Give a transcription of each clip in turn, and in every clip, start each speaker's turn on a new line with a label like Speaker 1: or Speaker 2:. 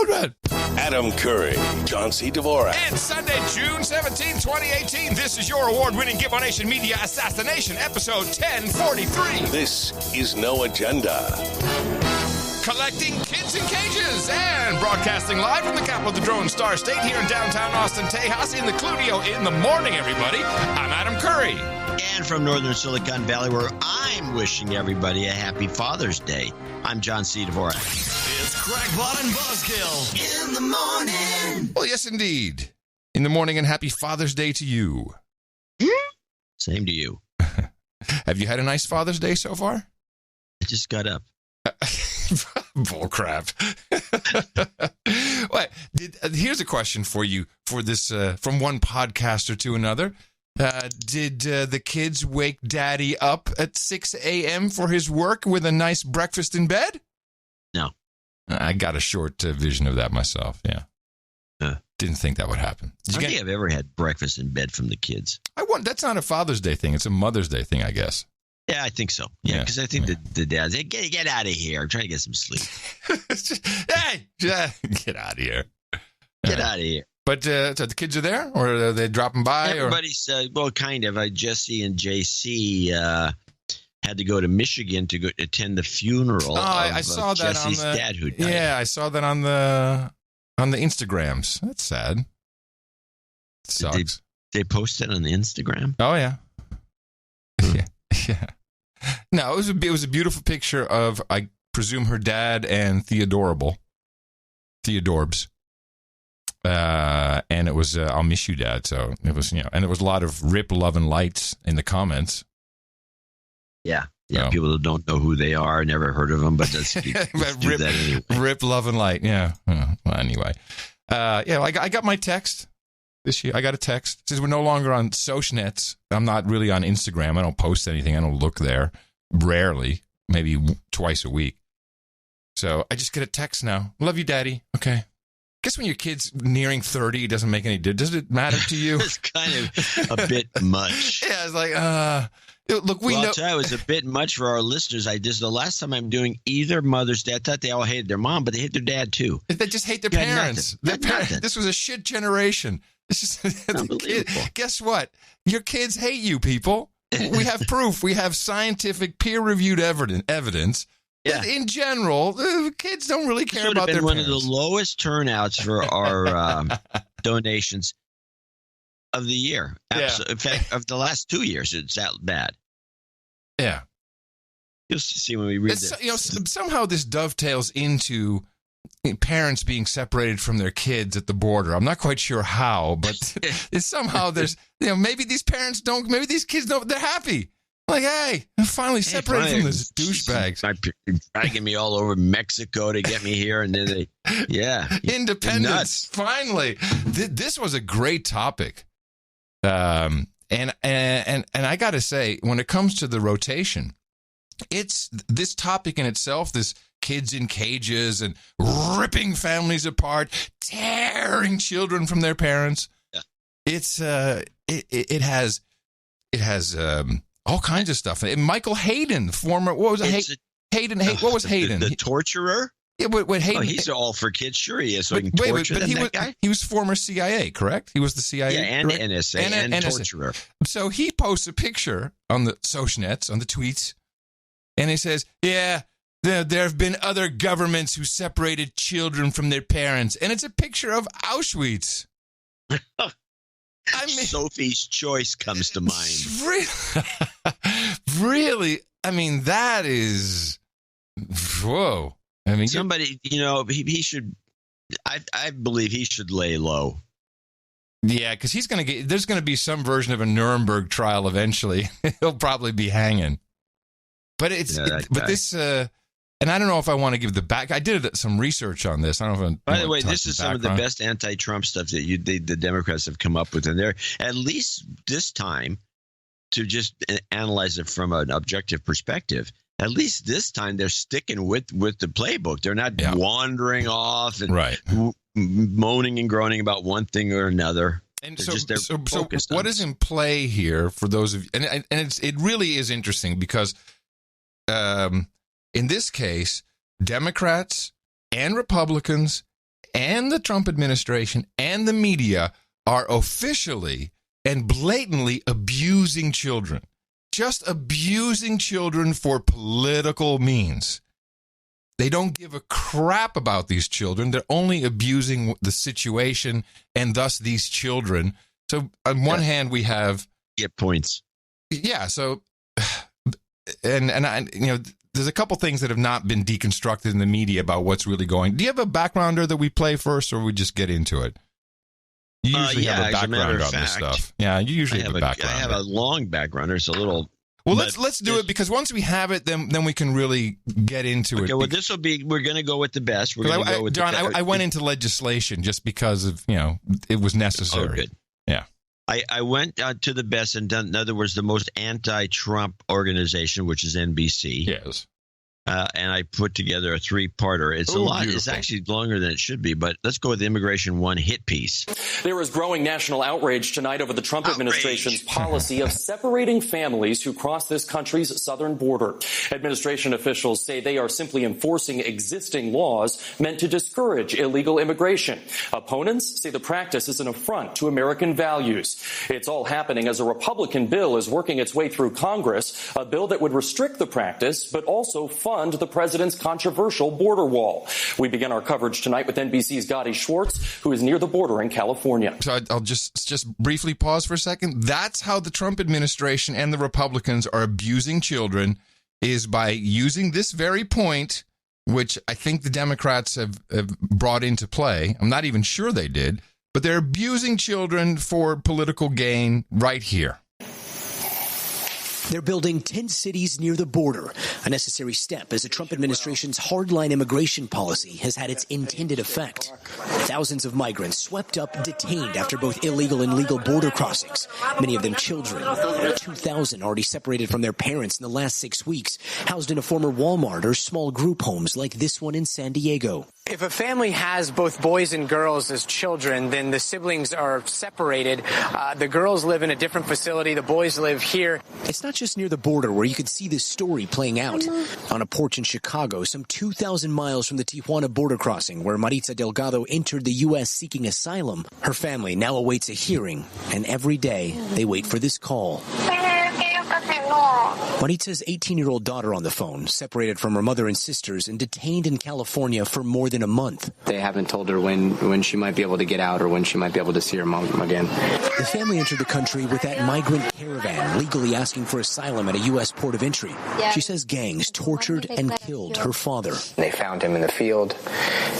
Speaker 1: bed.
Speaker 2: Adam Curry, John C. Dvorak.
Speaker 1: It's Sunday, June 17, 2018. This is your award-winning Give On Nation Media Assassination, episode 1043.
Speaker 2: This is No Agenda.
Speaker 1: Collecting kids in cages and broadcasting live from the capital of the Drone Star State here in downtown Austin, Tejas, in the Cludio in the morning, everybody. I'm Adam Curry.
Speaker 3: And from northern Silicon Valley, where I'm wishing everybody a happy Father's Day, I'm John C. Dvorak.
Speaker 4: It's Crackpot and Buzzkill in the morning.
Speaker 1: Well, yes, indeed. In the morning, and happy Father's Day to you.
Speaker 3: Same to you.
Speaker 1: Have you had a nice Father's Day so far?
Speaker 3: I just got up.
Speaker 1: Bullcrap. What? Here's a question for you for this, from one podcaster to another. Did the kids wake Daddy up at 6 a.m. for his work with a nice breakfast in bed?
Speaker 3: No.
Speaker 1: I got a short vision of that myself, yeah. Didn't think that would happen.
Speaker 3: I don't think I've ever had breakfast in bed from the kids.
Speaker 1: That's not a Father's Day thing. It's a Mother's Day thing, I guess.
Speaker 3: Yeah, I think so. Yeah, because I think the dads, hey, get out of here. I'm trying to get some sleep.
Speaker 1: Hey, get out of here.
Speaker 3: Get out of here.
Speaker 1: But so the kids are there, or are they dropping by?
Speaker 3: Everybody's, well, kind of. Jesse and JC had to go to Michigan to go attend the funeral
Speaker 1: I saw that
Speaker 3: Jesse's
Speaker 1: on the
Speaker 3: dad who died.
Speaker 1: Yeah, I saw that on the Instagrams. That's sad. It sucks.
Speaker 3: They posted on the Instagram?
Speaker 1: Oh, yeah. Yeah. No, it was a beautiful picture of, I presume, her dad and Theodorbs. And it was, I'll miss you, Dad. So it was, and there was a lot of rip, love, and lights in the comments.
Speaker 3: Yeah. Yeah. People that don't know who they are, never heard of them, but let's do that anyway.
Speaker 1: Rip, love, and light. Yeah. Well, anyway. I got my text this year. I got a text. It says we're no longer on Socialnets. I'm not really on Instagram. I don't post anything. I don't look there. Rarely. Maybe twice a week. So I just get a text now. Love you, Daddy. Okay. Guess when your kid's nearing 30, it doesn't make any difference. Does it matter to you?
Speaker 3: It's kind of a bit much.
Speaker 1: Yeah, it's like, look, we know.
Speaker 3: I'll tell you, it was a bit much for our listeners. The last time I'm doing either Mother's Day, I thought they all hated their mom, but they hate their dad too.
Speaker 1: They just hate their parents. This was a shit generation. Guess what? Your kids hate you, people. We have proof. We have scientific, peer-reviewed evidence. Yeah. In general, kids don't really care about their parents.
Speaker 3: One of the lowest turnouts for our donations of the year.
Speaker 1: Yeah.
Speaker 3: In fact, of the last 2 years, it's that bad.
Speaker 1: Yeah.
Speaker 3: You'll see when we read this.
Speaker 1: Somehow this dovetails into parents being separated from their kids at the border. I'm not quite sure how, but somehow there's, maybe these parents don't, maybe these kids don't, they're happy. Like, hey, I'm finally separated from this douchebags.
Speaker 3: Dragging me all over Mexico to get me here, and then
Speaker 1: independence. Finally, this was a great topic, and I got to say, when it comes to the rotation, it's this topic in itself. This kids in cages and ripping families apart, tearing children from their parents. Yeah. It's it has. All kinds of stuff. And Michael Hayden, former, what was it? Hayden, what was Hayden?
Speaker 3: The torturer?
Speaker 1: Yeah, what Hayden?
Speaker 3: He's all for kids. Sure he is. So he can torture them, that guy?
Speaker 1: He was former CIA, correct? He was the CIA?
Speaker 3: Yeah, and
Speaker 1: correct?
Speaker 3: NSA and NSA. Torturer.
Speaker 1: So he posts a picture on the Socialnets, on the tweets, and he says, there have been other governments who separated children from their parents. And it's a picture of Auschwitz.
Speaker 3: Sophie's Choice comes to mind.
Speaker 1: Really? I mean, that is... Whoa. I mean,
Speaker 3: somebody, he should... I believe he should lay low.
Speaker 1: Yeah, because there's going to be some version of a Nuremberg trial eventually. He'll probably be hanging. But this... And I don't know if I want to give the back. I did some research on this. I don't know if
Speaker 3: By the way, this is some of the best anti-Trump stuff that the Democrats have come up with, and they're at least this time, to just analyze it from an objective perspective. At least this time they're sticking with the playbook. They're not wandering off and moaning and groaning about one thing or another.
Speaker 1: And so what is in play here for those of you? And it really is interesting because. In this case, Democrats and Republicans and the Trump administration and the media are officially and blatantly abusing children. Just abusing children for political means. They don't give a crap about these children. They're only abusing the situation and thus these children. So on one hand, we have...
Speaker 3: Get points.
Speaker 1: Yeah, so... And I, there's a couple things that have not been deconstructed in the media about what's really going. Do you have a backgrounder that we play first, or we just get into it? You usually have a background on this stuff. Yeah, you usually have a background.
Speaker 3: I have a long background. It's a little...
Speaker 1: Well, let's do it, because once we have it, then we can really get into it.
Speaker 3: Okay, well, this will be... We're going to go with the best. We're going to go with
Speaker 1: John, I went into legislation just because of, it was necessary.
Speaker 3: Oh, good.
Speaker 1: Yeah.
Speaker 3: I went to the best and done, in other words, the most anti-Trump organization, which is NBC.
Speaker 1: Yes.
Speaker 3: And I put together a three-parter. It's a lot. Beautiful. It's actually longer than it should be, but let's go with the immigration one hit piece.
Speaker 5: There is growing national outrage tonight over the Trump administration's policy of separating families who cross this country's southern border. Administration officials say they are simply enforcing existing laws meant to discourage illegal immigration. Opponents say the practice is an affront to American values. It's all happening as a Republican bill is working its way through Congress, a bill that would restrict the practice but also fund the president's controversial border wall. We begin our coverage tonight with NBC's Gotti Schwartz, who is near the border in California.
Speaker 1: So I'll just briefly pause for a second. That's how the Trump administration and the Republicans are abusing children, is by using this very point, which I think the Democrats have brought into play. I'm not even sure they did, but they're abusing children for political gain right here.
Speaker 6: They're building 10 cities near the border, a necessary step as the Trump administration's hardline immigration policy has had its intended effect. Thousands of migrants swept up, detained after both illegal and legal border crossings, many of them children. 2,000 already separated from their parents in the last 6 weeks, housed in a former Walmart or small group homes like this one in San Diego.
Speaker 7: If a family has both boys and girls as children, then the siblings are separated. The girls live in a different facility. The boys live here.
Speaker 6: It's not just near the border where you could see this story playing out. On a porch in Chicago, some 2,000 miles from the Tijuana border crossing, where Maritza Delgado entered the U.S. seeking asylum, her family now awaits a hearing, and every day they wait for this call. Maritza's 18-year-old daughter on the phone, separated from her mother and sisters and detained in California for more than a month.
Speaker 8: They haven't told her when she might be able to get out or when she might be able to see her mom again.
Speaker 6: The family entered the country with that migrant caravan, legally asking for asylum at a U.S. port of entry. She says gangs tortured and killed her father.
Speaker 8: They found him in the field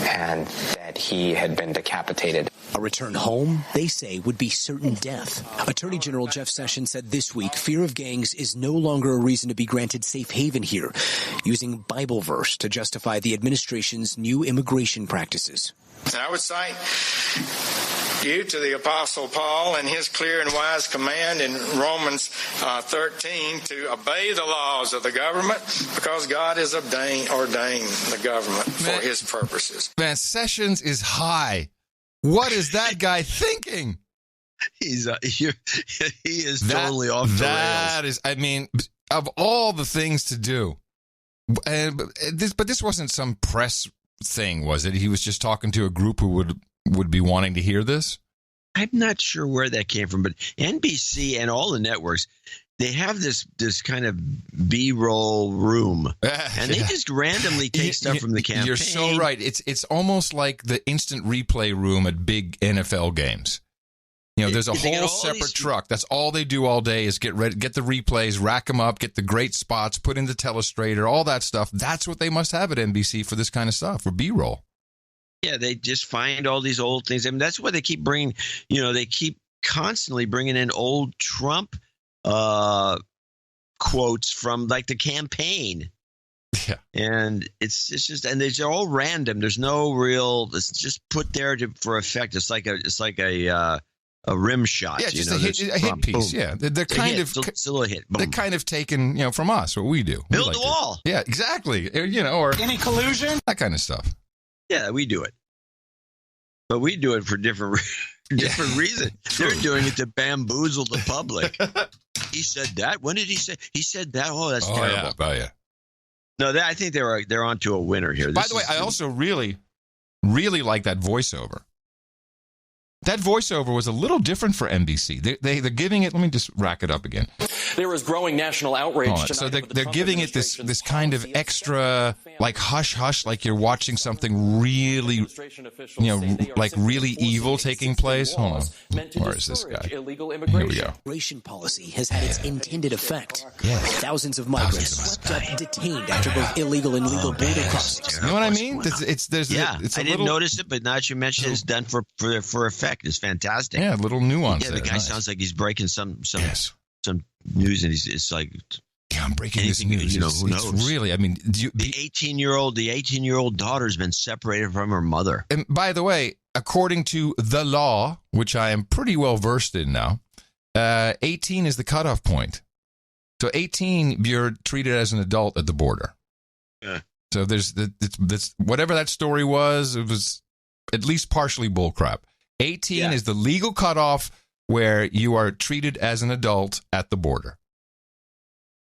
Speaker 8: and that he had been decapitated.
Speaker 6: A return home, they say, would be certain death. Attorney General Jeff Sessions said this week fear of gangs is no longer a reason to be granted safe haven here, using Bible verse to justify the administration's new immigration practices.
Speaker 9: I would cite you to the Apostle Paul and his clear and wise command in Romans 13 to obey the laws of the government, because God has ordained the government for his purposes.
Speaker 1: Man, Sessions is high. What is that guy thinking?
Speaker 3: He is totally off the rails.
Speaker 1: That is, I mean, of all the things to do, but this wasn't some press thing, was it? He was just talking to a group who would be wanting to hear this.
Speaker 3: I'm not sure where that came from, but NBC and all the networks, they have this kind of B-roll room, and they just randomly take stuff from the campaign.
Speaker 1: You're so right. It's almost like the instant replay room at big NFL games. There's a whole separate truck. That's all they do all day is get the replays, rack them up, get the great spots, put in the telestrator, all that stuff. That's what they must have at NBC for this kind of stuff, for B-roll.
Speaker 3: Yeah, they just find all these old things. I mean, that's why they keep bringing, they keep constantly bringing in old Trump quotes from like the campaign.
Speaker 1: Yeah.
Speaker 3: And it's just, and they're all random. There's no real, it's just put there for effect. It's like a rim shot.
Speaker 1: Yeah, just a hit piece. Boom. Yeah, they're kind of
Speaker 3: still a hit. Boom.
Speaker 1: They're kind of taken, from us, what we do.
Speaker 3: Build the wall.
Speaker 1: Yeah, exactly. Or
Speaker 9: any collusion,
Speaker 1: that kind of stuff.
Speaker 3: Yeah, we do it, but we do it for different reasons. They're doing it to bamboozle the public. He said that. When did he say? He said that. Oh, that's terrible.
Speaker 1: Yeah.
Speaker 3: No, I think they're onto a winner here.
Speaker 1: By the way, I also really really like that voiceover. That voiceover was a little different for NBC. They're giving it. Let me just rack it up again.
Speaker 5: There is growing national outrage tonight.
Speaker 1: So they're giving it this kind of extra, like hush hush, like you're watching something really, like really evil taking place. Hold on, where is this guy? Here we go.
Speaker 6: Immigration policy has had its intended effect. Yes. Thousands of migrants swept up, detained after both illegal and legal border crossings.
Speaker 1: You know what I mean?
Speaker 3: I didn't notice it, but now that you mentioned it, it's done for effect. It's fantastic.
Speaker 1: Yeah, a little nuance.
Speaker 3: Yeah, the guy sounds like he's breaking some news, and it's like,
Speaker 1: yeah, I'm breaking this news.
Speaker 3: You know, who knows?
Speaker 1: It's really, I mean,
Speaker 3: the 18-year-old daughter's been separated from her mother.
Speaker 1: And by the way, according to the law, which I am pretty well versed in now, 18 is the cutoff point. So 18, you're treated as an adult at the border.
Speaker 3: Yeah.
Speaker 1: So there's this whatever that story was, it was at least partially bullcrap. 18 is the legal cutoff where you are treated as an adult at the border.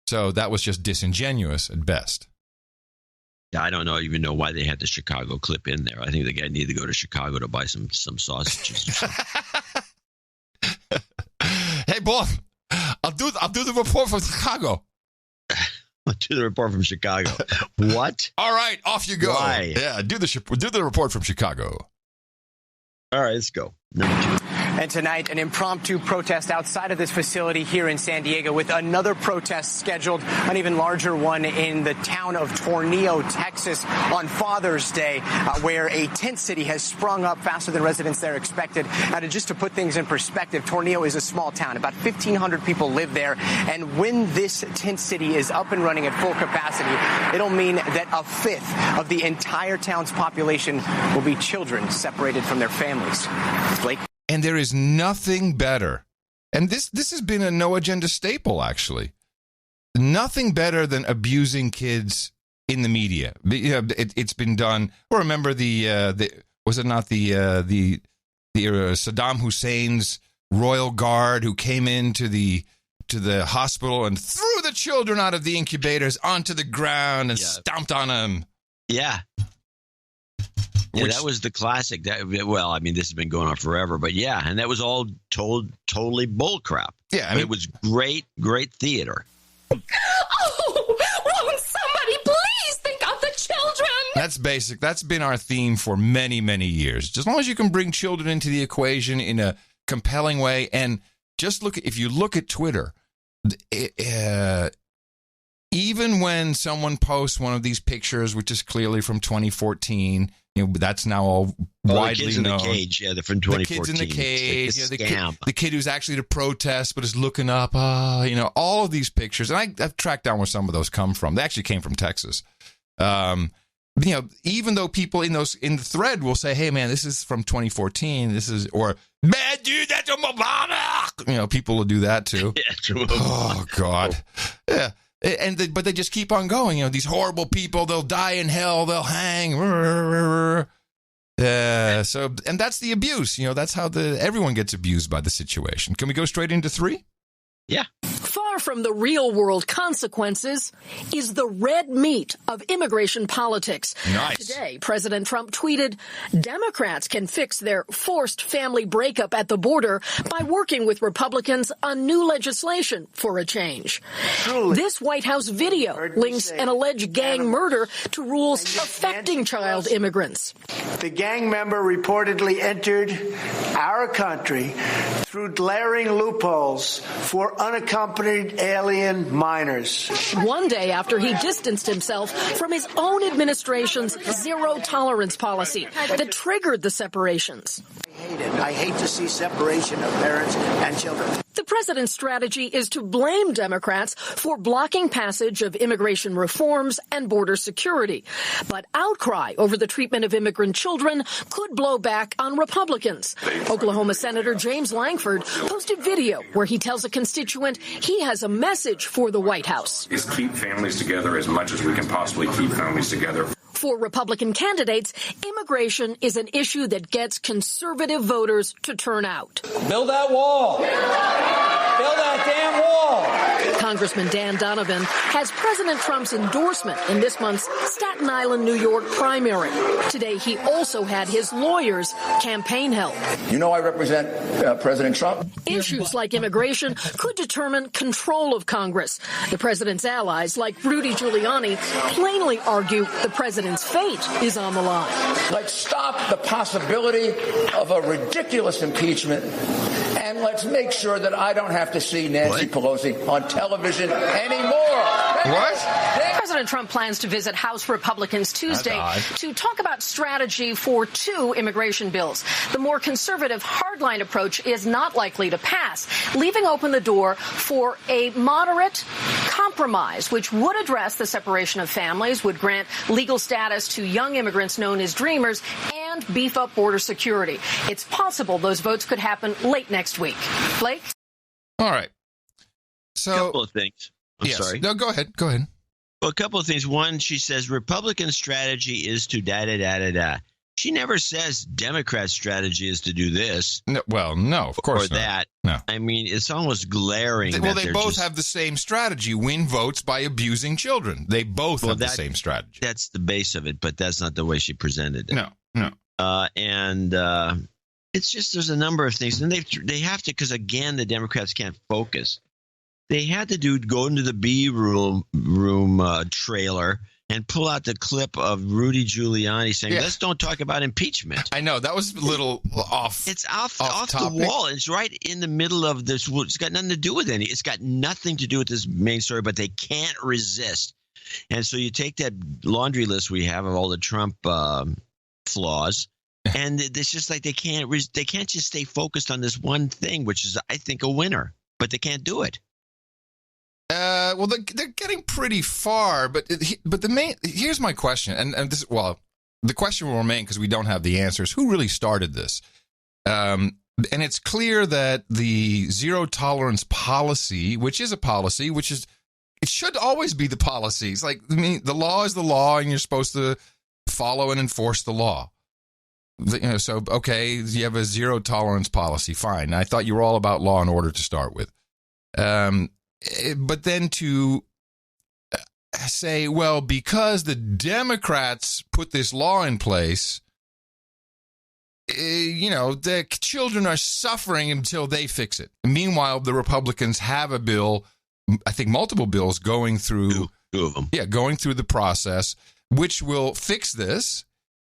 Speaker 1: So that was just disingenuous at best.
Speaker 3: Yeah, I don't even know why they had the Chicago clip in there. I think the guy needed to go to Chicago to buy some sausages.
Speaker 1: Hey, boss, I'll do the report from Chicago.
Speaker 3: I'll do the report from Chicago. What?
Speaker 1: All right, off you go.
Speaker 3: Why?
Speaker 1: Yeah, do the report from Chicago.
Speaker 3: All right, let's go. Number 2.
Speaker 7: And tonight, an impromptu protest outside of this facility here in San Diego, with another protest scheduled, an even larger one in the town of Tornillo, Texas, on Father's Day, where a tent city has sprung up faster than residents there expected. Now, just to put things in perspective, Tornillo is a small town. About 1,500 people live there. And when this tent city is up and running at full capacity, it'll mean that a fifth of the entire town's population will be children separated from their families. Blake?
Speaker 1: And there is nothing better. And this has been a no agenda staple, actually. Nothing better than abusing kids in the media. It's been done. Or remember was it not the Saddam Hussein's royal guard who came into the hospital and threw the children out of the incubators onto the ground and stomped on them.
Speaker 3: Yeah. Yeah, that was the classic. Well, I mean, this has been going on forever, but yeah, and that was all totally bullcrap.
Speaker 1: Yeah, I mean,
Speaker 3: it was great theater.
Speaker 10: Oh, won't somebody please think of the children?
Speaker 1: That's basic. That's been our theme for many, many years. Just as long as you can bring children into the equation in a compelling way, and just if you look at Twitter, even when someone posts one of these pictures, which is clearly from 2014. That's now all widely
Speaker 3: the kids
Speaker 1: known.
Speaker 3: In the cage, they're from 2014.
Speaker 1: The kids in the cage,
Speaker 3: like
Speaker 1: the kid who's actually to protest but is looking up. All of these pictures, and I've tracked down where some of those come from. They actually came from Texas. Even though people in the thread will say, "Hey, man, this is from 2014. Or man, dude, that's a Mubarak." People will do that too. Oh God, yeah. But they just keep on going. These horrible people, they'll die in hell, they'll hang. And that's the abuse. That's how everyone gets abused by the situation. Can we go straight into 3?
Speaker 3: Yeah.
Speaker 10: Far from the real world consequences is the red meat of immigration politics.
Speaker 1: Nice.
Speaker 10: Today, President Trump tweeted, Democrats can fix their forced family breakup at the border by working with Republicans on new legislation for a change.
Speaker 11: Truly.
Speaker 10: This White House video links an alleged gang murder to rules affecting child immigrants.
Speaker 11: The gang member reportedly entered our country through glaring loopholes for unaccompanied alien minors.
Speaker 10: One day after he distanced himself from his own administration's zero-tolerance policy that triggered the separations.
Speaker 11: I hate to see separation of parents and children.
Speaker 10: The president's strategy is to blame Democrats for blocking passage of immigration reforms and border security. But outcry over the treatment of immigrant children could blow back on Republicans. Oklahoma Senator James Langford posted video where he tells a constituent he has a message for the White House.
Speaker 12: Is keep families together as much as we can possibly keep families together.
Speaker 10: For Republican candidates, immigration is an issue that gets conservative voters to turn out.
Speaker 13: Build that wall.
Speaker 11: Build that damn wall.
Speaker 10: Congressman Dan Donovan has President Trump's endorsement in this month's Staten Island, New York primary. Today, he also had his lawyers' campaign help.
Speaker 13: You know I represent President Trump.
Speaker 10: Issues like immigration could determine control of Congress. The president's allies, like Rudy Giuliani, plainly argue the president's fate is on the line.
Speaker 13: Let's stop the possibility of a ridiculous impeachment, and let's make sure that I don't have to see Nancy Pelosi on television anymore.
Speaker 1: What?
Speaker 10: President Trump plans to visit House Republicans Tuesday to talk about strategy for 2 immigration bills. The more conservative hardline approach is not likely to pass, leaving open the door for a moderate compromise, which would address the separation of families, would grant legal status to young immigrants known as dreamers, and beef up border security. It's possible those votes could happen late next week. Blake?
Speaker 1: All right. So,
Speaker 3: a couple of things. I'm sorry.
Speaker 1: No, go ahead. Go ahead.
Speaker 3: Well, a couple of things. One, she says Republican strategy is to da-da-da-da-da. She never says Democrat strategy is to do this.
Speaker 1: No, well, no, of course
Speaker 3: or
Speaker 1: not.
Speaker 3: that.
Speaker 1: No.
Speaker 3: I mean, it's almost glaring.
Speaker 1: Well, they both have the same strategy: win votes by abusing children. They both have the same strategy.
Speaker 3: That's the base of it, but that's not the way she presented it.
Speaker 1: No.
Speaker 3: It's just there's a number of things, and they have to, because again, the Democrats can't focus. They had to go into the B room trailer and pull out the clip of Rudy Giuliani saying, let's don't talk about impeachment.
Speaker 1: I know. That was a little off.
Speaker 3: It's off the wall. It's right in the middle of this. It's got nothing to do with any. It's got nothing to do with this main story, but they can't resist. And so you take that laundry list we have of all the Trump flaws, and it's just like they can't just stay focused on this one thing, which is, I think, a winner, but they can't do it.
Speaker 1: Well, they're getting pretty far, but here's my question, and this, well, the question will remain because we don't have the answers. Who really started this? And it's clear that the zero tolerance policy, which is a policy, it should always be the policy. It's like, I mean, the law is the law, and you're supposed to follow and enforce the law. So okay, you have a zero tolerance policy, fine. I thought you were all about law and order to start with. But then to say, well, because the Democrats put this law in place, the children are suffering until they fix it. Meanwhile, the Republicans have a bill, I think multiple bills going through.
Speaker 3: Two of them. Yeah,
Speaker 1: going through the process, which will fix this.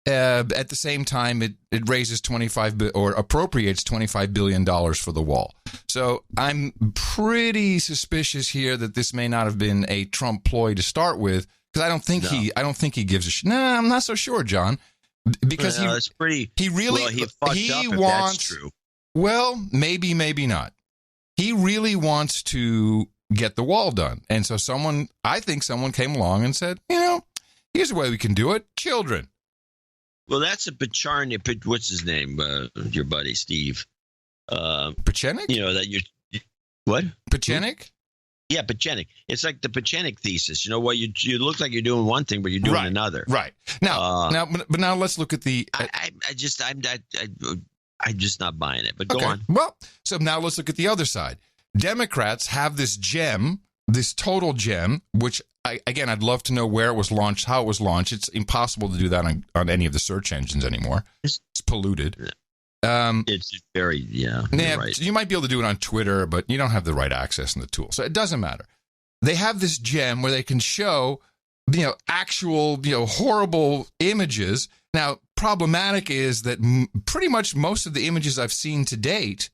Speaker 1: At the same time, it raises appropriates $25 billion for the wall. So I'm pretty suspicious here that this may not have been a Trump ploy to start with, because I don't think he gives a shit. No, I'm not so sure, John, because he wants.
Speaker 3: That's true.
Speaker 1: Well, maybe not. He really wants to get the wall done, and so I think someone came along and said, here's a way we can do it: children.
Speaker 3: Well, that's a Pacharnik. What's his name? Your buddy Steve.
Speaker 1: Pachenik?
Speaker 3: What?
Speaker 1: Pachenik?
Speaker 3: Yeah, Pachenik. It's like the Pachenik thesis. You look like you're doing one thing, but you're doing another.
Speaker 1: Right. Now let's look at the.
Speaker 3: I'm just not buying it. But go on.
Speaker 1: Well, so now let's look at the other side. Democrats have this gem, this total gem, which. I'd love to know where it was launched, how it was launched. It's impossible to do that on any of the search engines anymore. It's polluted.
Speaker 3: It's very, right.
Speaker 1: You might be able to do it on Twitter, but you don't have the right access in the tool. So it doesn't matter. They have this gem where they can show, actual, horrible images. Now, problematic is that pretty much most of the images I've seen to date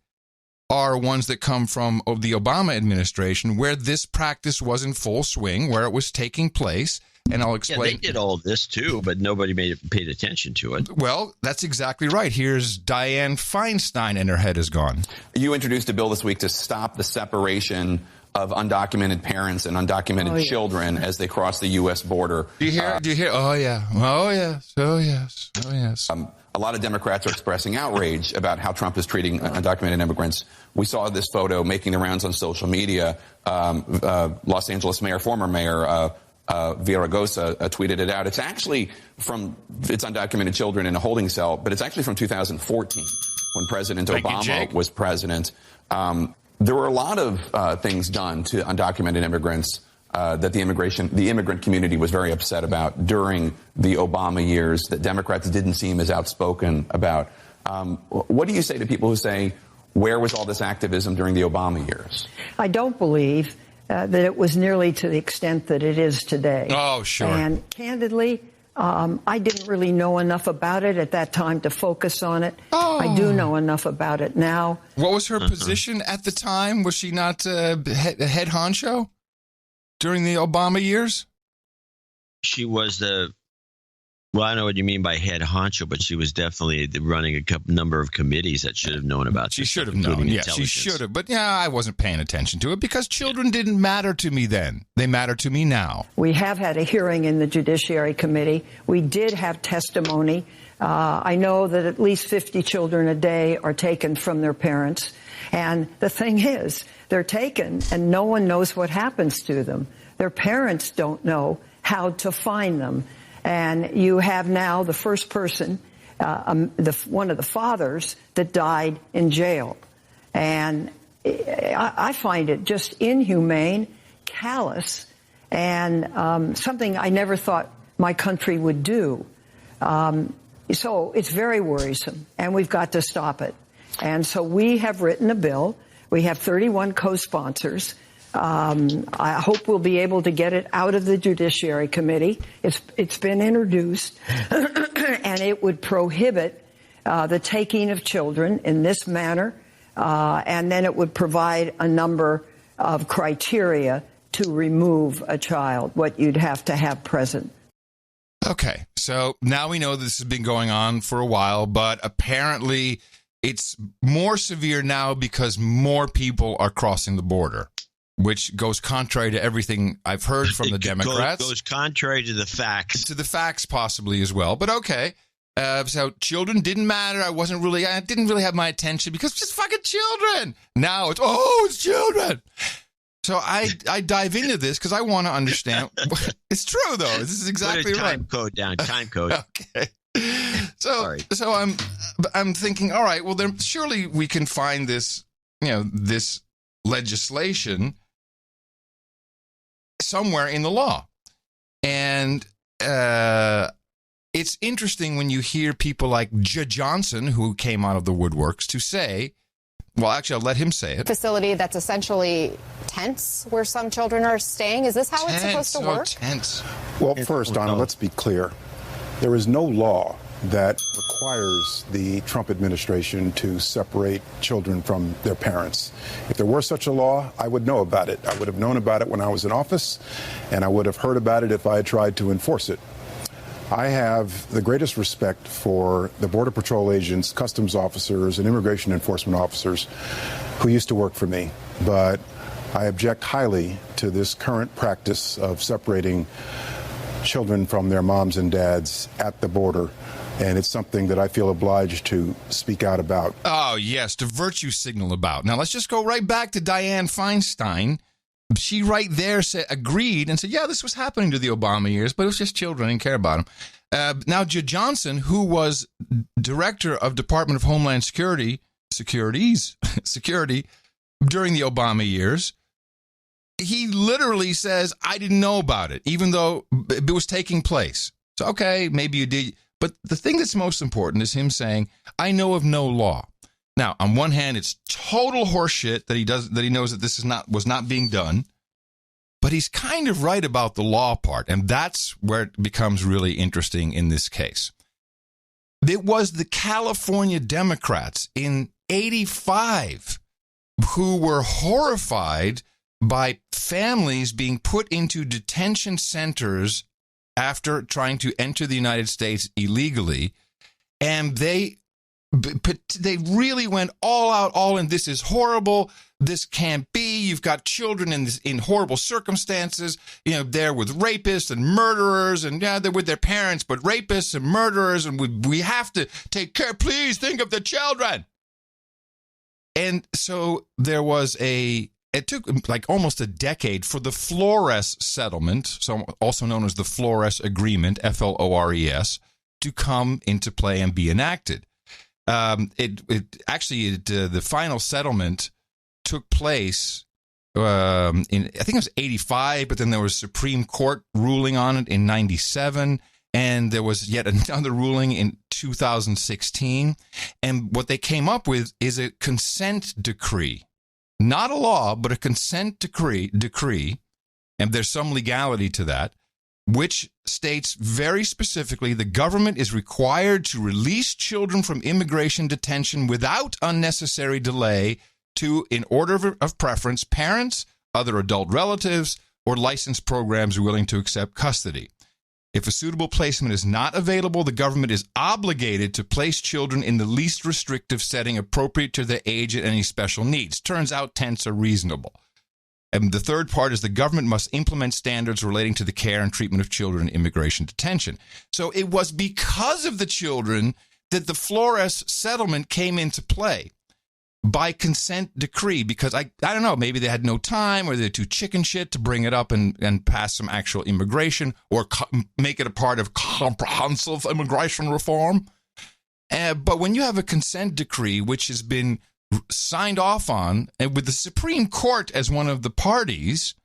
Speaker 1: are ones that come from the Obama administration, where this practice was in full swing, where it was taking place. And I'll explain.
Speaker 3: Yeah, they did all this too, but nobody paid attention to it.
Speaker 1: Well, that's exactly right. Here's Dianne Feinstein, and her head is gone.
Speaker 14: You introduced a bill this week to stop the separation of undocumented parents and undocumented children as they cross the U.S. border.
Speaker 1: Do you hear? Oh, yeah. Oh, yes. Oh, yes. Oh, yes.
Speaker 14: A lot of Democrats are expressing outrage about how Trump is treating undocumented immigrants. We saw this photo making the rounds on social media. Los Angeles former mayor Villaraigosa tweeted it out. It's actually it's undocumented children in a holding cell, but it's actually from 2014 when President Obama was president. there were a lot of things done to undocumented immigrants that the immigrant community was very upset about during the Obama years that Democrats didn't seem as outspoken about. What do you say to people who say, where was all this activism during the Obama years?
Speaker 15: I don't believe that it was nearly to the extent that it is today.
Speaker 1: Oh, sure.
Speaker 15: And candidly, I didn't really know enough about it at that time to focus on it.
Speaker 1: Oh.
Speaker 15: I do know enough about it now.
Speaker 1: What was her position at the time? Was she not head honcho during the Obama years?
Speaker 3: She was well, I know what you mean by head honcho, but she was definitely running a number of committees that should have known about.
Speaker 1: She should have known. Yeah, she should have. But yeah, I wasn't paying attention to it because children didn't matter to me then. They matter to me now.
Speaker 15: We have had a hearing in the Judiciary Committee. We did have testimony. I know that at least 50 children a day are taken from their parents. And the thing is, they're taken and no one knows what happens to them. Their parents don't know how to find them. And you have now the first person, one of the fathers that died in jail. And I find it just inhumane, callous, and something I never thought my country would do. So it's very worrisome, and we've got to stop it. And so we have written a bill. We have 31 co-sponsors. I hope we'll be able to get it out of the Judiciary Committee. It's been introduced, and it would prohibit the taking of children in this manner, and then it would provide a number of criteria to remove a child, what you'd have to have present.
Speaker 1: Okay, so now we know this has been going on for a while, but apparently it's more severe now because more people are crossing the border, which goes contrary to everything I've heard from the Democrats.
Speaker 3: Goes contrary to the facts.
Speaker 1: To the facts possibly as well, but okay. So children didn't matter. I didn't really have my attention because it's just fucking children. Now it's children. So I dive into this because I want to understand. It's true though. This is exactly right.
Speaker 3: Time code down. Time code.
Speaker 1: Okay. So I'm thinking, all right. Well, then surely we can find this, this legislation somewhere in the law, and it's interesting when you hear people like Judge Johnson, who came out of the woodworks, to say. Well, actually, I'll let him say it.
Speaker 16: Facility that's essentially tents where some children are staying. Is this how it's supposed to work?
Speaker 1: Tents.
Speaker 17: Well, first, Donna, let's be clear. There is no law that requires the Trump administration to separate children from their parents. If there were such a law, I would know about it. I would have known about it when I was in office, and I would have heard about it if I had tried to enforce it. I have the greatest respect for the Border Patrol agents, customs officers, and immigration enforcement officers who used to work for me. But I object highly to this current practice of separating children from their moms and dads at the border. And it's something that I feel obliged to speak out about.
Speaker 1: Oh, yes, to virtue signal about. Now, let's just go right back to Dianne Feinstein. She right there agreed and said, yeah, this was happening to the Obama years, but it was just children. I didn't care about them. Now, Judge Johnson, who was director of Department of Homeland Security during the Obama years, he literally says, I didn't know about it, even though it was taking place. So, okay, maybe you did. But the thing that's most important is him saying, I know of no law. Now, on one hand, it's total horseshit that he knows that this was not being done, but he's kind of right about the law part, and that's where it becomes really interesting in this case. It was the California Democrats in '85 who were horrified by families being put into detention centers after trying to enter the United States illegally, and they really went all out, all in. This is horrible. This can't be. You've got children in horrible circumstances. They're with rapists and murderers, and yeah, they're with their parents, but rapists and murderers, and we have to take care. Please think of the children. And so there was it took like almost a decade for the Flores settlement, so also known as the Flores Agreement, FLORES, to come into play and be enacted. The final settlement took place in, I think it was 85, but then there was a Supreme Court ruling on it in 97. And there was yet another ruling in 2016. And what they came up with is a consent decree. Not a law, but a consent decree. And there's some legality to that, which states very specifically the government is required to release children from immigration detention without unnecessary delay to, in order of preference, parents, other adult relatives, or licensed programs willing to accept custody. If a suitable placement is not available, the government is obligated to place children in the least restrictive setting appropriate to their age and any special needs. Turns out tents are reasonable. And the third part is the government must implement standards relating to the care and treatment of children in immigration detention. So it was because of the children that the Flores settlement came into play by consent decree, because I don't know, maybe they had no time or they're too chicken shit to bring it up and pass some actual immigration or make it a part of comprehensive immigration reform. But when you have a consent decree, which has been signed off on, and with the Supreme Court as one of the parties,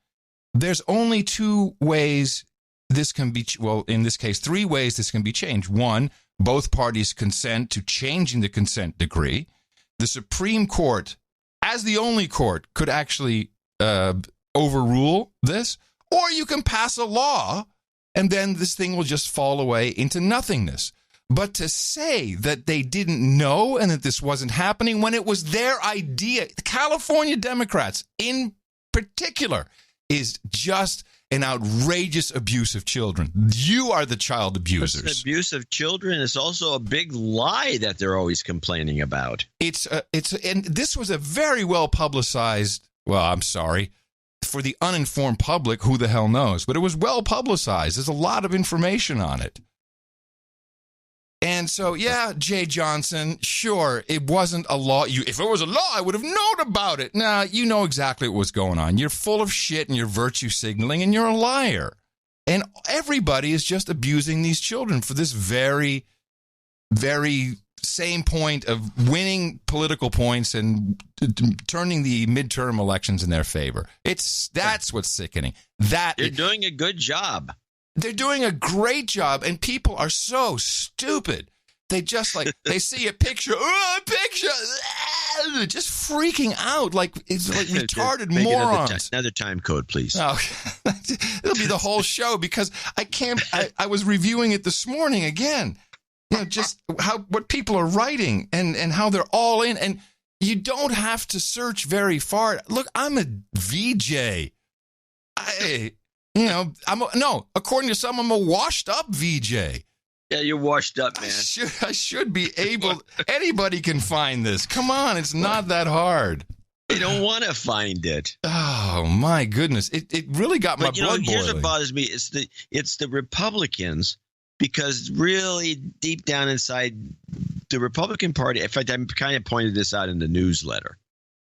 Speaker 1: there's only two ways this can be, well, in this case, three ways this can be changed. One, both parties consent to changing the consent decree. The Supreme Court, as the only court, could actually overrule this, or you can pass a law, and then this thing will just fall away into nothingness. But to say that they didn't know and that this wasn't happening when it was their idea, the California Democrats in particular, is just an outrageous abuse of children. You are the child abusers.
Speaker 3: It's abuse of children. It's also a big lie that they're always complaining about.
Speaker 1: And this was a very well publicized, well, I'm sorry, for the uninformed public, who the hell knows, but it was well publicized. There's a lot of information on it. And so, yeah, Jay Johnson, sure, it wasn't a law. If it was a law, I would have known about it. Nah, you know exactly what was going on. You're full of shit and you're virtue signaling and you're a liar. And everybody is just abusing these children for this very, very same point of winning political points and turning the midterm elections in their favor. That's what's sickening. They're
Speaker 3: doing a good job.
Speaker 1: They're doing a great job, and people are so stupid. They just they see a picture, just freaking out like it's like retarded morons.
Speaker 3: Another time code, please.
Speaker 1: Oh, it'll be the whole show because I can't. I was reviewing it this morning again. You know, just what people are writing and how they're all in, and you don't have to search very far. Look, I'm a VJ. According to some, I'm a washed up VJ.
Speaker 3: Yeah, you're washed up, man.
Speaker 1: I should be able. Anybody can find this. Come on, it's not that hard.
Speaker 3: They don't want to find it.
Speaker 1: Oh my goodness, it really got my blood boiling.
Speaker 3: Here's what bothers me: it's the Republicans, because really deep down inside the Republican Party. In fact, I kind of pointed this out in the newsletter.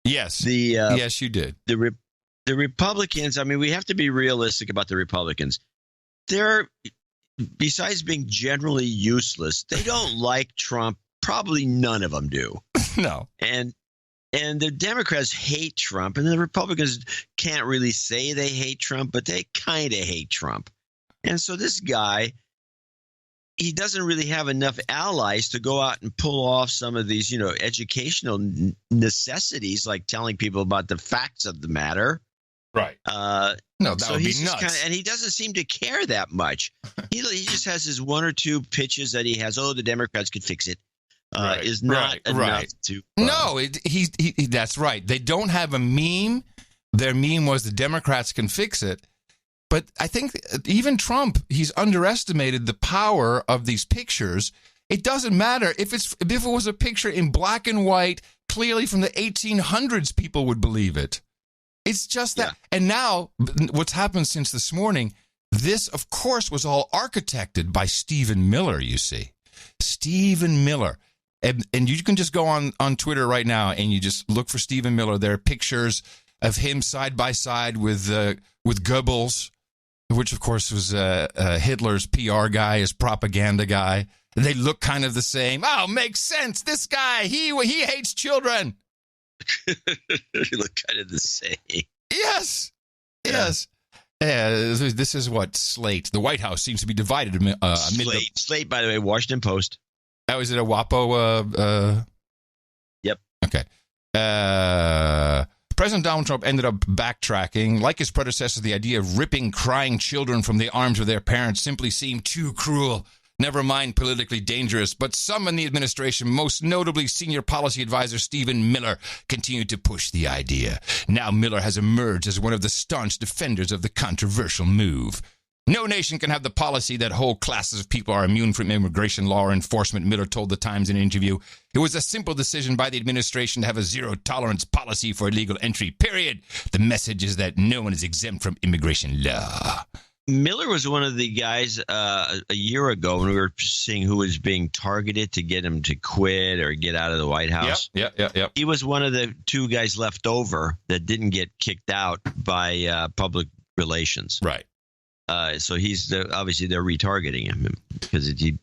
Speaker 1: Yes, yes, you did.
Speaker 3: The Republicans, I mean, we have to be realistic about the Republicans. They're, besides being generally useless, they don't like Trump. Probably none of them do.
Speaker 1: No.
Speaker 3: And the Democrats hate Trump, and the Republicans can't really say they hate Trump, but they kind of hate Trump. And so this guy, he doesn't really have enough allies to go out and pull off some of these, educational necessities, like telling people about the facts of the matter.
Speaker 1: Right.
Speaker 3: No,
Speaker 1: that would be nuts.
Speaker 3: And he doesn't seem to care that much. He just has his one or two pitches that he has. Oh, the Democrats could fix it. Is not enough to.
Speaker 1: No, that's right. They don't have a meme. Their meme was the Democrats can fix it. But I think even Trump, he's underestimated the power of these pictures. It doesn't matter if it was a picture in black and white, clearly from the 1800s, people would believe it. It's just that. Yeah. And now what's happened since this morning, this, of course, was all architected by Stephen Miller, you see. Stephen Miller. And you can just go on Twitter right now and you just look for Stephen Miller. There are pictures of him side by side with Goebbels, which, of course, was Hitler's PR guy, his propaganda guy. They look kind of the same. Oh, makes sense. This guy, he hates children.
Speaker 3: look kind of the same.
Speaker 1: Yes. This is what Slate. The White House seems to be divided.
Speaker 3: Slate, by the way, Washington Post.
Speaker 1: Oh, is it a WAPO?
Speaker 3: Yep.
Speaker 1: Okay. President Donald Trump ended up backtracking. Like his predecessor, the idea of ripping crying children from the arms of their parents simply seemed too cruel. Never mind politically dangerous, but some in the administration, most notably senior policy advisor Stephen Miller, continued to push the idea. Now Miller has emerged as one of the staunch defenders of the controversial move. No nation can have the policy that whole classes of people are immune from immigration law or enforcement, Miller told the Times in an interview. It was a simple decision by the administration to have a zero-tolerance policy for illegal entry, period. The message is that no one is exempt from immigration law.
Speaker 3: Miller was one of the guys a year ago when we were seeing who was being targeted to get him to quit or get out of the White House.
Speaker 1: Yep.
Speaker 3: He was one of the two guys left over that didn't get kicked out by public relations.
Speaker 1: Right.
Speaker 3: So he's obviously they're retargeting him because it's doable.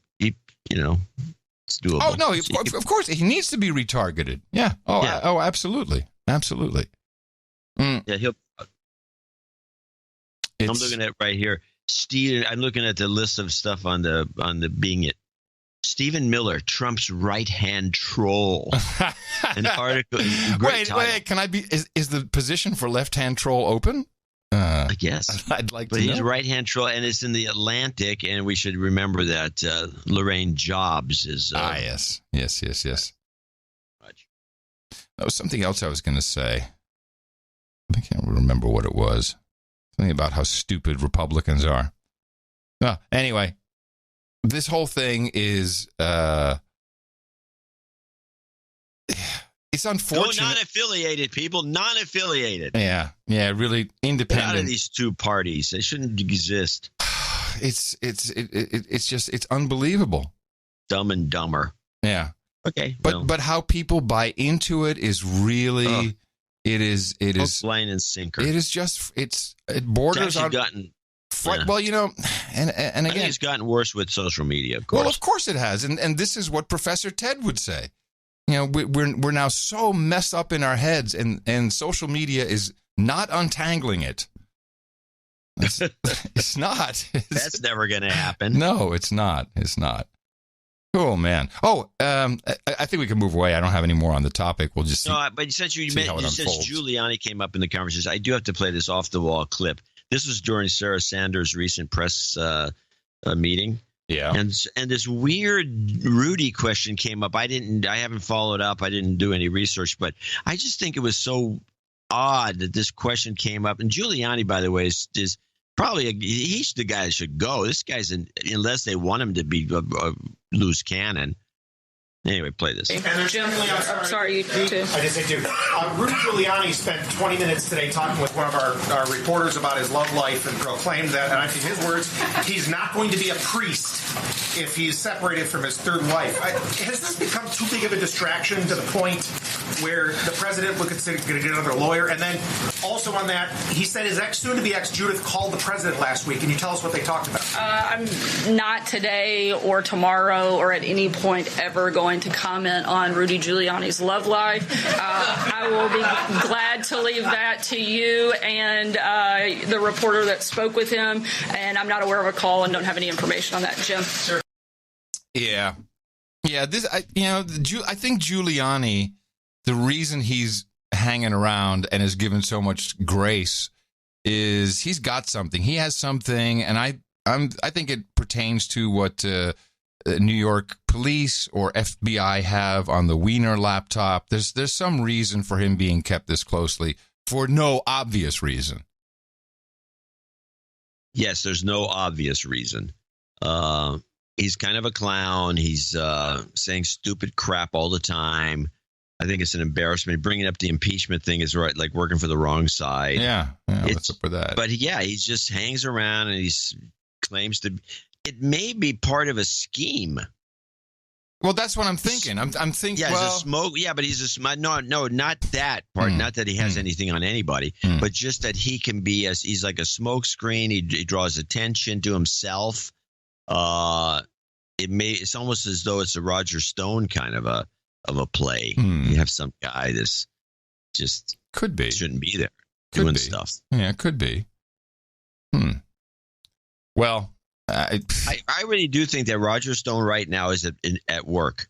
Speaker 1: Oh no, of course he needs to be retargeted. Yeah. Oh, absolutely.
Speaker 3: Yeah, I'm looking at right here. I'm looking at the list of stuff on the Being It. Stephen Miller, Trump's right-hand troll. An article.
Speaker 1: Wait. Can I be? Is the position for left-hand troll open?
Speaker 3: I guess.
Speaker 1: I'd like to know.
Speaker 3: But he's right-hand troll, and it's in the Atlantic, and we should remember that Lorraine Jobs is...
Speaker 1: yes. That was something else I was going to say. I can't remember what it was. Something about how stupid Republicans are. Well, anyway, this whole thing is... It's unfortunate.
Speaker 3: No, non-affiliated people, non-affiliated.
Speaker 1: Yeah, really independent.
Speaker 3: Out of these two parties, they shouldn't exist.
Speaker 1: It's unbelievable.
Speaker 3: Dumb and dumber.
Speaker 1: Yeah.
Speaker 3: Okay.
Speaker 1: But how people buy into it is really it is
Speaker 3: line and sinker.
Speaker 1: It is just it borders on
Speaker 3: gotten.
Speaker 1: Well, and again,
Speaker 3: I think it's gotten worse with social media. Of course.
Speaker 1: Well, of course it has, and this is what Professor Ted would say. We're now so messed up in our heads, and social media is not untangling it. It's not.
Speaker 3: That's never going to happen.
Speaker 1: No, it's not. Cool, man. Oh, I think we can move away. I don't have any more on the topic. We'll just see.
Speaker 3: No, but since Giuliani came up in the conversation, I do have to play this off-the-wall clip. This was during Sarah Sanders' recent press meeting.
Speaker 1: Yeah.
Speaker 3: And this weird Rudy question came up. I haven't followed up. I didn't do any research, but I just think it was so odd that this question came up. And Giuliani, by the way, is probably he's the guy that should go. This guy's unless they want him to be a loose cannon. Anyway, play this.
Speaker 18: Jim, I'm sorry, you too. I just say too. Rudy Giuliani spent 20 minutes today talking with one of our reporters about his love life and proclaimed that, and I think his words, he's not going to be a priest if he's separated from his third wife. Has this become too big of a distraction to the point where the president would consider going to get another lawyer? And then also on that, he said his soon-to-be ex Judith called the president last week. Can you tell us what they talked about?
Speaker 19: I'm not today or tomorrow or at any point ever going to comment on Rudy Giuliani's love life. I will be glad to leave that to you and the reporter that spoke with him. And I'm not aware of a call and don't have any information on that, Jim. Sure.
Speaker 1: Yeah. I think Giuliani, the reason he's hanging around and is given so much grace is he's got something. He has something, and I think it pertains to what New York police or FBI have on the Wiener laptop. There's some reason for him being kept this closely for no obvious reason.
Speaker 3: Yes, there's no obvious reason. He's kind of a clown. He's saying stupid crap all the time. I think it's an embarrassment. Bringing up the impeachment thing is right, like working for the wrong side.
Speaker 1: Yeah, what's up with that?
Speaker 3: But yeah, he just hangs around and he claims to. It may be part of a scheme.
Speaker 1: Well, that's what I'm thinking. I'm thinking.
Speaker 3: Yeah, he's a smoke. Yeah, but he's a no, not that part. Not that he has anything on anybody, but just that he can be he's like a smoke screen. He draws attention to himself. It's almost as though it's a Roger Stone kind of a play. You have some guy just
Speaker 1: could be
Speaker 3: shouldn't be there doing stuff.
Speaker 1: Yeah, it could be. Well,
Speaker 3: I really do think that Roger Stone right now is at work.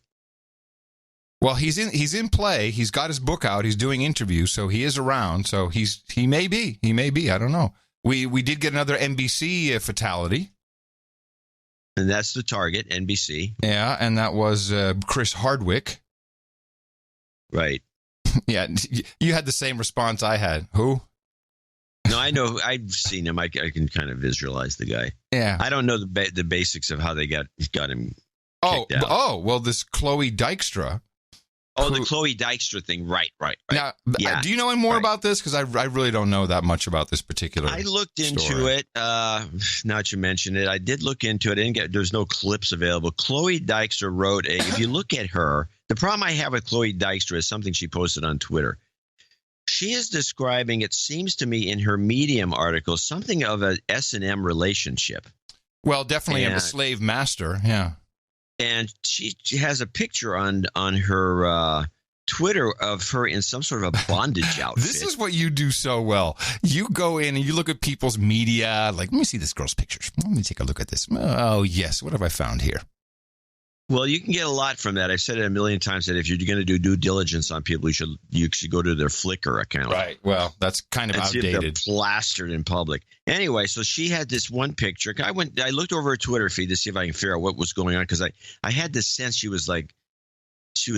Speaker 1: Well, he's in play. He's got his book out. He's doing interviews, so he is around. So he may be. I don't know. We did get another NBC fatality.
Speaker 3: And that's the target, NBC.
Speaker 1: Yeah, and that was Chris Hardwick.
Speaker 3: Right.
Speaker 1: Yeah, you had the same response I had. Who?
Speaker 3: No, I know. I've seen him. I can kind of visualize the guy.
Speaker 1: Yeah.
Speaker 3: I don't know the basics of how they got him kicked out.
Speaker 1: Oh, well, this Chloe Dykstra.
Speaker 3: Oh, the Chloe Dykstra thing. Right.
Speaker 1: Now,
Speaker 3: yeah.
Speaker 1: Do you know any more about this? Because I really don't know that much about this particular
Speaker 3: I looked into
Speaker 1: story.
Speaker 3: it. Now that you mention it, I did look into it. There's no clips available. Chloe Dykstra wrote if you look at her, the problem I have with Chloe Dykstra is something she posted on Twitter. She is describing, it seems to me, in her Medium article, something of an S&M relationship.
Speaker 1: Well, definitely a slave master, yeah.
Speaker 3: And she has a picture on her Twitter of her in some sort of a bondage outfit.
Speaker 1: This is what you do so well. You go in and you look at people's media, like, let me see this girl's pictures. Let me take a look at this. Oh, yes. What have I found here?
Speaker 3: Well, you can get a lot from that. I've said it a million times that if you're going to do due diligence on people, you should go to their Flickr account.
Speaker 1: Right. Well, that's kind of outdated.
Speaker 3: See if they're plastered in public. Anyway, so she had this one picture. I looked over her Twitter feed to see if I can figure out what was going on because I had this sense she was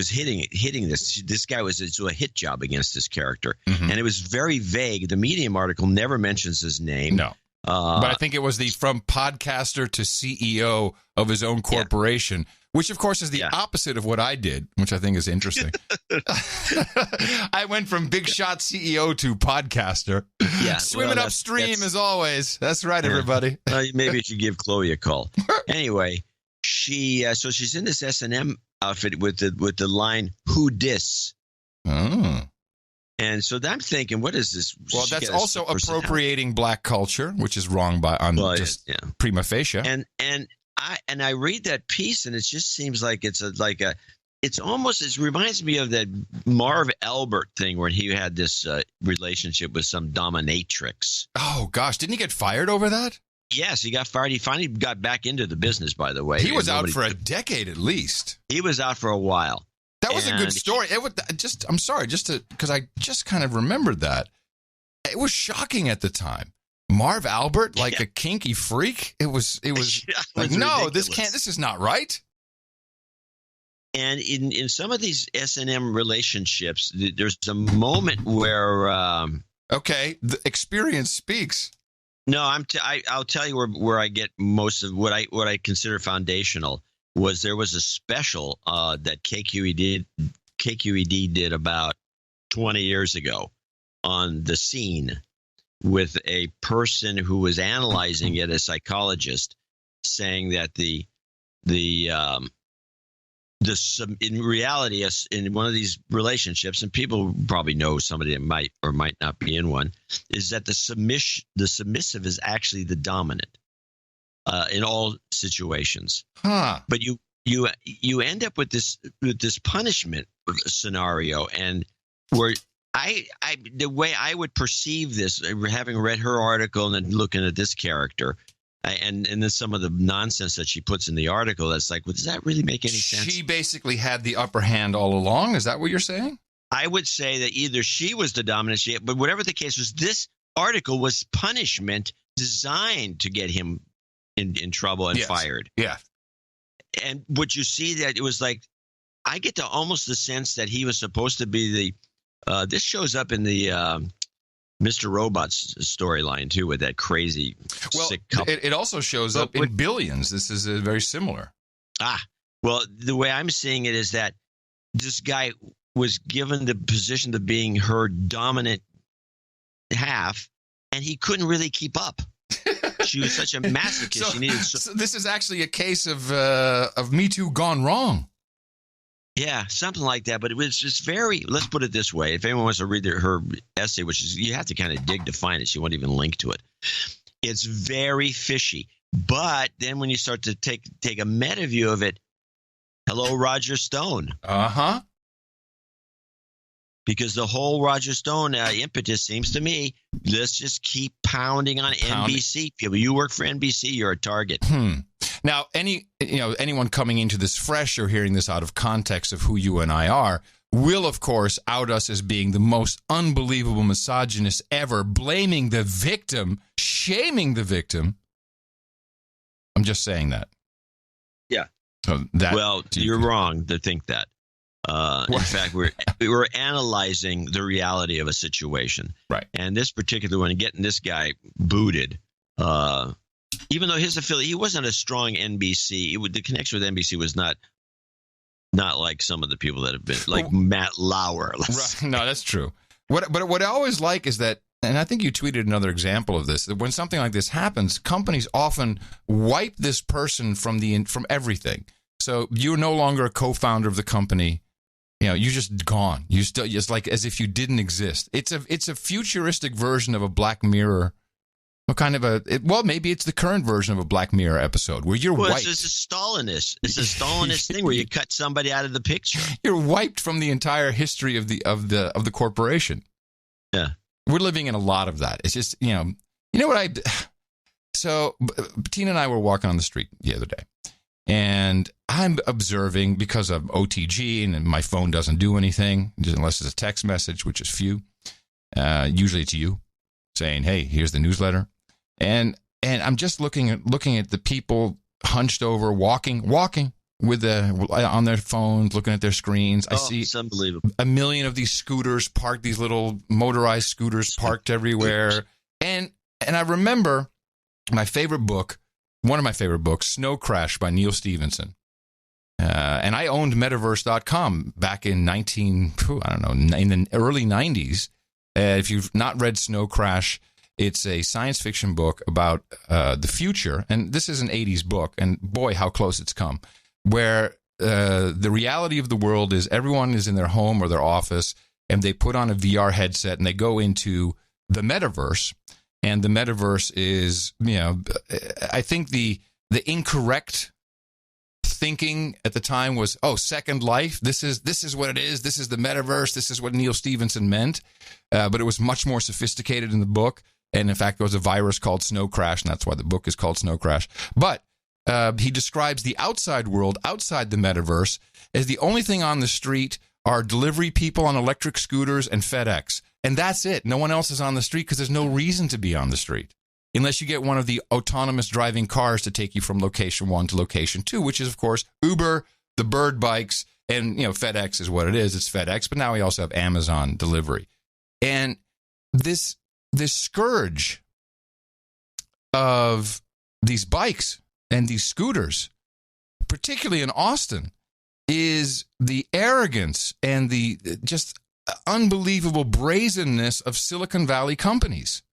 Speaker 3: hitting this. This guy was a hit job against this character, and it was very vague. The Medium article never mentions his name.
Speaker 1: No. But I think it was from podcaster to CEO of his own corporation, which, of course, is the opposite of what I did, which I think is interesting. I went from big shot CEO to podcaster.
Speaker 3: Yeah,
Speaker 1: Swimming upstream as always. That's right, everybody.
Speaker 3: Maybe you should give Chloe a call. Anyway, so she's in this S&M outfit with the line, "Who dis?"
Speaker 1: Oh.
Speaker 3: And so I'm thinking, what is this?
Speaker 1: Well, that's also appropriating black culture, which is wrong prima facie.
Speaker 3: And I read that piece, and it just seems like it reminds me of that Marv Albert thing where he had this relationship with some dominatrix.
Speaker 1: Oh gosh, didn't he get fired over that?
Speaker 3: Yes, he got fired. He finally got back into the business, by the way.
Speaker 1: He was out for a decade at least.
Speaker 3: He was out for a while.
Speaker 1: That was a good story. I'm sorry, because I just kind of remembered that. It was shocking at the time. Marv Albert, like a kinky freak. It was like, no,
Speaker 3: ridiculous.
Speaker 1: This is not right.
Speaker 3: And in some of these S&M relationships, there's a moment where
Speaker 1: the experience speaks.
Speaker 3: No, I'll tell you where I get most of what I consider foundational. There was a special that KQED did about 20 years ago on the scene with a person who was analyzing it, a psychologist, saying that in reality, in one of these relationships, and people probably know somebody that might or might not be in one, is that the submissive is actually the dominant. In all situations, but you end up with this punishment scenario, and where the way I would perceive this, having read her article and then looking at this character, and then some of the nonsense that she puts in the article, that's like, well, does that really make any sense?
Speaker 1: She basically had the upper hand all along. Is that what you're saying?
Speaker 3: I would say that either she was the dominant, but whatever the case was, this article was punishment designed to get him in trouble and fired.
Speaker 1: Yeah.
Speaker 3: And what you see that it was like, I get to almost the sense that he was supposed to be this shows up in the Mr. Robot's storyline too, with that crazy sick couple.
Speaker 1: It also shows up in Billions. This is very similar.
Speaker 3: Well, the way I'm seeing it is that this guy was given the position of being her dominant half, and he couldn't really keep up. She was such a masochist. She needed.
Speaker 1: So this is actually a case of Me Too gone wrong.
Speaker 3: Yeah, something like that. But it was just very. Let's put it this way: if anyone wants to read her essay, which is you have to kind of dig to find it, she won't even link to it. It's very fishy. But then when you start to take a meta view of it, hello, Roger Stone. because the whole Roger Stone impetus seems to me, let's just keep pounding on NBC people. You work for NBC, you're a target.
Speaker 1: Now, anyone coming into this fresh or hearing this out of context of who you and I are will, of course, out us as being the most unbelievable misogynist ever, blaming the victim, shaming the victim. I'm just saying that.
Speaker 3: Yeah.
Speaker 1: So
Speaker 3: you're wrong to think that. In fact, we're analyzing the reality of a situation.
Speaker 1: Right.
Speaker 3: And this particular one, getting this guy booted, even though his affiliate, he wasn't a strong NBC. The connection with NBC was not like some of the people that have been, like Matt Lauer.
Speaker 1: Right. No, that's true. What I always like is that, and I think you tweeted another example of this, that when something like this happens, companies often wipe this person from everything. So you're no longer a co-founder of the company. You're just gone. You still just like as if you didn't exist. It's a futuristic version of a Black Mirror. What kind of maybe it's the current version of a Black Mirror episode where you're wiped.
Speaker 3: It's a Stalinist. It's a Stalinist thing where you cut somebody out of the picture.
Speaker 1: You're wiped from the entire history of the corporation.
Speaker 3: Yeah,
Speaker 1: we're living in a lot of that. It's just So Tina and I were walking on the street the other day. And I'm observing, because of OTG and my phone doesn't do anything unless it's a text message, which is few. Usually it's you saying, hey, here's the newsletter. And I'm just looking at the people hunched over, walking with on their phones, looking at their screens. I see
Speaker 3: it's unbelievable.
Speaker 1: A million of these scooters parked, these little motorized scooters parked everywhere. And I remember my favorite book. One of my favorite books, Snow Crash by Neil Stephenson. And I owned Metaverse.com back in in the early 90s. If you've not read Snow Crash, it's a science fiction book about the future. And this is an 80s book. And boy, how close it's come. Where the reality of the world is everyone is in their home or their office, and they put on a VR headset and they go into the metaverse. And the metaverse is, I think the incorrect thinking at the time was, Second Life. This is what it is. This is the metaverse. This is what Neil Stephenson meant. But it was much more sophisticated in the book. And in fact, there was a virus called Snow Crash, and that's why the book is called Snow Crash. But he describes the outside world, outside the metaverse, as the only thing on the street are delivery people on electric scooters and FedEx. And that's it. No one else is on the street because there's no reason to be on the street unless you get one of the autonomous driving cars to take you from location 1 to location 2, which is, of course, Uber, the Bird bikes, and, FedEx is what it is. It's FedEx, but now we also have Amazon delivery. And this scourge of these bikes and these scooters, particularly in Austin, is the arrogance and the just unbelievable brazenness of Silicon Valley companies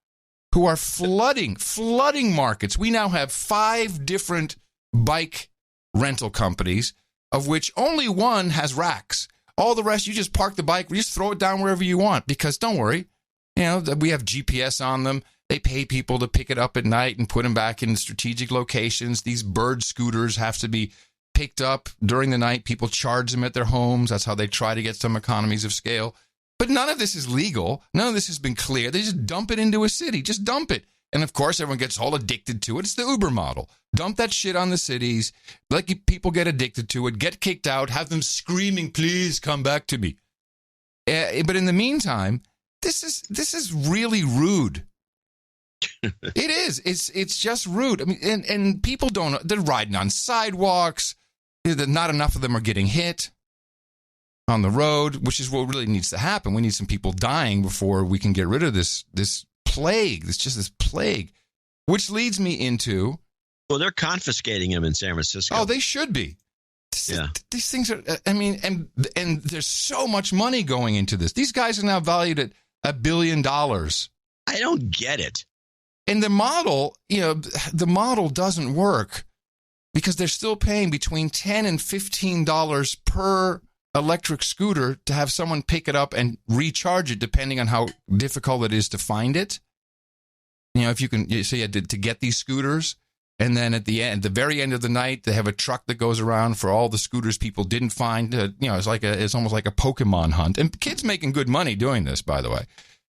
Speaker 1: who are flooding markets. We now have 5 different bike rental companies, of which only one has racks. All the rest, you just park the bike, you just throw it down wherever you want, because don't worry, we have GPS on them. They pay people to pick it up at night and put them back in strategic locations. These Bird scooters have to be picked up during the night. People charge them at their homes. That's how they try to get some economies of scale. But none of this is legal. None of this has been clear. They just dump it into a city. Just dump it. And of course, everyone gets all addicted to it. It's the Uber model. Dump that shit on the cities. Let people get addicted to it. Get kicked out. Have them screaming, please come back to me. But in the meantime, this is really rude. It is. It's just rude. I mean, and people they're riding on sidewalks. Not enough of them are getting hit on the road, which is what really needs to happen. We need some people dying before we can get rid of this plague. It's just this plague, which leads me into.
Speaker 3: Well, they're confiscating them in San Francisco.
Speaker 1: Oh, they should be.
Speaker 3: Yeah.
Speaker 1: These things are, I mean, and there's so much money going into this. These guys are now valued at $1 billion.
Speaker 3: I don't get it.
Speaker 1: And the model doesn't work because they're still paying between $10 and $15 per electric scooter to have someone pick it up and recharge it, depending on how difficult it is to find it. If you can, so you had to get these scooters And then at the very end of the night, they have a truck that goes around for all the scooters people didn't find. It's almost like a Pokemon hunt. And kids making good money doing this, by the way.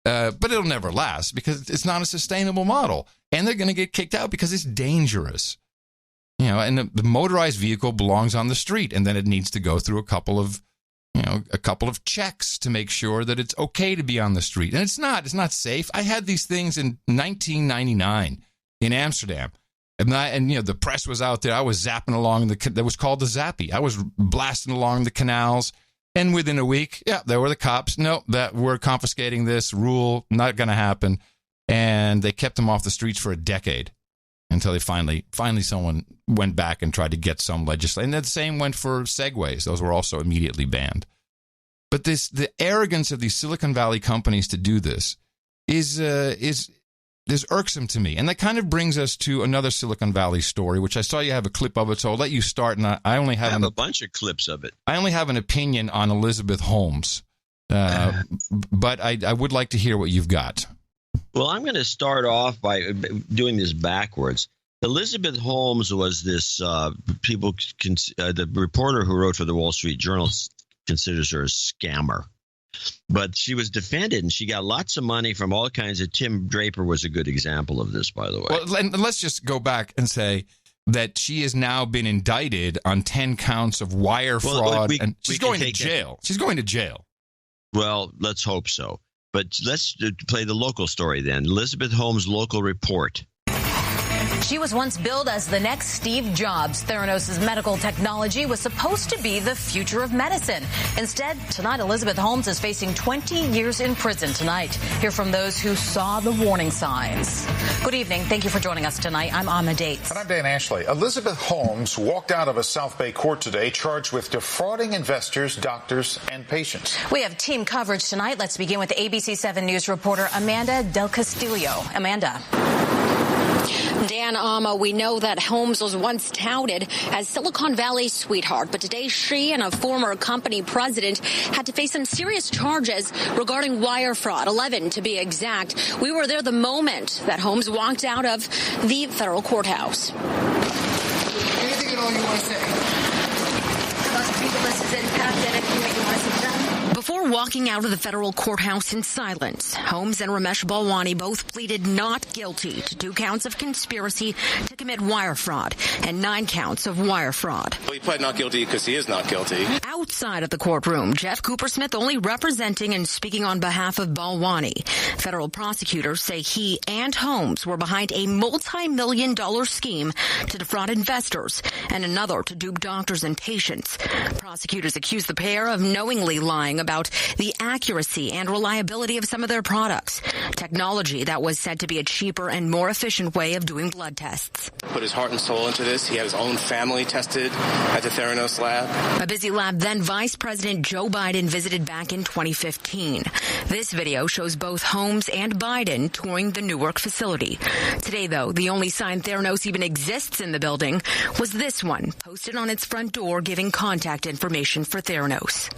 Speaker 1: But it'll never last because it's not a sustainable model. And they're going to get kicked out because it's dangerous. And the motorized vehicle belongs on the street, and then it needs to go through a couple of checks to make sure that it's okay to be on the street. And it's not safe. I had these things in 1999 in Amsterdam. And the press was out there. I was zapping along that was called the Zappy. I was blasting along the canals. And within a week, there were the cops. No, that we're confiscating this rule. Not going to happen. And they kept them off the streets for a decade until they finally someone went back and tried to get some legislation. And the same went for Segways. Those were also immediately banned. But the arrogance of these Silicon Valley companies to do this is irksome to me. And that kind of brings us to another Silicon Valley story, which I saw you have a clip of it, so I'll let you start. And I only have
Speaker 3: a bunch of clips of it.
Speaker 1: I only have an opinion on Elizabeth Holmes, but I would like to hear what you've got.
Speaker 3: Well, I'm going to start off by doing this backwards. Elizabeth Holmes was this the reporter who wrote for the Wall Street Journal considers her a scammer. But she was defended, and she got lots of money from all kinds of. Tim Draper was a good example of this, by the way.
Speaker 1: Well, and let's just go back and say that she has now been indicted on 10 counts of wire fraud, and she's going to jail. She's going to jail.
Speaker 3: Well, let's hope so. But let's play the local story then. Elizabeth Holmes' local report.
Speaker 20: She was once billed as the next Steve Jobs. Theranos' medical technology was supposed to be the future of medicine. Instead, tonight, Elizabeth Holmes is facing 20 years in prison tonight. Hear from those who saw the warning signs. Good evening. Thank you for joining us tonight. I'm Amma Dates.
Speaker 21: And I'm Dan Ashley. Elizabeth Holmes walked out of a South Bay court today charged with defrauding investors, doctors, and patients.
Speaker 20: We have team coverage tonight. Let's begin with ABC 7 News reporter Amanda Del Castillo. Amanda.
Speaker 22: Dan, we know that Holmes was once touted as Silicon Valley's sweetheart, but today she and a former company president had to face some serious charges regarding wire fraud, 11 to be exact. We were there the moment that Holmes walked out of the federal courthouse.
Speaker 23: Anything at all you want to say? Most people, this is impacted. Anything that you want to say?
Speaker 22: Before walking out of the federal courthouse in silence, Holmes and Ramesh Balwani both pleaded not guilty to 2 counts of conspiracy to commit wire fraud and 9 counts of wire fraud.
Speaker 24: He pled not guilty because he is not guilty.
Speaker 22: Outside of the courtroom, Jeff Coopersmith only representing and speaking on behalf of Balwani. Federal prosecutors say he and Holmes were behind a multi-million-dollar scheme to defraud investors and another to dupe doctors and patients. Prosecutors accuse the pair of knowingly lying about the accuracy and reliability of some of their products, technology that was said to be a cheaper and more efficient way of doing blood tests.
Speaker 24: Put his heart and soul into this. He had his own family tested at the Theranos lab.
Speaker 22: A busy lab then Vice President Joe Biden visited back in 2015. This video shows both Holmes and Biden touring the Newark facility. Today, though, the only sign Theranos even exists in the building was this one, posted on its front door giving contact information for Theranos.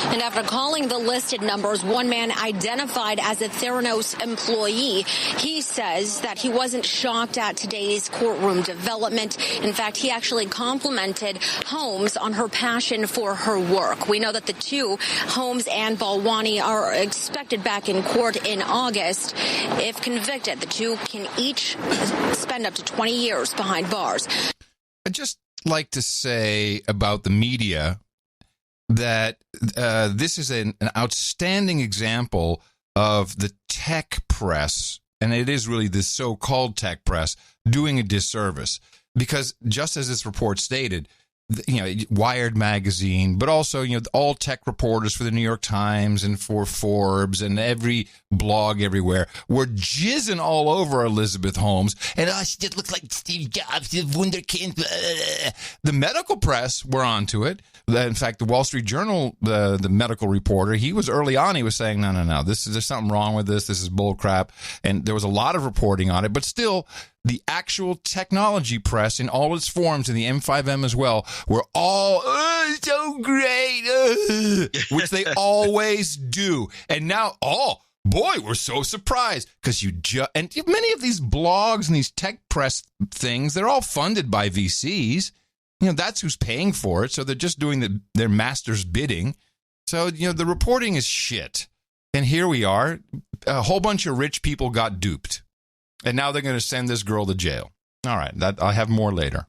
Speaker 22: And after calling the listed numbers, one man identified as a Theranos employee, he says that he wasn't shocked at today's courtroom development. In fact, he actually complimented Holmes on her passion for her work. We know that the two, Holmes and Balwani, are expected back in court in August. If convicted, the two can each spend up to 20 years behind bars.
Speaker 1: I'd just like to say about the media that this is an outstanding example of the tech press, and it is really the so-called tech press, doing a disservice. Because just as this report stated, Wired magazine, but also, all tech reporters for the New York Times and for Forbes and every blog everywhere were jizzing all over Elizabeth Holmes. And she just looks like Steve Jobs, the wunderkind. The medical press were onto it. In fact, the Wall Street Journal, the medical reporter, he was early on, he was saying, no, there's something wrong with this. This is bull crap. And there was a lot of reporting on it, but still, the actual technology press in all its forms, and the M5M as well, were all so great, which they always do. And now, Boy, we're so surprised because and many of these blogs and these tech press things, they're all funded by VCs. That's who's paying for it. So they're just doing their master's bidding. So, the reporting is shit. And here we are. A whole bunch of rich people got duped. And now they're going to send this girl to jail. All right. I'll have more later.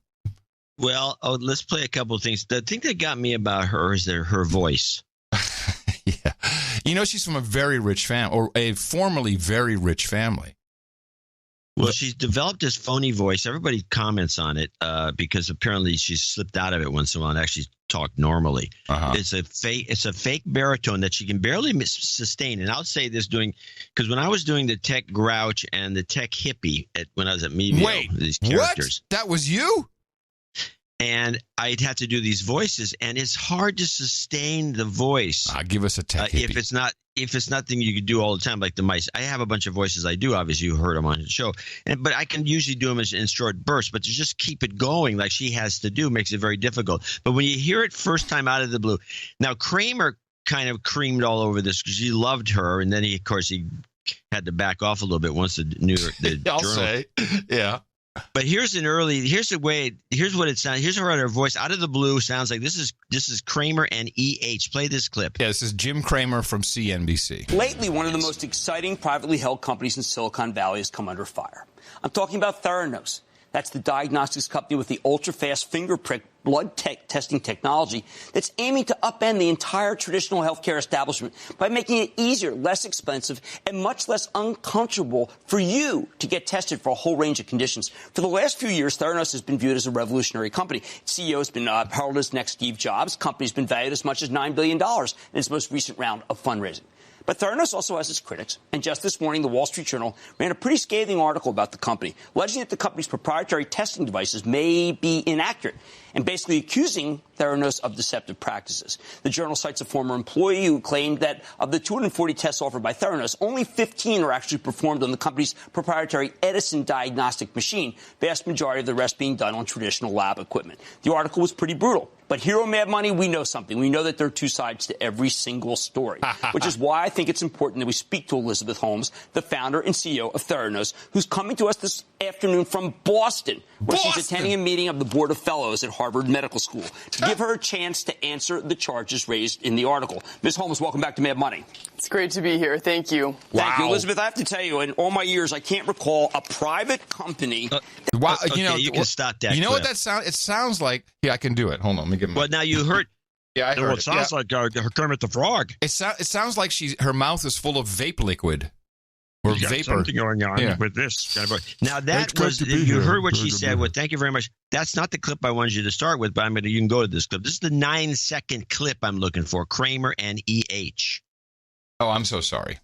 Speaker 3: Well, let's play a couple of things. The thing that got me about her is her voice.
Speaker 1: Yeah. She's from a very rich family, or a formerly very rich family.
Speaker 3: Well, she's developed this phony voice. Everybody comments on it because apparently she's slipped out of it once in a while and actually talk normally. It's a fake baritone that she can barely sustain. And I'll say this because when I was doing the tech grouch and the tech hippie when I was at Mevio, these characters.
Speaker 1: What? That was you?
Speaker 3: And I'd have to do these voices, and it's hard to sustain the voice.
Speaker 1: Give us a tech hippie.
Speaker 3: If it's nothing you can do all the time, like the mice. I have a bunch of voices I do. Obviously, you heard them on the show, but I can usually do them in short bursts. But to just keep it going like she has to do makes it very difficult. But when you hear it first time out of the blue, now Kramer kind of creamed all over this because he loved her, and then he had to back off a little bit once the
Speaker 1: I'll
Speaker 3: journal.
Speaker 1: say, yeah.
Speaker 3: But here's what it sounds. Here's her voice out of the blue sounds like. This is Kramer and EH. Play this clip.
Speaker 1: Yeah, this is Jim Kramer from CNBC.
Speaker 2: Lately, one of the most exciting privately held companies in Silicon Valley has come under fire. I'm talking about Theranos. That's the diagnostics company with the ultra-fast finger prick blood testing technology that's aiming to upend the entire traditional healthcare establishment by making it easier, less expensive, and much less uncomfortable for you to get tested for a whole range of conditions. For the last few years, Theranos has been viewed as a revolutionary company. Its CEO has been heralded as next Steve Jobs. The company's been valued as much as $9 billion in its most recent round of fundraising. But Theranos also has its critics, and just this morning, the Wall Street Journal ran a pretty scathing article about the company, alleging that the company's proprietary testing devices may be inaccurate, and basically accusing Theranos of deceptive practices. The journal cites a former employee who claimed that of the 240 tests offered by Theranos, only 15 are actually performed on the company's proprietary Edison diagnostic machine, vast majority of the rest being done on traditional lab equipment. The article was pretty brutal. But here on Mad Money, we know something. We know that there are two sides to every single story, which is why I think it's important that we speak to Elizabeth Holmes, the founder and CEO of Theranos, who's coming to us this afternoon from Boston, where she's attending a meeting of the Board of Fellows at Harvard Medical School, to give her a chance to answer the charges raised in the article. Ms. Holmes, welcome back to Mad Money.
Speaker 4: It's great to be here. Thank you.
Speaker 2: Wow. Thank you, Elizabeth. I have to tell you, in all my years, I can't recall a private company.
Speaker 1: Wow,
Speaker 3: okay, you can stop that.
Speaker 1: You know
Speaker 3: clip.
Speaker 1: what that sounds? It sounds like. Yeah, I can do it. Hold on, let me get.
Speaker 3: Well, now you heard.
Speaker 1: Yeah, I heard
Speaker 3: it sounds like Kermit the Frog.
Speaker 1: It sounds like her mouth is full of vape liquid or vapor.
Speaker 3: Something going on with this. Now that was you heard what she said. Well, thank you very much. That's not the clip I wanted you to start with, but you can go to this clip. This is the 9-second clip I'm looking for. Kramer and EH.
Speaker 1: Oh, I'm so sorry.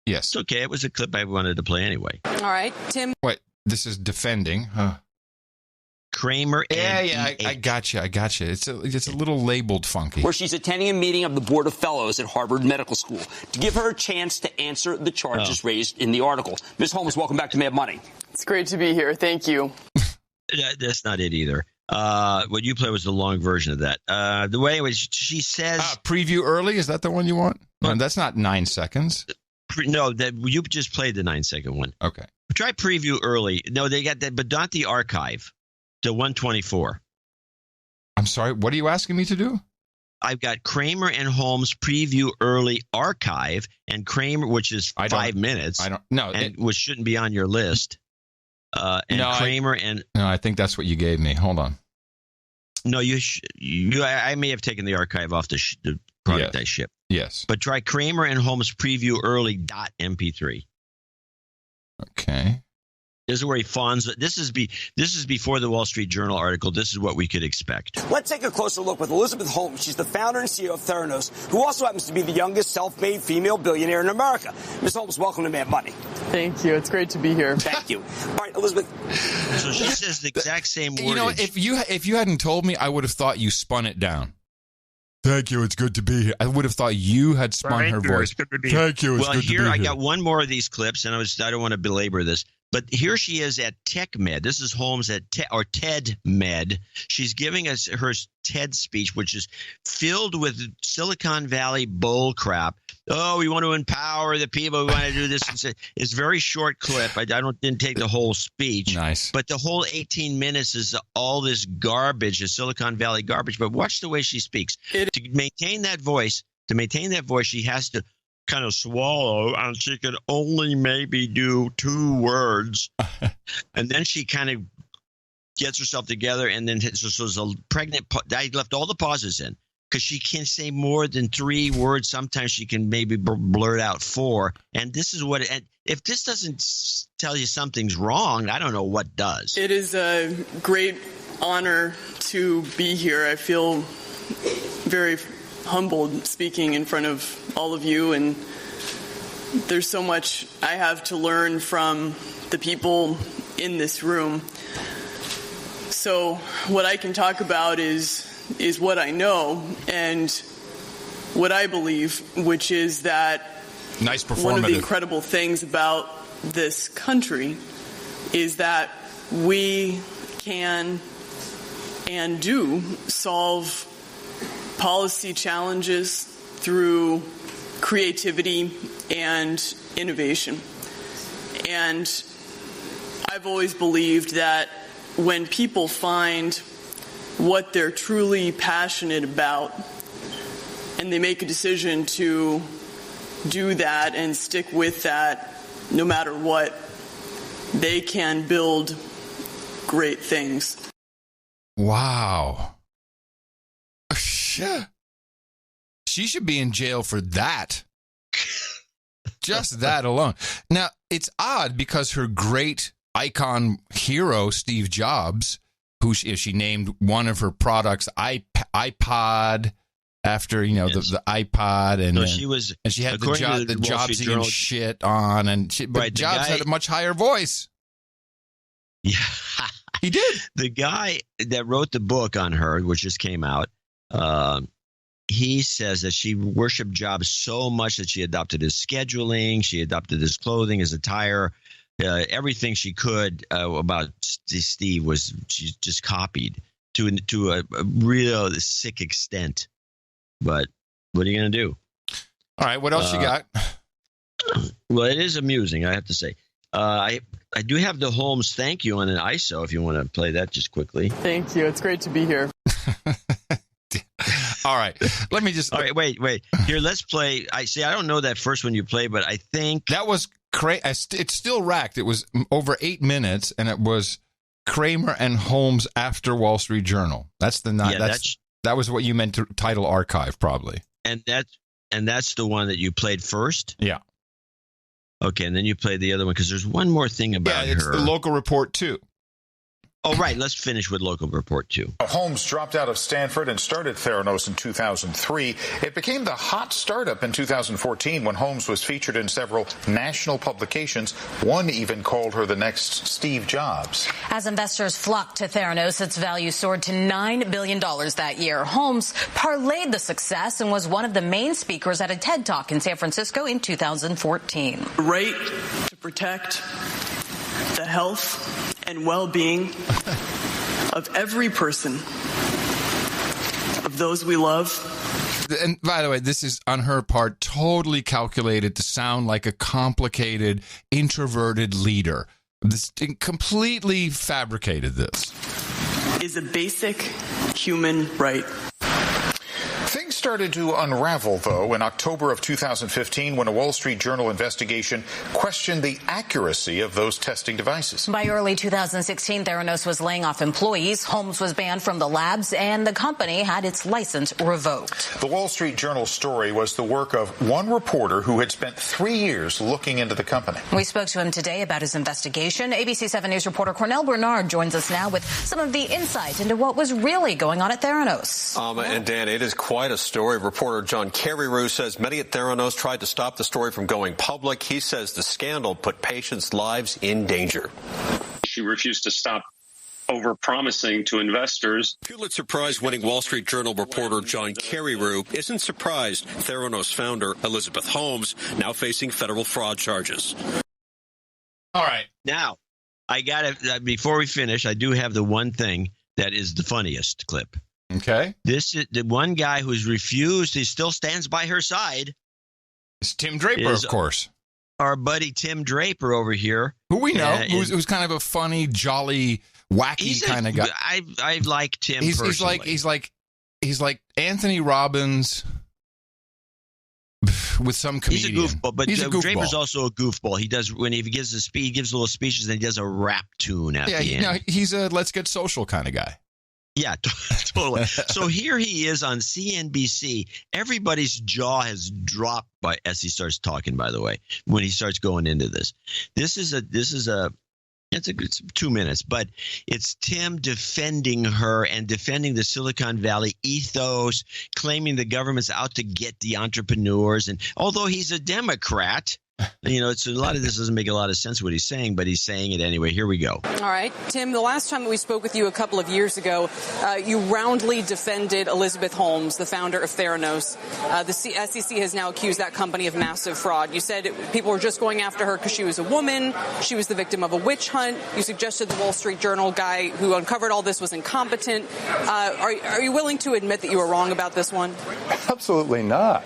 Speaker 1: Yes,
Speaker 3: it's okay. It was a clip I wanted to play anyway.
Speaker 4: All right, Tim.
Speaker 1: Wait, this is defending.
Speaker 3: Kramer and
Speaker 1: I got you. It's a little labeled funky.
Speaker 2: Where she's attending a meeting of the Board of Fellows at Harvard Medical School to give her a chance to answer the charges raised in the article. Ms. Holmes, welcome back to Mad Money.
Speaker 4: It's great to be here. Thank you.
Speaker 3: That's not it either. What you play was the long version of that. The way it was, she says...
Speaker 1: preview early? Is that the one you want? No, that's not 9 seconds.
Speaker 3: No, that you just played the 9-second one.
Speaker 1: Okay.
Speaker 3: Try preview early. No, they got that, but not the archive. To 124.
Speaker 1: I'm sorry, what are you asking me to do?
Speaker 3: I've got Kramer and Holmes preview early archive, and Kramer, which is 5 minutes. Which shouldn't be on your list. Kramer
Speaker 1: No, I think that's what you gave me. Hold on.
Speaker 3: No, I may have taken the archive off the product I shipped.
Speaker 1: Yes.
Speaker 3: But try Kramer and Holmes preview early .mp3.
Speaker 1: Okay.
Speaker 3: This is where he fawns. This is before the Wall Street Journal article. This is what we could expect.
Speaker 2: Let's take a closer look with Elizabeth Holmes. She's the founder and CEO of Theranos, who also happens to be the youngest self-made female billionaire in America. Ms. Holmes, welcome to Mad Money.
Speaker 4: Thank you. It's great to be here.
Speaker 2: Thank you. All right, Elizabeth.
Speaker 3: So she says the exact same wordage.
Speaker 1: You know, if you hadn't told me, I would have thought you spun it down. Thank you. It's good to be here. I would have thought you had spun her voice. Thank you.
Speaker 3: Well, here I got one more of these clips, and I don't want to belabor this. But here she is at TechMed. This is Holmes at TEDMed. She's giving us her TED speech, which is filled with Silicon Valley bull crap. Oh, we want to empower the people. We want to do this. It's a very short clip. I didn't take the whole speech.
Speaker 1: Nice.
Speaker 3: But the whole 18 minutes is all this garbage, the Silicon Valley garbage. But watch the way she speaks. To maintain that voice, she has to kind of swallow, and she can only maybe do 2 words. And then she kind of gets herself together, and then so a pregnant – I left all the pauses in because she can't say more than 3 words. Sometimes she can maybe blurt out 4. And this is what – and if this doesn't tell you something's wrong, I don't know what does.
Speaker 4: It is a great honor to be here. I feel very humbled speaking in front of all of you, and there's so much I have to learn from the people in this room. So what I can talk about is what I know and what I believe, which is that
Speaker 1: nice
Speaker 4: one of the incredible things about this country is that we can and do solve policy challenges through creativity and innovation. And I've always believed that when people find what they're truly passionate about and they make a decision to do that and stick with that no matter what, they can build great things.
Speaker 1: Wow. She should be in jail for that. Just that alone. Now, it's odd because her great icon hero, Steve Jobs, who she named one of her products iPod after, the iPod. And, and she had the Jobsian shit on. But Jobs had a much higher voice.
Speaker 3: Yeah.
Speaker 1: He did.
Speaker 3: The guy that wrote the book on her, which just came out, he says that she worshipped Jobs so much that she adopted his scheduling, she adopted his clothing, his attire, everything she could about Steve was she just copied to a real sick extent. But what are you going to do?
Speaker 1: All right, what else you got?
Speaker 3: Well, it is amusing, I have to say. I do have the Holmes thank you on an ISO if you want to play that just quickly.
Speaker 4: Thank you. It's great to be here.
Speaker 1: All right. Let me just.
Speaker 3: All right. Wait. Here, let's play. I don't know that first one you played, but I think
Speaker 1: that was it's still racked. It was over 8 minutes, and it was Kramer and Holmes after Wall Street Journal. That's the that was what you meant to title archive, probably.
Speaker 3: And that's the one that you played first.
Speaker 1: Yeah.
Speaker 3: Okay, and then you played the other one because there's one more thing about her.
Speaker 1: Yeah, it's the local report too.
Speaker 3: Oh, right. Let's finish with local report, too.
Speaker 21: Holmes dropped out of Stanford and started Theranos in 2003. It became the hot startup in 2014 when Holmes was featured in several national publications. One even called her the next Steve Jobs.
Speaker 22: As investors flocked to Theranos, its value soared to $9 billion that year. Holmes parlayed the success and was one of the main speakers at a TED Talk in San Francisco in 2014.
Speaker 4: The right to protect the health and well-being of every person, of those we love.
Speaker 1: And by the way, this is on her part totally calculated to sound like a complicated, introverted leader. This completely fabricated this.
Speaker 4: Is a basic human right.
Speaker 21: Things started to unravel, though, in October of 2015 when a Wall Street Journal investigation questioned the accuracy of those testing devices.
Speaker 22: By early 2016, Theranos was laying off employees. Holmes was banned from the labs, and the company had its license revoked.
Speaker 21: The Wall Street Journal story was the work of one reporter who had spent 3 years looking into the company.
Speaker 22: We spoke to him today about his investigation. ABC 7 News reporter Cornell Bernard joins us now with some of the insight into what was really going on at Theranos.
Speaker 5: And Dan, it is quite a story. Reporter John Carreyrou says many at Theranos tried to stop the story from going public. He says the scandal put patients' lives in danger.
Speaker 6: She refused to stop over-promising to investors.
Speaker 5: Pulitzer Prize-winning Wall Street Journal reporter John Carreyrou isn't surprised Theranos founder Elizabeth Holmes now facing federal fraud charges.
Speaker 1: All right.
Speaker 3: Now, I got to, before we finish, I do have the one thing that is the funniest clip.
Speaker 1: Okay.
Speaker 3: This is the one guy who's refused. He still stands by her side.
Speaker 1: It's Tim Draper, of course.
Speaker 3: Our buddy Tim Draper over here.
Speaker 1: Who we know, who's kind of a funny, jolly, wacky kind of guy.
Speaker 3: I like Tim personally.
Speaker 1: He's like Anthony Robbins with some comedian.
Speaker 3: He's a goofball, but
Speaker 1: he's a goofball.
Speaker 3: Draper's also a goofball. He does when he gives he gives little speeches and he does a rap tune at the end.
Speaker 1: Yeah, he's a let's get social kind of guy.
Speaker 3: Yeah, totally. So here he is on CNBC. Everybody's jaw has dropped as he starts talking. By the way, when he starts going into this, it's 2 minutes, but it's Tim defending her and defending the Silicon Valley ethos, claiming the government's out to get the entrepreneurs. And although he's a Democrat, it's a lot of this doesn't make a lot of sense what he's saying, but he's saying it anyway. Here we go.
Speaker 7: All right. Tim, the last time that we spoke with you a couple of years ago, you roundly defended Elizabeth Holmes, the founder of Theranos. The SEC has now accused that company of massive fraud. You said people were just going after her because she was a woman. She was the victim of a witch hunt. You suggested the Wall Street Journal guy who uncovered all this was incompetent. Are you willing to admit that you were wrong about this one?
Speaker 8: Absolutely not.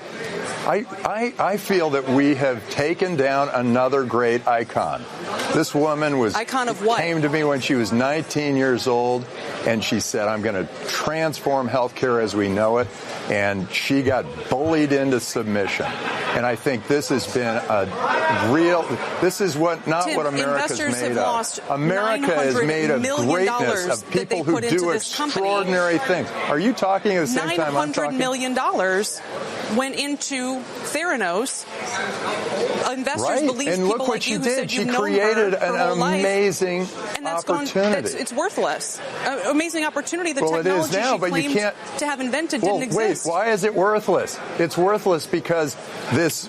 Speaker 8: I feel that we have taken down another great icon. This woman
Speaker 7: icon of what?
Speaker 8: Came to me when she was 19 years old, and she said, I'm going to transform healthcare as we know it, and she got bullied into submission. And I think this has been this is what America's made of. America is made of greatness, of people who do extraordinary things. Are you talking at the same time I'm talking?
Speaker 7: $900 million went into Theranos. Investors believe
Speaker 8: and look what she did. She created an amazing opportunity.
Speaker 7: It's worthless. Amazing opportunity. The technology
Speaker 8: it is now,
Speaker 7: she
Speaker 8: but
Speaker 7: claimed
Speaker 8: you can't,
Speaker 7: to have invented didn't exist.
Speaker 8: Wait, why is it worthless? It's worthless because this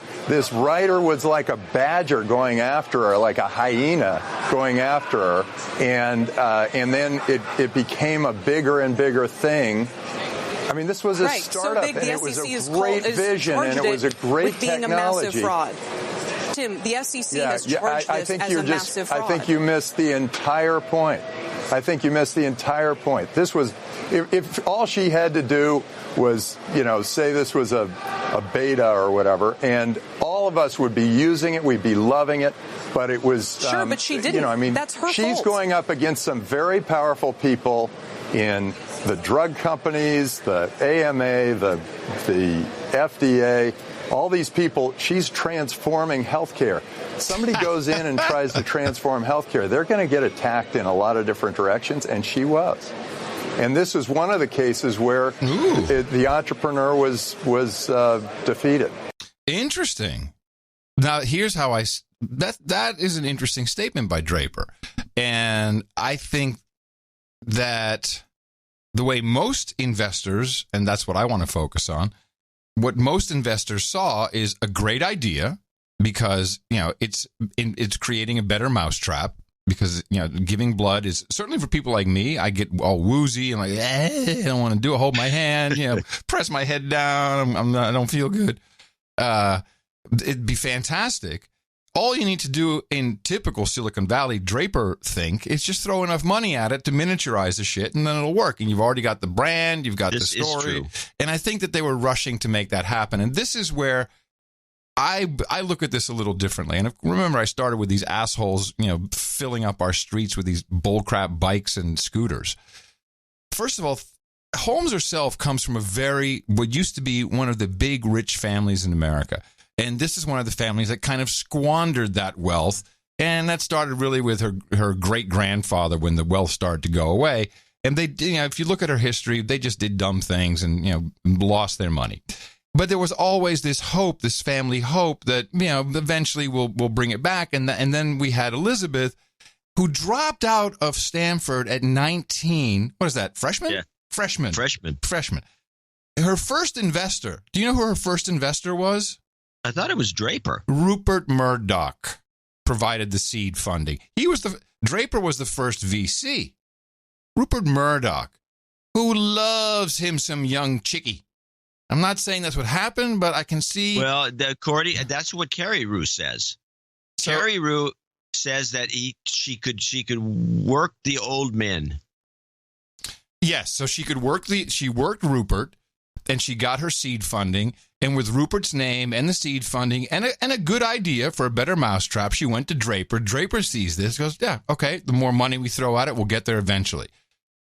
Speaker 8: writer was like a badger going after her, like a hyena going after her, and then it became a bigger and bigger thing. I mean, this was a startup, and it was a great vision, and it was a great
Speaker 7: being
Speaker 8: technology.
Speaker 7: A massive fraud. Tim, the SEC has charged this as a massive fraud.
Speaker 8: I think you missed the entire point. This was, if all she had to do was, say this was a beta or whatever, and all of us would be using it, we'd be loving it, but it was...
Speaker 7: Sure, but she didn't. That's her fault.
Speaker 8: She's going up against some very powerful people in the drug companies, the AMA, the FDA, all these people. She's transforming healthcare. Somebody goes in and tries to transform healthcare, they're going to get attacked in a lot of different directions, and she was. And this is one of the cases where the entrepreneur was defeated.
Speaker 1: Interesting. Now, here's how that is an interesting statement by Draper. And I think that the way most investors, and that's what I want to focus on, what most investors saw is a great idea because, it's creating a better mousetrap because, giving blood is certainly for people like me. I get all woozy and I don't want to do it. Hold my hand, press my head down. I don't feel good. It'd be fantastic. All you need to do in typical Silicon Valley Draper think is just throw enough money at it to miniaturize the shit, and then it'll work. And you've already got the brand, you've got the story. And I think that they were rushing to make that happen. And this is where I look at this a little differently. And remember, I started with these assholes, filling up our streets with these bullcrap bikes and scooters. First of all, Holmes herself comes from what used to be one of the big rich families in America. And this is one of the families that kind of squandered that wealth. And that started really with her great-grandfather when the wealth started to go away. And they, if you look at her history, they just did dumb things and, lost their money. But there was always this hope, this family hope that, eventually we'll bring it back. And then we had Elizabeth, who dropped out of Stanford at 19. What is that, freshman?
Speaker 3: Yeah.
Speaker 1: Freshman. Her first investor, do you know who her first investor was?
Speaker 3: I thought it was Draper.
Speaker 1: Rupert Murdoch provided the seed funding. Draper was the first VC. Rupert Murdoch, who loves him some young chickie. I'm not saying that's what happened, but I can see.
Speaker 3: Well, that's what Carrie Rue says. Carrie Rue says that she could work the old men.
Speaker 1: Yes, so she worked Rupert, and she got her seed funding, and with Rupert's name and the seed funding and a good idea for a better mousetrap, she went to Draper. Draper sees this, goes, yeah, okay, the more money we throw at it, we'll get there eventually.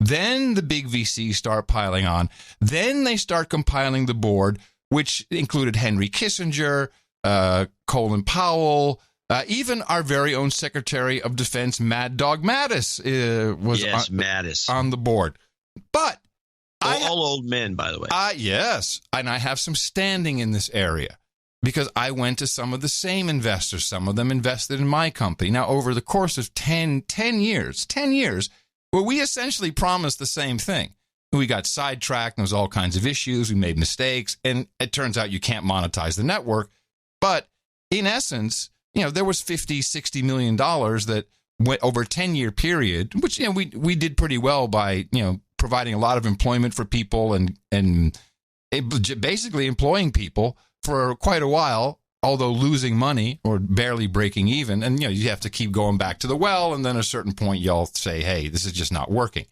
Speaker 1: Then the big VCs start piling on. Then they start compiling the board, which included Henry Kissinger, Colin Powell, even our very own Secretary of Defense, Mad Dog Mattis, was on the board. But
Speaker 3: all old men, by the way.
Speaker 1: Yes, and I have some standing in this area because I went to some of the same investors. Some of them invested in my company. Now, over the course of 10 years, where we essentially promised the same thing. We got sidetracked, and there was all kinds of issues. We made mistakes, and it turns out you can't monetize the network. But in essence, there was $50-60 million that went over a 10-year period, which we did pretty well by providing a lot of employment for people and basically employing people for quite a while, although losing money or barely breaking even. And, you have to keep going back to the well. And then at a certain point, you'll say, hey, this is just not working.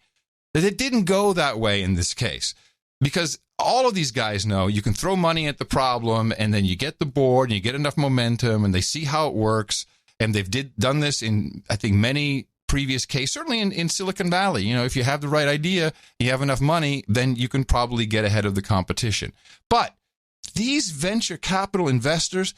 Speaker 1: But it didn't go that way in this case because all of these guys know you can throw money at the problem and then you get the board and you get enough momentum and they see how it works. And they've done this in, I think, many previous case, certainly in Silicon Valley. If you have the right idea, you have enough money, then you can probably get ahead of the competition. But these venture capital investors,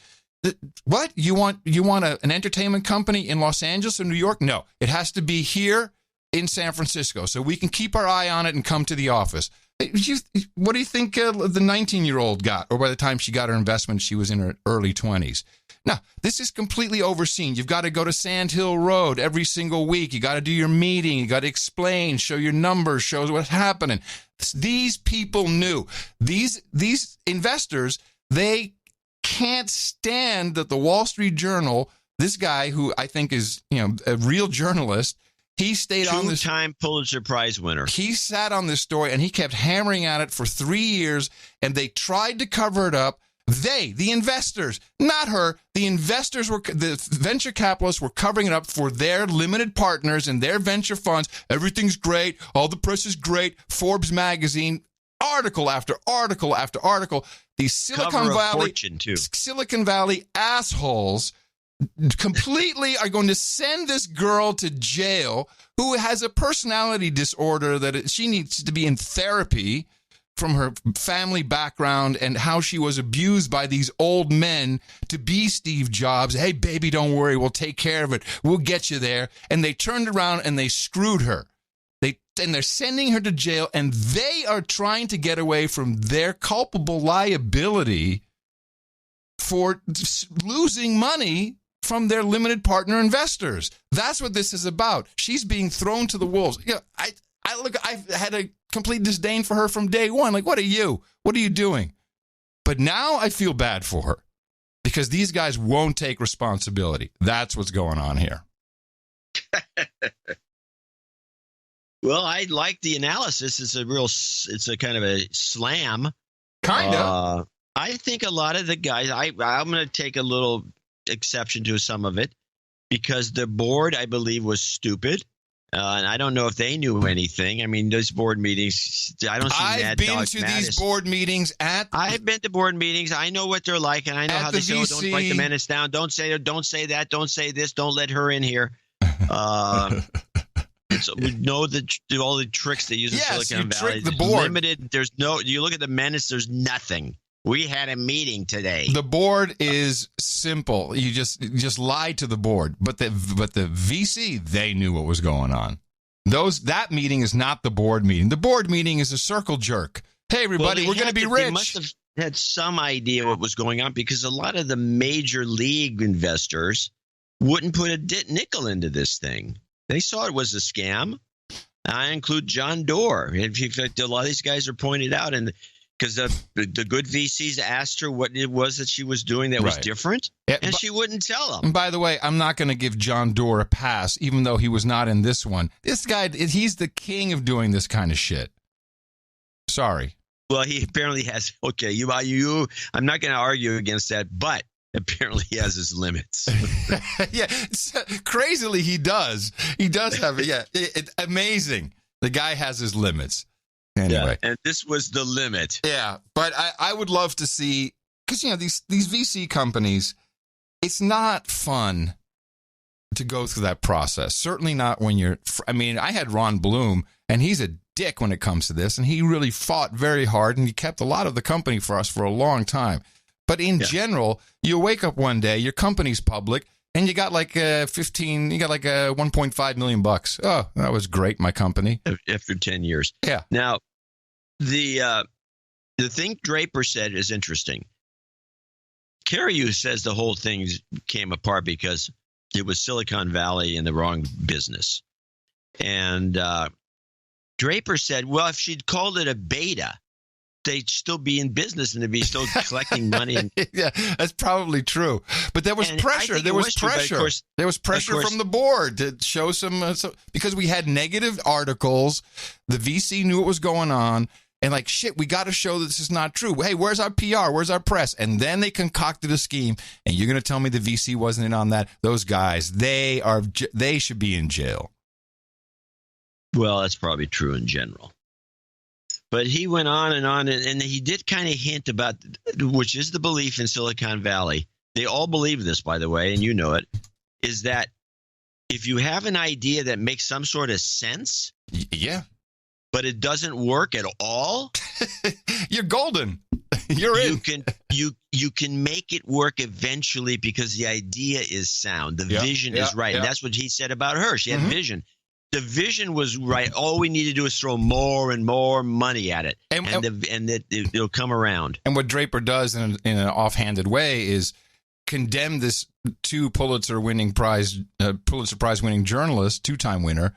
Speaker 1: what? You want an entertainment company in Los Angeles or New York? No, it has to be here in San Francisco so we can keep our eye on it and come to the office. What do you think the 19-year-old got? Or by the time she got her investment, she was in her early 20s. Now, this is completely overseen. You've got to go to Sand Hill Road every single week. You got to do your meeting. You got to explain, show your numbers, show what's happening. These people knew. These investors, they can't stand that the Wall Street Journal, this guy who I think is, a real journalist, he stayed on this.
Speaker 3: Two-time Pulitzer Prize winner.
Speaker 1: He sat on this story and he kept hammering at it for 3 years, and they tried to cover it up. The investors, not her, the venture capitalists were covering it up for their limited partners and their venture funds. Everything's great. All the press is great. Forbes magazine, article after article after article. These Silicon Valley assholes completely are going to send this girl to jail who has a personality disorder that she needs to be in therapy from her family background and how she was abused by these old men to be Steve Jobs. Hey, baby, don't worry. We'll take care of it. We'll get you there. And they turned around and they screwed her. They're sending her to jail, and they are trying to get away from their culpable liability for losing money from their limited partner investors. That's what this is about. She's being thrown to the wolves. I've had a complete disdain for her from day one. Like, what are you? What are you doing? But now I feel bad for her because these guys won't take responsibility. That's what's going on here.
Speaker 3: Well, I like the analysis. It's a kind of a slam.
Speaker 1: Kind of.
Speaker 3: I think a lot of the guys, I'm going to take a little exception to some of it because the board, I believe, was stupid. And I don't know if they knew anything. I mean, those board meetings, I don't see Mad Dog Mattis. I've been to these
Speaker 1: board meetings
Speaker 3: I've been to board meetings. I know what they're like, and I know how they say, don't write the menace down. Don't say that. Don't say that. Don't say this. Don't let her in here. So we know all the tricks they use in Silicon Valley.
Speaker 1: The board.
Speaker 3: Limited. You look at the menace, there's nothing. We had a meeting today.
Speaker 1: The board is simple. You just lied to the board. But the VC, they knew what was going on. That meeting is not the board meeting. The board meeting is a circle jerk. Hey, everybody, we're going to be rich.
Speaker 3: They must have had some idea what was going on because a lot of the major league investors wouldn't put a nickel into this thing. They saw it was a scam. I include John Doerr. In fact, a lot of these guys are pointed out, and because the good VCs asked her what it was that she was doing that was different, and she wouldn't tell them.
Speaker 1: And by the way, I'm not going to give John Doerr a pass, even though he was not in this one. This guy, he's the king of doing this kind of shit. Sorry.
Speaker 3: Well, he apparently has. Okay, I'm not going to argue against that, but apparently he has his limits.
Speaker 1: Yeah, crazily he does. He does have it. Yeah, amazing. The guy has his limits. Anyway,
Speaker 3: and this was the limit.
Speaker 1: Yeah, but I would love to see, because these VC companies, it's not fun to go through that process. Certainly not when you're. I mean, I had Ron Bloom, and he's a dick when it comes to this, and he really fought very hard, and he kept a lot of the company for us for a long time. But in general, you wake up one day, your company's public, and you got like 1.5 million bucks. Oh, that was great, my company.
Speaker 3: After 10 years.
Speaker 1: Yeah.
Speaker 3: Now, the thing Draper said is interesting. Carreyrou says the whole thing came apart because it was Silicon Valley in the wrong business. And Draper said, well, if she'd called it a beta, they'd still be in business and they'd be still collecting money.
Speaker 1: Yeah, that's probably true. But there was pressure. There was pressure. There was pressure from the board to show some because we had negative articles. The VC knew what was going on. And like, shit, we got to show that this is not true. Hey, where's our PR? Where's our press? And then they concocted a scheme. And you're going to tell me the VC wasn't in on that? Those guys, they should be in jail.
Speaker 3: Well, that's probably true in general. But he went on, and he did kind of hint about, which is the belief in Silicon Valley. They all believe this, by the way, and you know it, is that if you have an idea that makes some sort of sense, but it doesn't work at all,
Speaker 1: you're golden. You're in.
Speaker 3: You can make it work eventually because the idea is sound. The vision is right. And that's what he said about her. She had vision. The vision was right. All we need to do is throw more and more money at it, and it'll come around.
Speaker 1: And what Draper does in an offhanded way is condemn this Pulitzer Prize winning journalist, 2-time winner,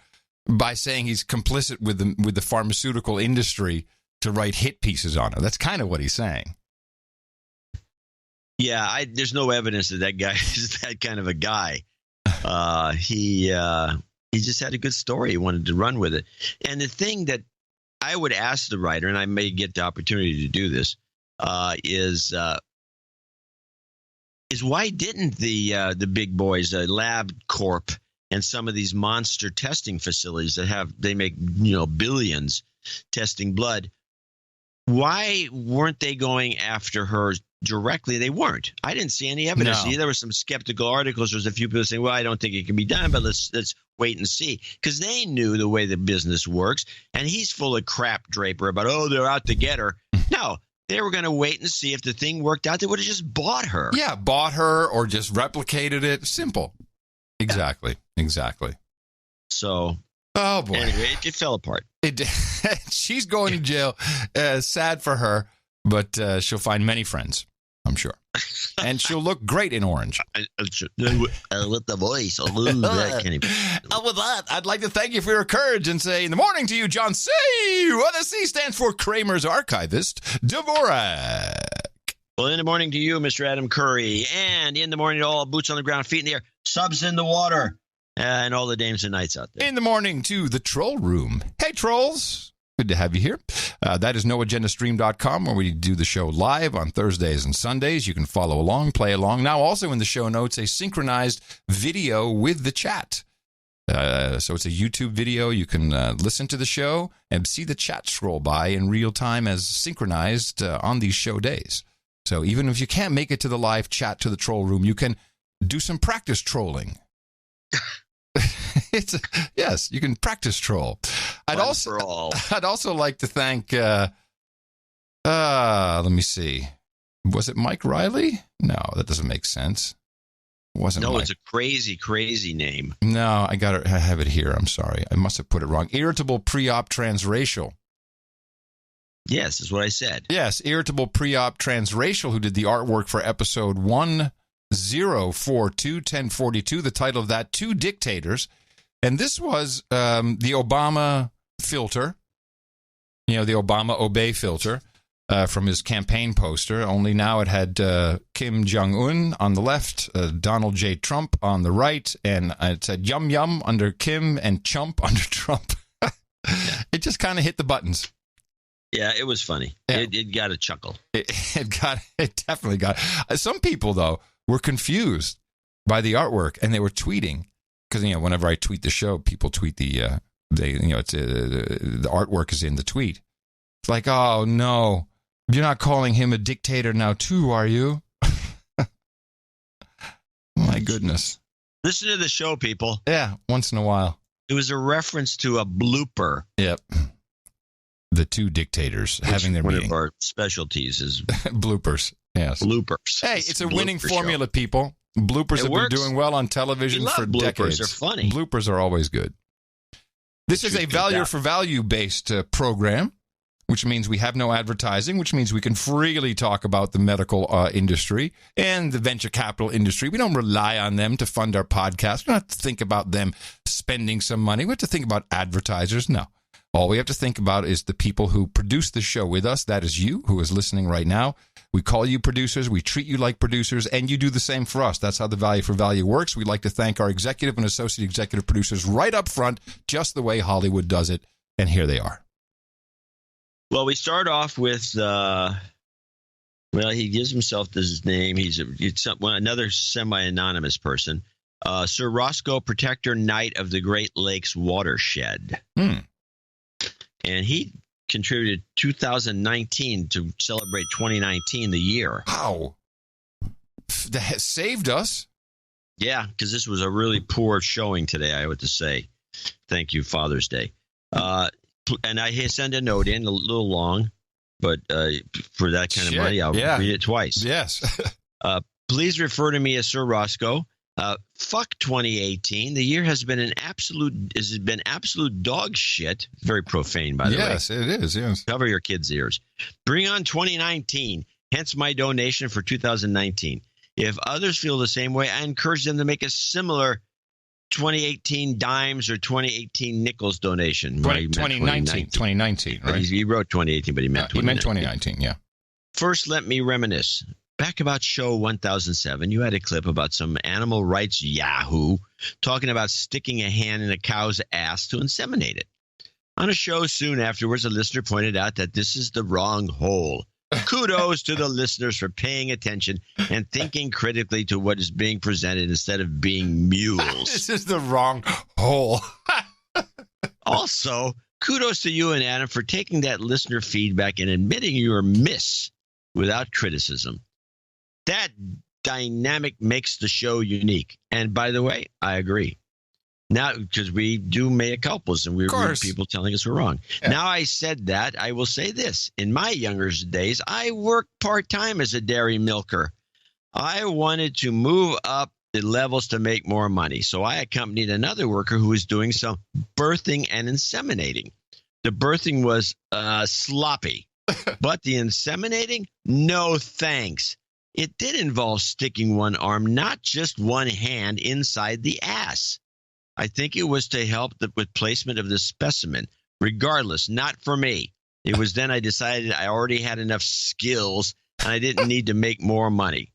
Speaker 1: by saying he's complicit with the pharmaceutical industry to write hit pieces on her. That's kind of what he's saying.
Speaker 3: Yeah, there's no evidence that guy is that kind of a guy. He just had a good story. He wanted to run with it. And the thing that I would ask the writer, and I may get the opportunity to do this, is why didn't the big boys, LabCorp, and some of these monster testing facilities they make billions testing blood, why weren't they going after her directly? They weren't. I didn't see any evidence.
Speaker 1: No.
Speaker 3: There were some skeptical articles. There's a few people saying, well, I don't think it can be done, but let's wait and see. Because they knew the way the business works. And he's full of crap, Draper, about, they're out to get her. No, they were going to wait and see if the thing worked out. They would have just bought her.
Speaker 1: Yeah, bought her or just replicated it. Simple. Exactly. So, oh boy.
Speaker 3: Anyway, it fell apart.
Speaker 1: She's going to jail. Sad for her, but she'll find many friends, I'm sure. And she'll look great in orange.
Speaker 3: With the voice. With
Speaker 1: that, I'd like to thank you for your courage and say in the morning to you, John C. Well, the C stands for Kramer's archivist, Dvorak.
Speaker 3: Well, in the morning to you, Mr. Adam Curry. And in the morning to all boots on the ground, feet in the air, subs in the water, and all the dames and knights out there.
Speaker 1: In the morning to the Troll Room. Hey, trolls. Good to have you here. That is noagendastream.com, where we do the show live on Thursdays and Sundays. You can follow along, play along. Now, also in the show notes, a synchronized video with the chat. So it's a YouTube video. You can listen to the show and see the chat scroll by in real time as synchronized on these show days. So even if you can't make it to the live chat to the Troll Room, you can do some practice trolling. Yes, you can practice troll. I'd also like to thank let me see. Was it Mike Riley? No, that doesn't make sense. Wasn't
Speaker 3: No,
Speaker 1: Mike.
Speaker 3: It's a crazy name.
Speaker 1: No, I have it here. I'm sorry. I must have put it wrong. Irritable pre-op transracial.
Speaker 3: Yes, that's what I said.
Speaker 1: Yes, irritable pre-op transracial, who did the artwork for episode 1042, the title of that, Two Dictators. And this was the Obama filter, the Obama obey filter from his campaign poster, only now it had Kim Jong-un on the left, Donald J. Trump on the right, and it said yum yum under Kim and chump under Trump. It just kind of hit the buttons.
Speaker 3: Yeah, it was funny. Yeah. It got a chuckle.
Speaker 1: It definitely got. Some people, though, were confused by the artwork, and they were tweeting because whenever I tweet the show, people tweet the artwork is in the tweet. It's like, oh no, you're not calling him a dictator now too, are you? My goodness.
Speaker 3: Listen to the show, people.
Speaker 1: Yeah, once in a while.
Speaker 3: It was a reference to a blooper.
Speaker 1: Yep. The two dictators having their meeting.
Speaker 3: One of our specialties is
Speaker 1: bloopers. Yes.
Speaker 3: Bloopers.
Speaker 1: Hey, it's a winning formula, people. Bloopers have been doing well on television for decades.
Speaker 3: Bloopers are funny.
Speaker 1: Bloopers are always good. This is a value for value based program, which means we have no advertising, which means we can freely talk about the medical industry and the venture capital industry. We don't rely on them to fund our podcast. We don't have to think about them spending some money. We have to think about advertisers. No. All we have to think about is the people who produce the show with us. That is you who is listening right now. We call you producers. We treat you like producers, and you do the same for us. That's how the value for value works. We'd like to thank our executive and associate executive producers right up front, just the way Hollywood does it. And here they are.
Speaker 3: Well, we start off with, he gives himself his name. He's another semi-anonymous person. Sir Roscoe, Protector Knight of the Great Lakes Watershed. And he contributed 2019 to celebrate 2019, the year.
Speaker 1: Wow. That has saved us.
Speaker 3: Yeah, because this was a really poor showing today, I would to say. Thank you, Father's Day. And I send a note in, a little long, but for that kind of money, I'll read it twice.
Speaker 1: Yes.
Speaker 3: Please refer to me as Sir Roscoe. Fuck 2018. The year has been absolute dog shit. Very profane, by the way.
Speaker 1: Yes, it is. Yes.
Speaker 3: Cover your kids' ears. Bring on 2019. Hence my donation for 2019. If others feel the same way, I encourage them to make a similar 2018 dimes or 2018 nickels donation.
Speaker 1: 2019, right?
Speaker 3: He wrote 2018, but he meant 2019.
Speaker 1: He meant 2019, yeah.
Speaker 3: First, let me reminisce. Back about show 1007, you had a clip about some animal rights yahoo talking about sticking a hand in a cow's ass to inseminate it. On a show soon afterwards, a listener pointed out that this is the wrong hole. Kudos to the listeners for paying attention and thinking critically to what is being presented instead of being mules.
Speaker 1: This is the wrong hole.
Speaker 3: Also, kudos to you and Adam for taking that listener feedback and admitting your miss without criticism. That dynamic makes the show unique. And by the way, I agree. Now, because we do mea culpas and we're people telling us we're wrong. Yeah. Now I said that, I will say this. In my younger days, I worked part-time as a dairy milker. I wanted to move up the levels to make more money. So I accompanied another worker who was doing some birthing and inseminating. The birthing was sloppy, but the inseminating, no thanks. It did involve sticking one arm, not just one hand, inside the ass. I think it was to help with placement of the specimen. Regardless, not for me. It was then I decided I already had enough skills and I didn't need to make more money.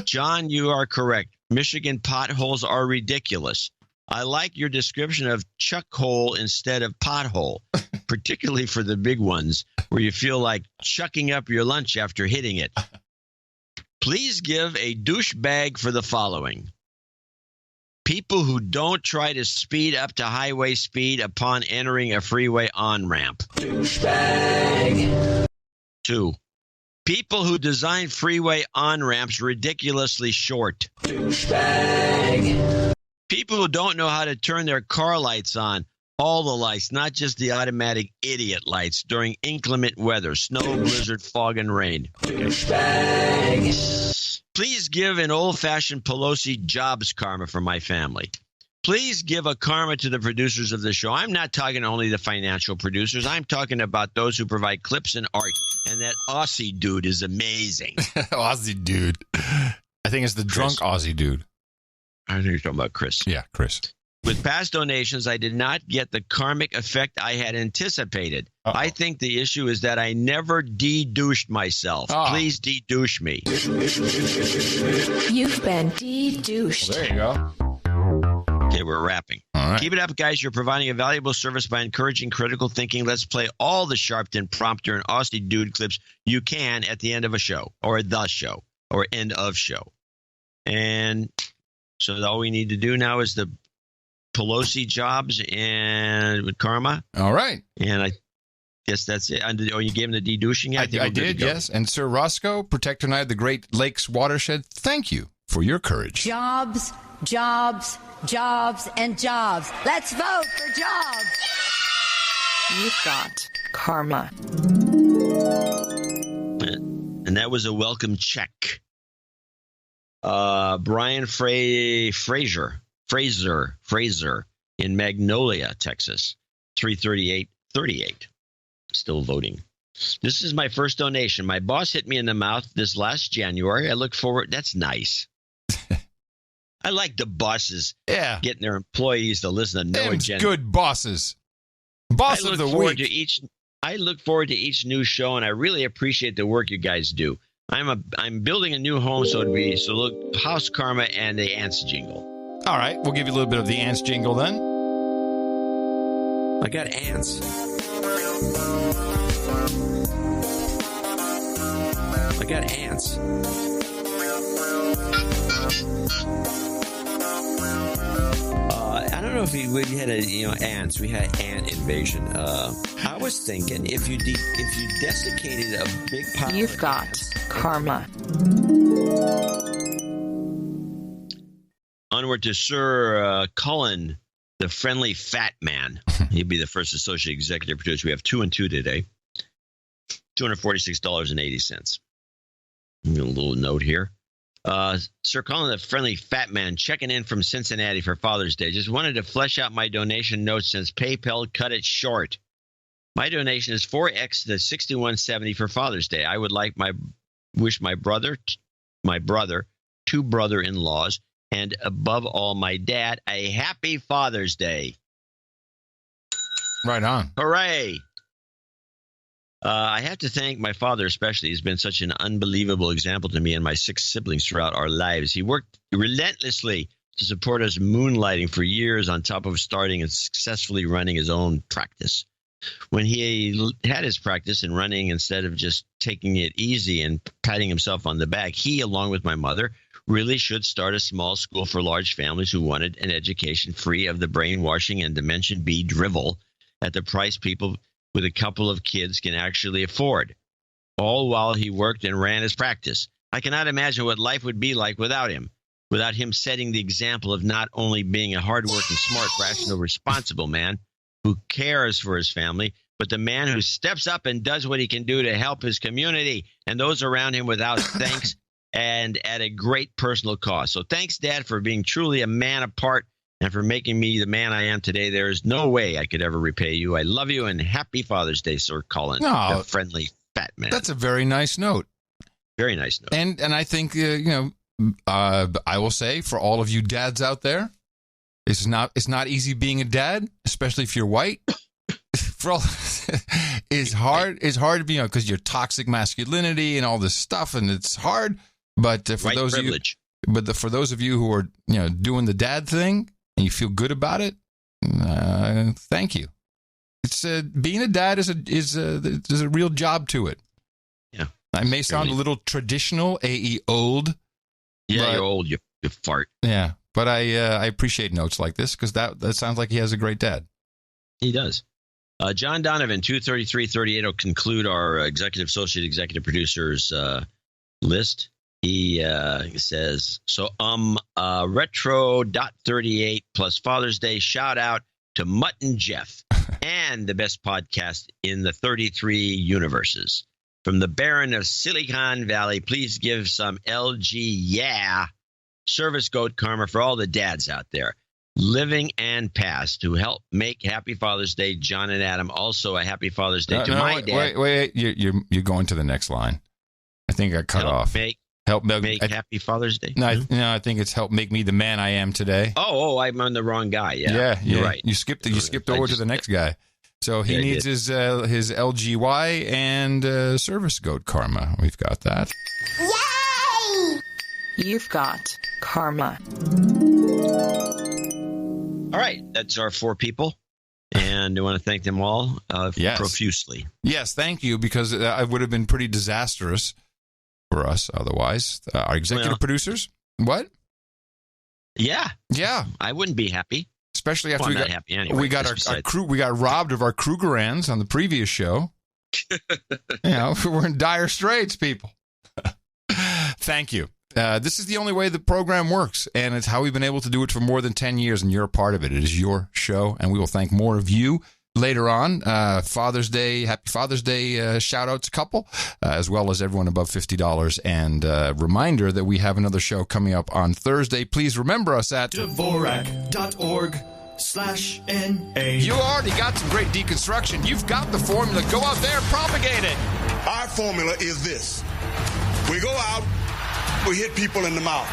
Speaker 3: John, you are correct. Michigan potholes are ridiculous. I like your description of chuck hole instead of pothole, particularly for the big ones where you feel like chucking up your lunch after hitting it. Please give a douchebag for the following. People who don't try to speed up to highway speed upon entering a freeway on-ramp. Douchebag. 2. People who design freeway on-ramps ridiculously short. Douchebag. People who don't know how to turn their car lights on. All the lights, not just the automatic idiot lights during inclement weather, snow, blizzard, fog, and rain. Douchebag. Please give an old-fashioned Pelosi jobs karma for my family. Please give a karma to the producers of the show. I'm not talking only the financial producers. I'm talking about those who provide clips and art. And that Aussie dude is amazing.
Speaker 1: Aussie dude. I think it's the drunk Aussie dude.
Speaker 3: I think you're talking about Chris.
Speaker 1: Yeah, Chris.
Speaker 3: With past donations, I did not get the karmic effect I had anticipated. Uh-oh. I think the issue is that I never de-douched myself. Oh. Please de-douche me.
Speaker 22: You've been de-douched.
Speaker 1: Well, there you go.
Speaker 3: Okay, we're wrapping.
Speaker 1: All right.
Speaker 3: Keep it up, guys. You're providing a valuable service by encouraging critical thinking. Let's play all the Sharpton, Prompter, and Aussie Dude clips you can at the end of a show, or the show, or end of show. And so all we need to do now is the Pelosi jobs and with karma.
Speaker 1: All right.
Speaker 3: And I guess that's it. Oh, you gave him the de-douching?
Speaker 1: I did, yes. And Sir Roscoe, Protector Knight of the Great Lakes Watershed, thank you for your courage.
Speaker 9: Jobs, jobs, jobs, and jobs. Let's vote for jobs.
Speaker 11: You've got karma.
Speaker 3: And that was a welcome check. Brian Fraser in Magnolia, Texas, 33838. Still voting. This is my first donation. My boss hit me in the mouth this last January. I look forward. That's nice. I like the bosses getting their employees to listen to no agenda.
Speaker 1: Good bosses. Boss of the week.
Speaker 3: I look forward to each new show, and I really appreciate the work you guys do. I'm building a new home, so look, House Karma and the Ants jingle.
Speaker 1: All right, we'll give you a little bit of the Ants jingle then.
Speaker 3: I got ants. I got ants. I don't know if we had ants. We had ant invasion. I was thinking if you desiccated a big pile.
Speaker 11: You've got
Speaker 3: ants,
Speaker 11: karma.
Speaker 3: Onward to Sir Cullen, the friendly fat man. He'd be the first associate executive producer. We have 2 and 2 today. $246.80. A little note here. Sir Colin, the friendly fat man, checking in from Cincinnati for Father's Day. Just wanted to flesh out my donation note since PayPal cut it short. My donation is 4x the $61.70 for Father's Day. I would like wish my brother, 2 brother-in-laws, and above all, my dad, a happy Father's Day.
Speaker 1: Right on.
Speaker 3: Hooray! I have to thank my father especially. He's been such an unbelievable example to me and my 6 siblings throughout our lives. He worked relentlessly to support us moonlighting for years on top of starting and successfully running his own practice. When he had his practice and running, instead of just taking it easy and patting himself on the back, he, along with my mother, really should start a small school for large families who wanted an education free of the brainwashing and Dimension B drivel at the price people with a couple of kids can actually afford, all while he worked and ran his practice. I cannot imagine what life would be like without him setting the example of not only being a hardworking, smart, rational, responsible man who cares for his family, but the man who steps up and does what he can do to help his community and those around him without thanks and at a great personal cost. So thanks, Dad, for being truly a man apart and for making me the man I am today. There is no way I could ever repay you. I love you, and happy Father's Day, Sir Colin, the friendly fat man.
Speaker 1: That's a very nice note.
Speaker 3: Very nice note.
Speaker 1: And I think, I will say, for all of you dads out there, it's not easy being a dad, especially if you're white. It's hard to be, because your toxic masculinity and all this stuff, and it's hard. But for those privilege. For those of you who are doing the dad thing and you feel good about it, thank you. It's being a dad is a real job to it.
Speaker 3: Yeah,
Speaker 1: I may sound a little traditional, old.
Speaker 3: Yeah, you're old. You fart.
Speaker 1: Yeah, but I appreciate notes like this because that sounds like he has a great dad.
Speaker 3: He does. John Donovan, 23338 will conclude our associate executive producers list. He says, retro.38 plus Father's Day shout out to Mutt and Jeff and the best podcast in the 33 universes. From the Baron of Silicon Valley, please give some LG service goat karma for all the dads out there, living and past, who help make Happy Father's Day. John and Adam, also a Happy Father's Day to my dad.
Speaker 1: Wait, you're going to the next line. I think I cut off. Help make
Speaker 3: Happy Father's Day.
Speaker 1: No, I think it's help make me the man I am today.
Speaker 3: Oh, I'm on the wrong guy. Yeah, you're right.
Speaker 1: You skipped over to the next guy. So he needs his LGY and service goat karma. We've got that.
Speaker 11: Yay! You've got karma.
Speaker 3: All right, that's our 4 people. And I want to thank them all profusely.
Speaker 1: Yes, thank you, because it would have been pretty disastrous for us otherwise. Our executive producers? What?
Speaker 3: Yeah.
Speaker 1: Yeah.
Speaker 3: I wouldn't be happy.
Speaker 1: Especially after
Speaker 3: we
Speaker 1: got our crew. We got robbed of our Krugerrands on the previous show. We're in dire straits, people. Thank you. This is the only way the program works, and it's how we've been able to do it for more than 10 years, and you're a part of it. It is your show, and we will thank more of you later on. Father's Day, happy Father's Day shout-outs, a couple, as well as everyone above $50. And reminder that we have another show coming up on Thursday. Please remember us at
Speaker 10: Dvorak.org/NA.
Speaker 1: You already got some great deconstruction. You've got the formula. Go out there, propagate it.
Speaker 10: Our formula is this. We go out, we hit people in the mouth.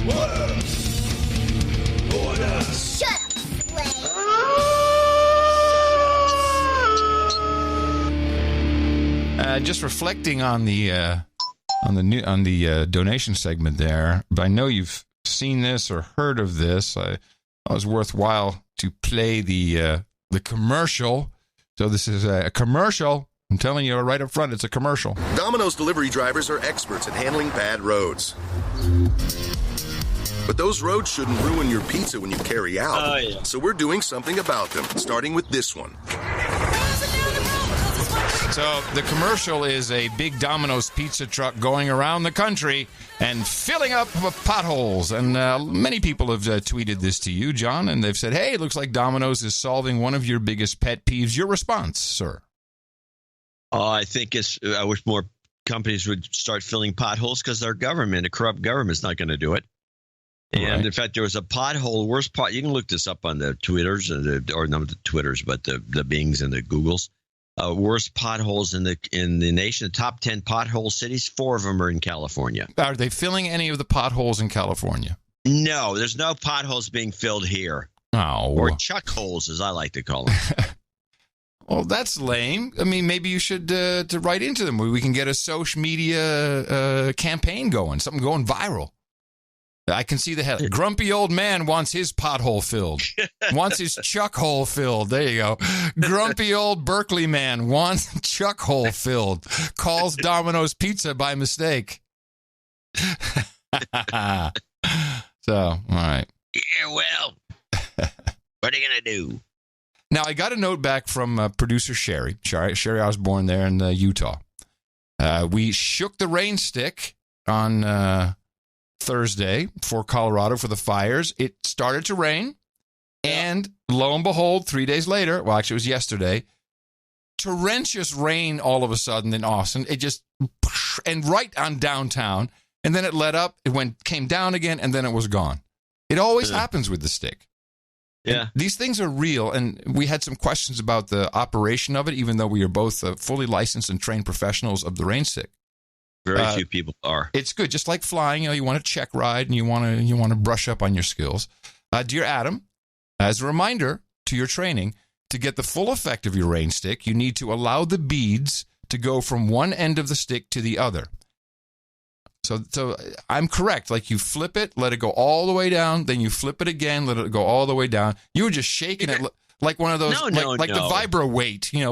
Speaker 10: Order.
Speaker 23: Shut up,
Speaker 1: just reflecting on the donation segment there, but I know you've seen this or heard of this. It was worthwhile to play the commercial. So this is a commercial. I'm telling you right up front, it's a commercial.
Speaker 12: Domino's delivery drivers are experts at handling bad roads. But those roads shouldn't ruin your pizza when you carry out.
Speaker 3: Oh, yeah.
Speaker 12: So we're doing something about them, starting with this one.
Speaker 1: So the commercial is a big Domino's pizza truck going around the country and filling up potholes. And many people have tweeted this to you, John, and they've said, hey, it looks like Domino's is solving one of your biggest pet peeves. Your response, sir?
Speaker 3: I think I wish more companies would start filling potholes because their government, a corrupt government, is not going to do it. And in fact, there was a pothole, worst pot. You can look this up on the Twitters, or not the Twitters, but the Bings and the Googles. Worst potholes in the nation. The top 10 pothole cities, 4 of them are in California.
Speaker 1: Are they filling any of the potholes in California?
Speaker 3: No, there's no potholes being filled here.
Speaker 1: Oh,
Speaker 3: or chuck holes, as I like to call them.
Speaker 1: Well, that's lame. I mean, maybe you should to write into them. We can get a social media campaign going, something going viral. I can see the head. Grumpy old man wants his pothole filled. Wants his chuck hole filled. There you go. Grumpy old Berkeley man wants chuck hole filled. Calls Domino's Pizza by mistake. So, all right.
Speaker 3: Yeah, well, what are you going to do?
Speaker 1: Now, I got a note back from producer Sherry Osborne there in Utah. We shook the rain stick on Thursday for Colorado for the fires. It started to rain, and lo and behold, 3 days later, well, actually it was yesterday, torrentious rain all of a sudden in Austin. It just, and right on downtown, and then it let up, came down again, and then it was gone. It always happens with the stick.
Speaker 3: Yeah.
Speaker 1: And these things are real, and we had some questions about the operation of it, even though we are both fully licensed and trained professionals of the rain stick.
Speaker 3: Very few people are.
Speaker 1: It's good, just like flying. You want to check ride, and you want to brush up on your skills. Dear Adam, as a reminder to your training, to get the full effect of your rain stick, you need to allow the beads to go from one end of the stick to the other. So I'm correct. Like, you flip it, let it go all the way down, then you flip it again, let it go all the way down. You were just shaking it like one of those, like the vibro weight, No.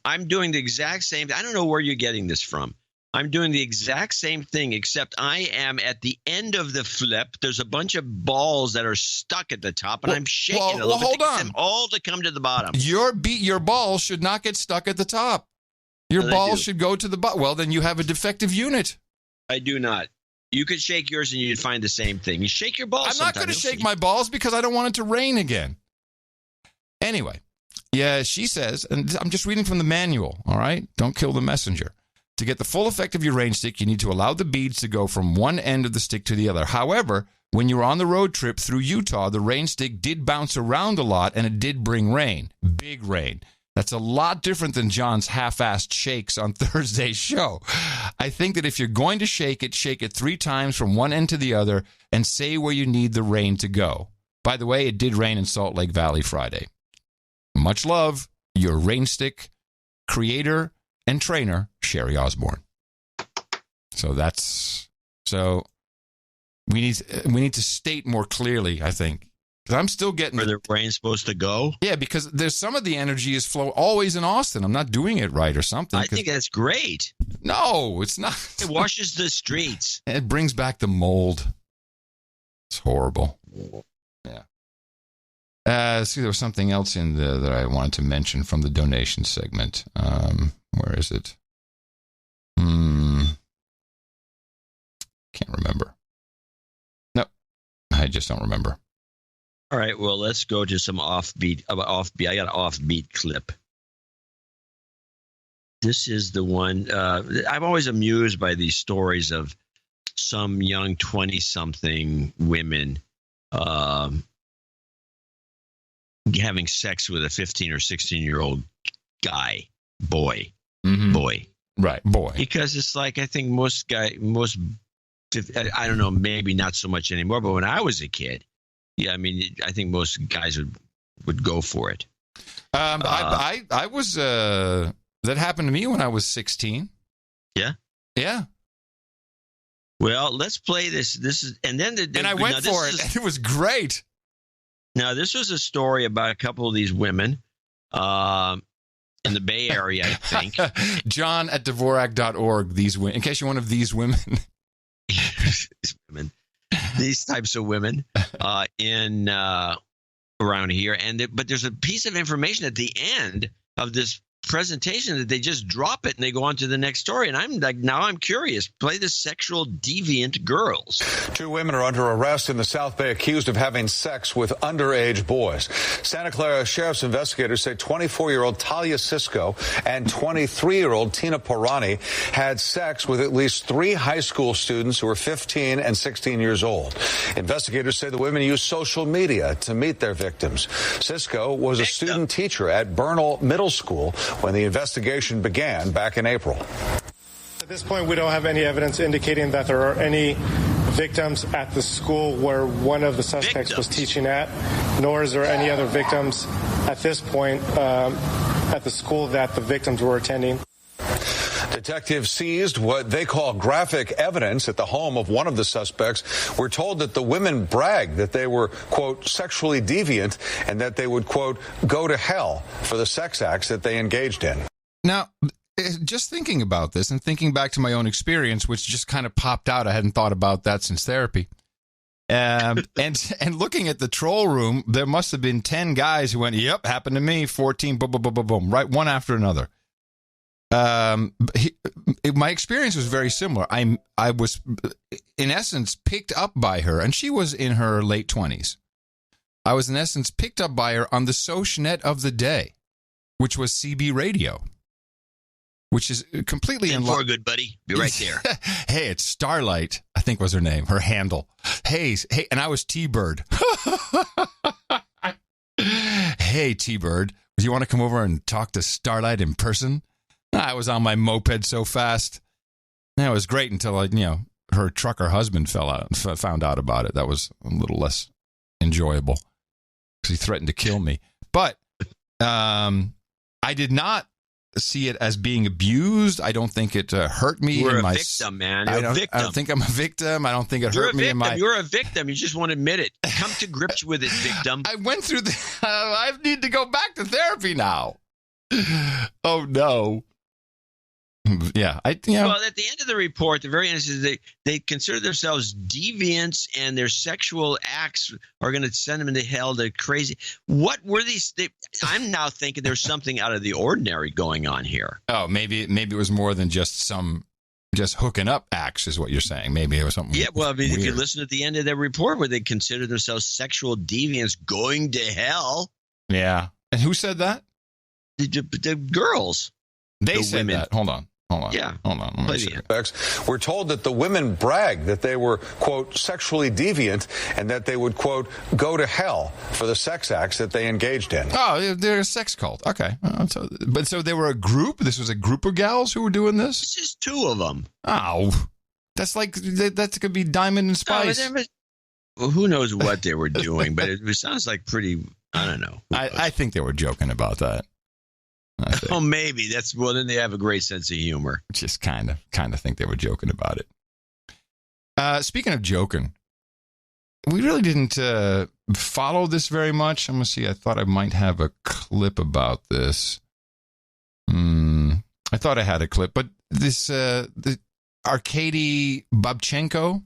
Speaker 3: I'm doing the exact same. I don't know where you're getting this from. I'm doing the exact same thing, except I am at the end of the flip. There's a bunch of balls that are stuck at the top, and I'm shaking a little bit to get them all to come to the bottom.
Speaker 1: Your balls should not get stuck at the top. Your balls should go to the bottom. Well, then you have a defective unit.
Speaker 3: I do not. You could shake yours and you'd find the same thing. You shake your balls.
Speaker 1: I'm not going to shake my balls because I don't want it to rain again. Anyway, yeah, she says, and I'm just reading from the manual, all right? Don't kill the messenger. To get the full effect of your rain stick, you need to allow the beads to go from one end of the stick to the other. However, when you were on the road trip through Utah, the rain stick did bounce around a lot, and it did bring rain, big rain. That's a lot different than John's half-assed shakes on Thursday's show. I think that if you're going to shake it 3 times from one end to the other and say where you need the rain to go. By the way, it did rain in Salt Lake Valley Friday. Much love, your rain stick creator and trainer, Sherry Osborne. So we need to state more clearly, I think. Because I'm still getting
Speaker 3: where the rain's supposed to go.
Speaker 1: Yeah, because there's some of the energy is flow always in Austin. I'm not doing it right or something.
Speaker 3: I think that's great.
Speaker 1: No, it's not.
Speaker 3: It washes the streets.
Speaker 1: It brings back the mold. It's horrible. Yeah. See, there was something else in there that I wanted to mention from the donation segment. Where is it? Can't remember. No, I just don't remember.
Speaker 3: All right, well, let's go to some offbeat. I got an offbeat clip. This is the one. I'm always amused by these stories of some young 20-something women having sex with a 15 or 16-year-old guy, boy.
Speaker 1: Right, boy.
Speaker 3: Because it's like, I think I don't know, maybe not so much anymore, but when I was a kid, yeah, I mean, I think most guys would go for it.
Speaker 1: I was, that happened to me when I was 16.
Speaker 3: Yeah?
Speaker 1: Yeah.
Speaker 3: Well, let's play this. This is, and I
Speaker 1: went for it, and it was great.
Speaker 3: Now, this was a story about a couple of these women in the Bay Area, I think.
Speaker 1: John at Dvorak.org, these women, in case you're one of these women.
Speaker 3: These types of women in around here. But there's a piece of information at the end of this presentation that they just drop it and they go on to the next story. And I'm curious. Play the sexual deviant girls.
Speaker 13: 2 women are under arrest in the South Bay accused of having sex with underage boys. Santa Clara Sheriff's investigators say 24-year-old Talia Cisco and 23-year-old Tina Parani had sex with at least 3 high school students who were 15 and 16 years old. Investigators say the women used social media to meet their victims. Cisco was a student teacher at Bernal Middle School when the investigation began back in April.
Speaker 14: At this point, we don't have any evidence indicating that there are any victims at the school where one of the suspects was teaching at, nor is there any other victims at this point at the school that the victims were attending.
Speaker 13: Detectives seized what they call graphic evidence at the home of one of the suspects. We're told that the women bragged that they were, quote, sexually deviant and that they would, quote, go to hell for the sex acts that they engaged in.
Speaker 1: Now, just thinking about this and thinking back to my own experience, which just kind of popped out. I hadn't thought about that since therapy. And looking at the troll room, there must have been 10 guys who went, yep, happened to me, 14, boom, boom, boom, boom, boom, right, one after another. My experience was very similar. I was, in essence, picked up by her, and she was in her late 20s. I was, in essence, picked up by her on the Socialnet of the day, which was CB radio, which is completely in line.
Speaker 3: Good, buddy. Be right there.
Speaker 1: Hey, it's Starlight, I think was her name, her handle. Hey, and I was T-Bird. Hey, T-Bird, do you want to come over and talk to Starlight in person? I was on my moped so fast. That was great until her trucker husband found out about it. That was a little less enjoyable because he threatened to kill me. But I did not see it as being abused. I don't think it hurt me.
Speaker 3: You're a victim, man. You're a victim.
Speaker 1: I don't think I'm a victim. I don't think it hurt me.
Speaker 3: You're a victim. You just won't admit it. Come to grips with it, victim.
Speaker 1: I went through I need to go back to therapy now. Oh no. Yeah,
Speaker 3: well, at the end of the report, the very end is they consider themselves deviants, and their sexual acts are going to send them into hell. They're crazy. What were these? I'm now thinking there's something out of the ordinary going on here.
Speaker 1: Oh, maybe it was more than just hooking up acts, is what you're saying. Maybe it was something.
Speaker 3: Yeah, well, I mean,
Speaker 1: weird.
Speaker 3: If you listen at the end of that report, where they consider themselves sexual deviants going to hell.
Speaker 1: Yeah, and who said that?
Speaker 3: The girls.
Speaker 1: They said women. That. Hold on.
Speaker 3: Yeah.
Speaker 1: Hold on.
Speaker 13: We're told that the women bragged that they were, quote, sexually deviant and that they would, quote, go to hell for the sex acts that they engaged in.
Speaker 1: Oh, they're a sex cult. Okay. So they were a group? This was a group of gals who were doing this?
Speaker 3: It's just 2 of them.
Speaker 1: Oh. That's like, that could be Diamond and Spice.
Speaker 3: Well, who knows what they were doing, but it sounds like pretty, I don't know.
Speaker 1: I think they were joking about that.
Speaker 3: Oh, maybe then they have a great sense of humor.
Speaker 1: Just kind of think they were joking about it. Speaking of joking, we really didn't follow this very much. I'm gonna see. I thought I might have a clip about this. I I thought I had a clip, but this the Arkady Babchenko,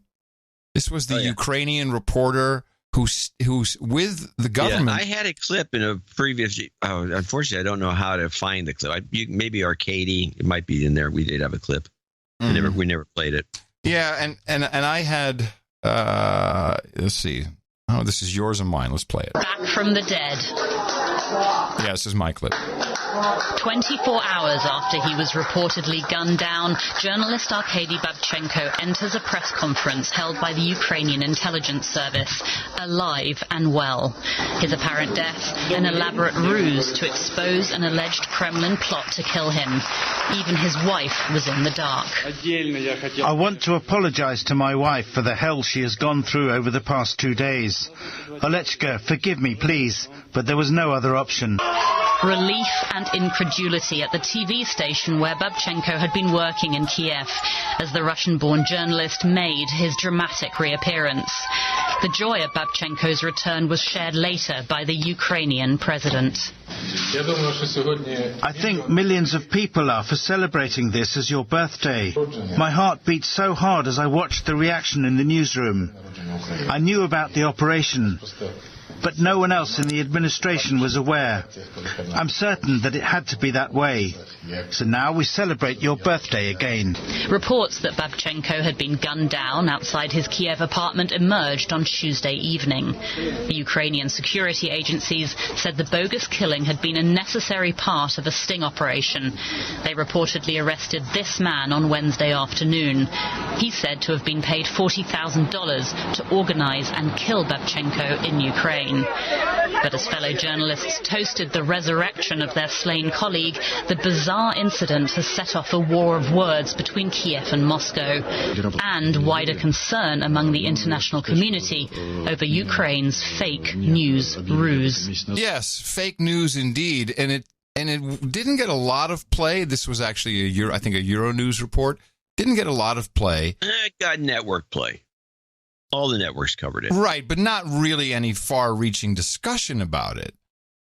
Speaker 1: this was the Ukrainian reporter who's with the government.
Speaker 3: Yeah, I had a clip in a previous. Unfortunately, I don't know how to find the clip. Maybe Arkady, it might be in there. We did have a clip. We never played it.
Speaker 1: Yeah, and I had. Let's see. Oh, this is yours and mine. Let's play it.
Speaker 15: Back from the dead.
Speaker 1: Yeah, this is my clip.
Speaker 15: 24 hours after he was reportedly gunned down, journalist Arkady Babchenko enters a press conference held by the Ukrainian intelligence service, alive and well. His apparent death, an elaborate ruse to expose an alleged Kremlin plot to kill him. Even his wife was in the dark.
Speaker 16: I want to apologize to my wife for the hell she has gone through over the past 2 days. Olechka, forgive me, please, but there was no other option.
Speaker 15: Relief and incredulity at the TV station where Babchenko had been working in Kiev as the Russian-born journalist made his dramatic reappearance. The joy of Babchenko's return was shared later by the Ukrainian president.
Speaker 16: I think millions of people are for celebrating this as your birthday. My heart beat so hard as I watched the reaction in the newsroom. I knew about the operation, but no one else in the administration was aware. I'm certain that it had to be that way. So now we celebrate your birthday again.
Speaker 15: Reports that Babchenko had been gunned down outside his Kiev apartment emerged on Tuesday evening. The Ukrainian security agencies said the bogus killing had been a necessary part of a sting operation. They reportedly arrested this man on Wednesday afternoon. He's said to have been paid $40,000 to organize and kill Babchenko in Ukraine. But as fellow journalists toasted the resurrection of their slain colleague, the bizarre incident has set off a war of words between Kiev and Moscow, and wider concern among the international community over Ukraine's fake news ruse.
Speaker 1: Yes, fake news indeed, and it didn't get a lot of play. This was actually a Euronews report. Didn't get a lot of play.
Speaker 3: It got network play. All the networks covered it.
Speaker 1: Right, but not really any far-reaching discussion about it.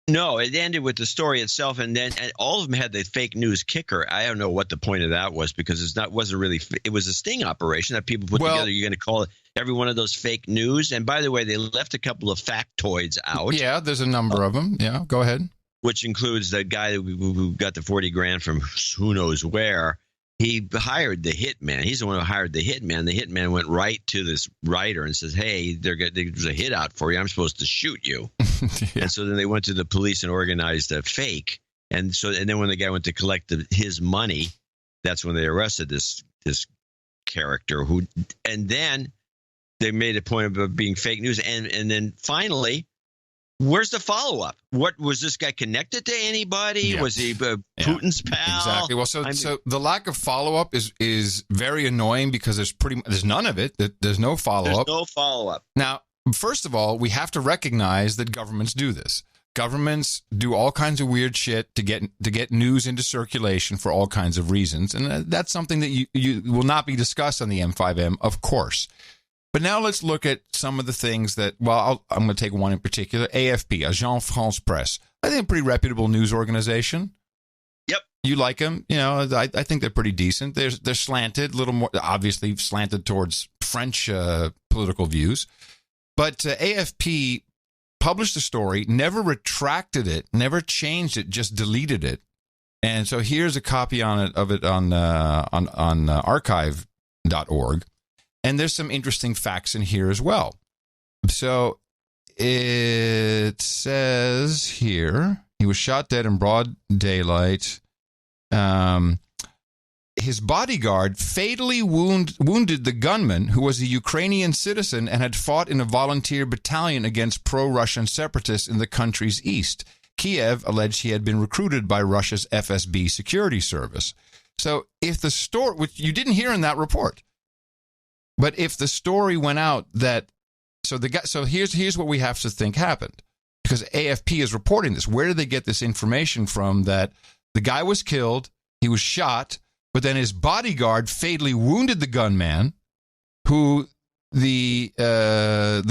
Speaker 3: No, it ended with the story itself, and all of them had the fake news kicker. I don't know what the point of that was, because it was a sting operation that people put together. You're going to call it every one of those fake news. And by the way, they left a couple of factoids out.
Speaker 1: Yeah, there's a number of them. Yeah, go ahead.
Speaker 3: Which includes the guy who got the $40,000 from who knows where. He hired the hitman. He's the one who hired the hitman. The hitman went right to this writer and says, hey, there's a hit out for you. I'm supposed to shoot you. Yeah. And so then they went to the police and organized a fake. And then when the guy went to collect his money, that's when they arrested this character and then they made a point of being fake news. And then finally, where's the follow-up? What was this guy connected to anybody? Yeah. Was he Putin's pal?
Speaker 1: Exactly. Well, so the lack of follow-up is very annoying because there's none of it. There's no follow-up.
Speaker 3: There's no follow-up.
Speaker 1: Now, first of all, we have to recognize that governments do this. Governments do all kinds of weird shit to get news into circulation for all kinds of reasons, and that's something that you will not be discussed on the M5M, of course. But now let's look at some of the things that, I'm going to take one in particular, AFP, Agence France Presse. I think a pretty reputable news organization.
Speaker 3: Yep.
Speaker 1: You like them. You know, I think they're pretty decent. They're slanted, a little more, obviously slanted towards French political views. But AFP published a story, never retracted it, never changed it, just deleted it. And so here's a copy of it on archive.org. And there's some interesting facts in here as well. So it says here, he was shot dead in broad daylight. His bodyguard fatally wounded the gunman, who was a Ukrainian citizen and had fought in a volunteer battalion against pro-Russian separatists in the country's east. Kiev alleged he had been recruited by Russia's FSB security service. So if the story, which you didn't hear in that report, but if the story went out that, so here's what we have to think happened, because AFP is reporting this. Where did they get this information from that the guy was killed, he was shot, but then his bodyguard fatally wounded the gunman, who the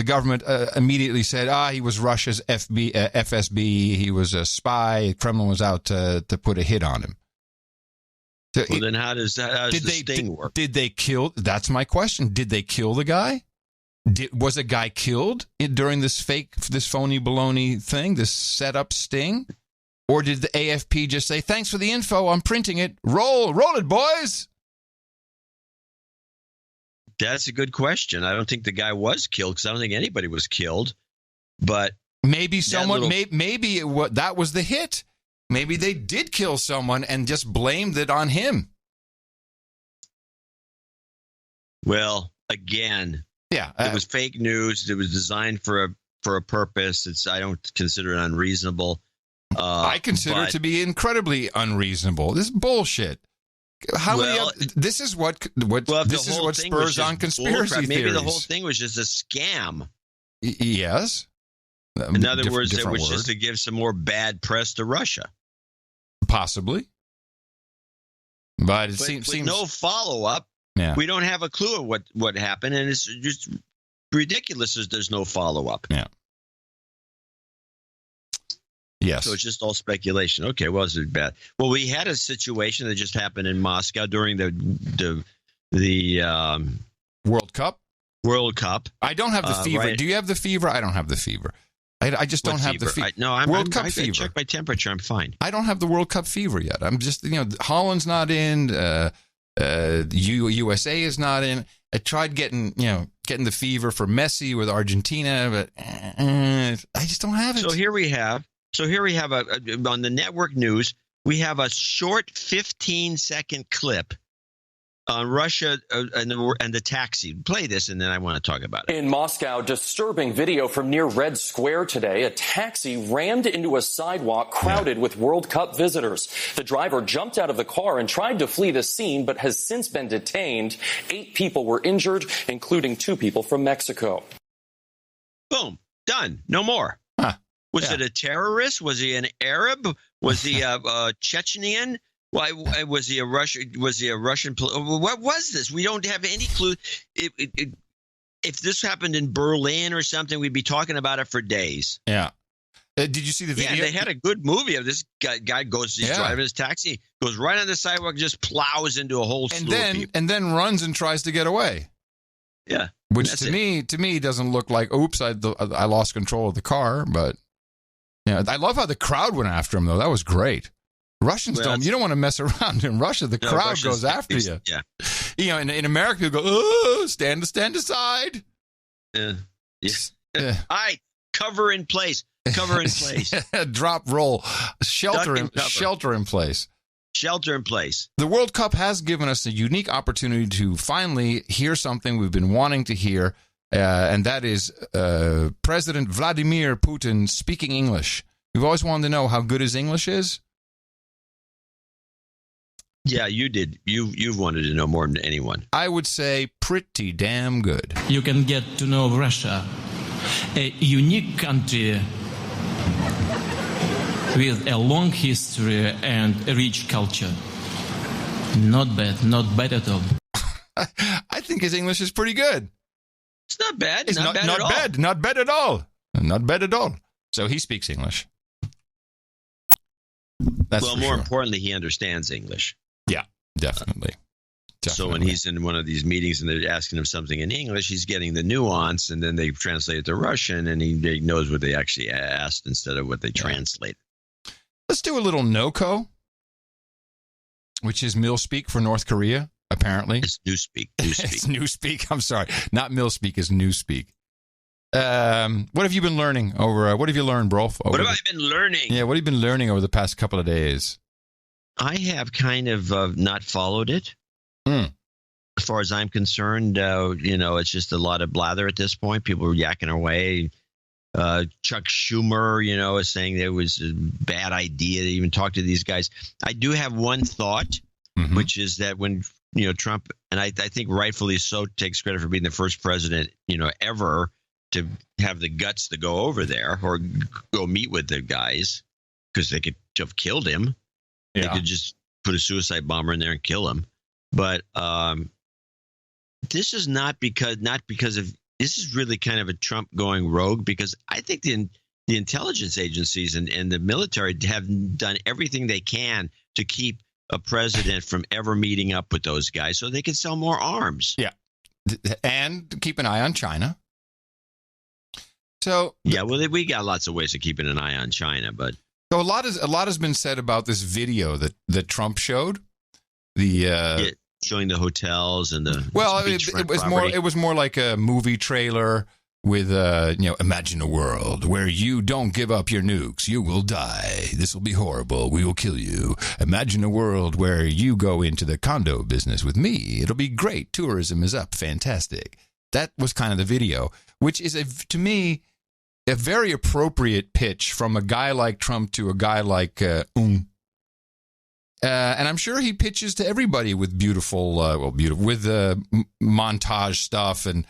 Speaker 1: government immediately said, he was Russia's FSB, he was a spy, Kremlin was out to put a hit on him. So
Speaker 3: well, then how does the sting work?
Speaker 1: Did they kill? That's my question. Did they kill the guy? Was a guy killed during this phony baloney thing, this setup sting? Or did the AFP just say, thanks for the info, I'm printing it, roll it, boys?
Speaker 3: That's a good question. I don't think the guy was killed because I don't think anybody was killed. But
Speaker 1: maybe someone, maybe that was the hit. Maybe they did kill someone and just blamed it on him.
Speaker 3: Well, again,
Speaker 1: yeah,
Speaker 3: it was fake news. It was designed for a purpose. I don't consider it unreasonable.
Speaker 1: I consider it to be incredibly unreasonable. This is bullshit. This is what spurs on conspiracy theories.
Speaker 3: Maybe the whole thing was just a scam.
Speaker 1: Yes.
Speaker 3: In other words, it was just to give some more bad press to Russia.
Speaker 1: Possibly. But it seems
Speaker 3: no follow-up.
Speaker 1: Yeah.
Speaker 3: We don't have a clue of what happened, and it's just ridiculous as there's no follow-up.
Speaker 1: Yeah. Yes.
Speaker 3: So it's just all speculation. Okay, well, it's bad. Well, we had a situation that just happened in Moscow during the
Speaker 1: World Cup.
Speaker 3: World Cup.
Speaker 1: I don't have the fever. Right. Do you have the fever? I don't have the fever. I just don't have the fever.
Speaker 3: No,
Speaker 1: World Cup fever.
Speaker 3: I checked my temperature. I'm fine.
Speaker 1: I don't have the World Cup fever yet. I'm just, Holland's not in. USA is not in. I tried getting the fever for Messi with Argentina, but I just don't have it.
Speaker 3: So here we have on the network news, we have a short 15-second clip on Russia and the taxi. Play this, and then I want to talk about it.
Speaker 17: In Moscow, disturbing video from near Red Square today. A taxi rammed into a sidewalk crowded with World Cup visitors. The driver jumped out of the car and tried to flee the scene, but has since been detained. 8 people were injured, including 2 people from Mexico.
Speaker 3: Boom. Done. No more. Was it a terrorist? Was he an Arab? Was he a Chechenian? Why was he a Russian? Was he a Russian? What was this? We don't have any clue. If this happened in Berlin or something, we'd be talking about it for days.
Speaker 1: Yeah. Did you see the video?
Speaker 3: Yeah, they had a good movie of this guy goes, he's driving his taxi, goes right on the sidewalk, just plows into a whole slew of people.
Speaker 1: And then runs and tries to get away.
Speaker 3: Yeah.
Speaker 1: Which to me doesn't look like, oops, I lost control of the car, but yeah, I love how the crowd went after him though. That was great. Russians you don't want to mess around in Russia. The crowd goes after you.
Speaker 3: Yeah.
Speaker 1: In America, you go, oh, stand aside.
Speaker 3: Yeah. All right. Cover in place. Cover in place.
Speaker 1: Drop, roll. Shelter in place.
Speaker 3: Shelter in place.
Speaker 1: The World Cup has given us a unique opportunity to finally hear something we've been wanting to hear, and that is President Vladimir Putin speaking English. We've always wanted to know how good his English is.
Speaker 3: Yeah, you did. You've wanted to know more than anyone.
Speaker 1: I would say pretty damn good.
Speaker 18: You can get to know Russia, a unique country with a long history and a rich culture. Not bad at all.
Speaker 1: I think his English is pretty good.
Speaker 3: It's not bad. It's not bad
Speaker 1: at all. So he speaks English.
Speaker 3: Well, more importantly, he understands English.
Speaker 1: Yeah, definitely.
Speaker 3: So when he's in one of these meetings and they're asking him something in English, he's getting the nuance, and then they translate it to Russian, and he knows what they actually asked instead of what they translated.
Speaker 1: Let's do a little NOCO, which is Millspeak for North Korea, apparently.
Speaker 3: It's Newspeak.
Speaker 1: It's Newspeak. I'm sorry. Not Millspeak, it's Newspeak. What have you been learning what have you learned, bro?
Speaker 3: What have I been learning?
Speaker 1: Yeah, what have you been learning over the past couple of days?
Speaker 3: I have kind of not followed it. As far as I'm concerned, it's just a lot of blather at this point. People are yakking away. Chuck Schumer, is saying it was a bad idea to even talk to these guys. I do have one thought, which is that when, Trump, and I think rightfully so, takes credit for being the first president, ever to have the guts to go over there or go meet with the guys, because they could have killed him. Yeah. They could just put a suicide bomber in there and kill him. But this is not because of this is really kind of a Trump going rogue, because I think the intelligence agencies and the military have done everything they can to keep a president from ever meeting up with those guys so they can sell more arms.
Speaker 1: Yeah. And keep an eye on China. So
Speaker 3: yeah, well, we got lots of ways of keeping an eye on China, but
Speaker 1: so a lot has been said about this video that Trump showed.
Speaker 3: Showing the hotels and the
Speaker 1: it was more like a movie trailer with imagine a world where you don't give up your nukes, you will die. This will be horrible. We will kill you. Imagine a world where you go into the condo business with me. It'll be great. Tourism is up. Fantastic. That was kind of the video, which is to me a very appropriate pitch from a guy like Trump to a guy like and I'm sure he pitches to everybody with beautiful montage stuff and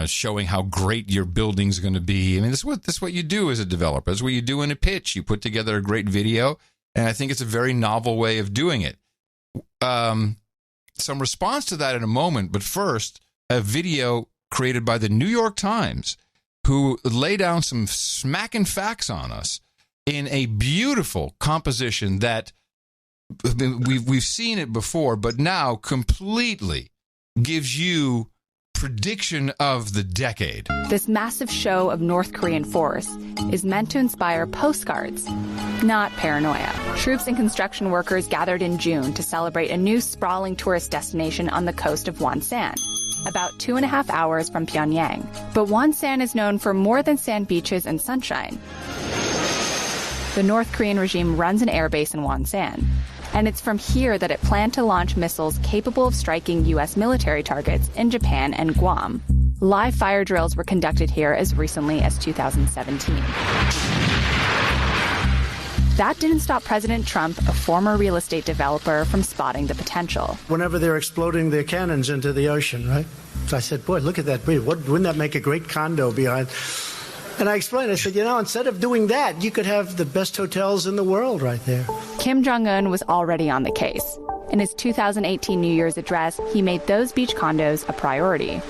Speaker 1: showing how great your building's going to be. I mean, this is what you do as a developer. That's what you do in a pitch. You put together a great video, and I think it's a very novel way of doing it. Some response to that in a moment, but first, a video created by the New York Times, who lay down some smacking facts on us in a beautiful composition that we've seen it before, but now completely gives you prediction of the decade.
Speaker 2: This massive show of North Korean force is meant to inspire postcards, not paranoia. Troops and construction workers gathered in June to celebrate a new sprawling tourist destination on the coast of Wonsan, about 2.5 hours from Pyongyang. But Wonsan is known for more than sand beaches and sunshine. The North Korean regime runs an airbase in Wonsan, and it's from here that it planned to launch missiles capable of striking U.S. military targets in Japan and Guam. Live fire drills were conducted here as recently as 2017. That didn't stop President Trump, a former real estate developer, from spotting the potential.
Speaker 19: Whenever they're exploding their cannons into the ocean, right? So I said, boy, look at that. Wouldn't that make a great condo behind? And I explained, I said, instead of doing that, you could have the best hotels in the world right there.
Speaker 2: Kim Jong-un was already on the case. In his 2018 New Year's address, he made those beach condos a priority.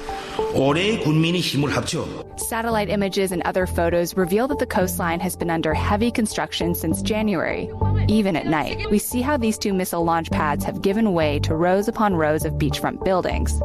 Speaker 2: Satellite images and other photos reveal that the coastline has been under heavy construction since January. Even at night, we see how these two missile launch pads have given way to rows upon rows of beachfront buildings.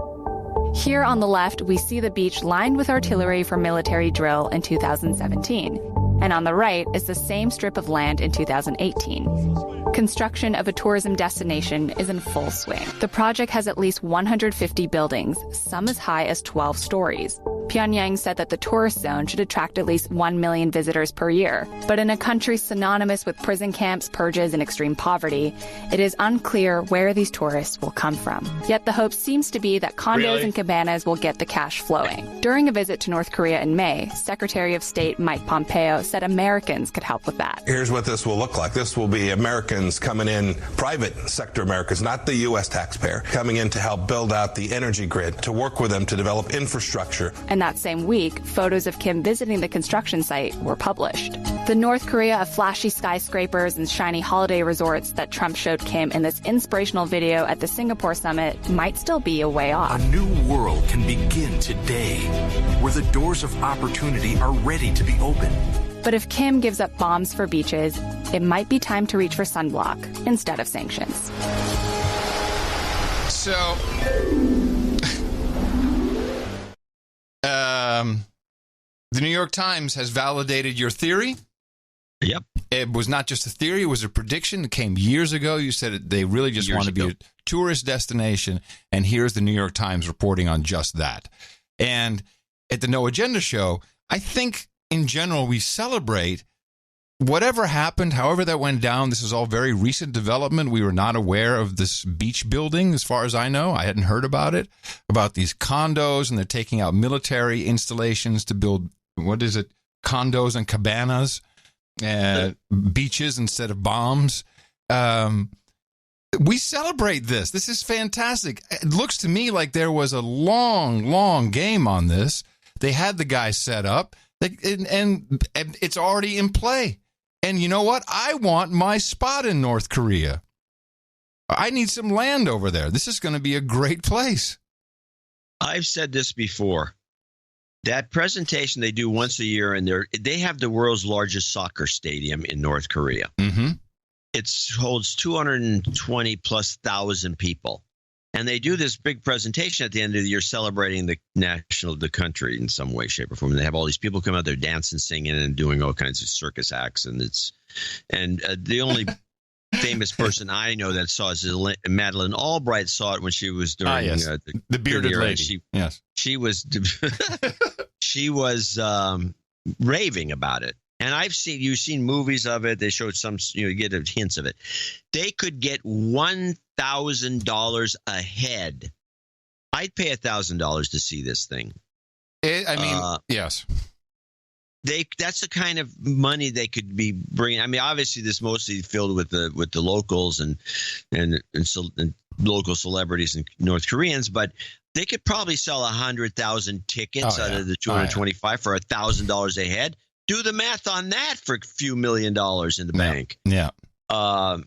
Speaker 2: Here on the left, we see the beach lined with artillery for military drill in 2017. And on the right is the same strip of land in 2018. Construction of a tourism destination is in full swing. The project has at least 150 buildings, some as high as 12 stories. Pyongyang said that the tourist zone should attract at least 1 million visitors per year. But in a country synonymous with prison camps, purges, and extreme poverty, it is unclear where these tourists will come from. Yet the hope seems to be that condos and cabanas will get the cash flowing. During a visit to North Korea in May, Secretary of State Mike Pompeo said Americans could help with that.
Speaker 20: Here's what this will look like. This will be Americans coming in, private sector Americans, not the U.S. taxpayer, coming in to help build out the energy grid, to work with them to develop infrastructure.
Speaker 2: And that same week, photos of Kim visiting the construction site were published. The North Korea of flashy skyscrapers and shiny holiday resorts that Trump showed Kim in this inspirational video at the Singapore summit might still be a way off.
Speaker 24: A new world can begin today, where the doors of opportunity are ready to be opened.
Speaker 2: But if Kim gives up bombs for beaches, it might be time to reach for sunblock instead of sanctions.
Speaker 1: So, the New York Times has validated your theory.
Speaker 3: Yep.
Speaker 1: It was not just a theory, it was a prediction. It came years ago. You said they really just want to be a tourist destination, and here's the New York Times reporting on just that. And at the No Agenda show, I think in general we celebrate whatever happened, however that went down. This is all very recent development. We were not aware of this beach building, as far as I know. I hadn't heard about it, about these condos, and they're taking out military installations to build, condos and cabanas, beaches instead of bombs. We celebrate this. This is fantastic. It looks to me like there was a long, long game on this. They had the guys set up, and it's already in play. And you know what? I want my spot in North Korea. I need some land over there. This is going to be a great place.
Speaker 3: I've said this before. That presentation they do once a year, and they have the world's largest soccer stadium in North Korea.
Speaker 1: Mm-hmm.
Speaker 3: It holds 220 plus thousand people. And they do this big presentation at the end of the year celebrating the country in some way, shape, or form. And they have all these people come out there dancing, singing, and doing all kinds of circus acts. And the only famous person I know that saw it is Madeleine Albright. Saw it when she was during
Speaker 1: the bearded lady.
Speaker 3: She was she was raving about it. And you've seen movies of it. They showed some, you get hints of it. They could get $1,000 a head. I'd pay $1,000 to see this thing.
Speaker 1: Yes.
Speaker 3: That's the kind of money they could be bringing. I mean, obviously, this mostly filled with the locals and local celebrities and North Koreans, but they could probably sell 100,000 tickets out of the 225 for $1,000 a head. Do the math on that for a few $1 million in the bank.
Speaker 1: Yeah. But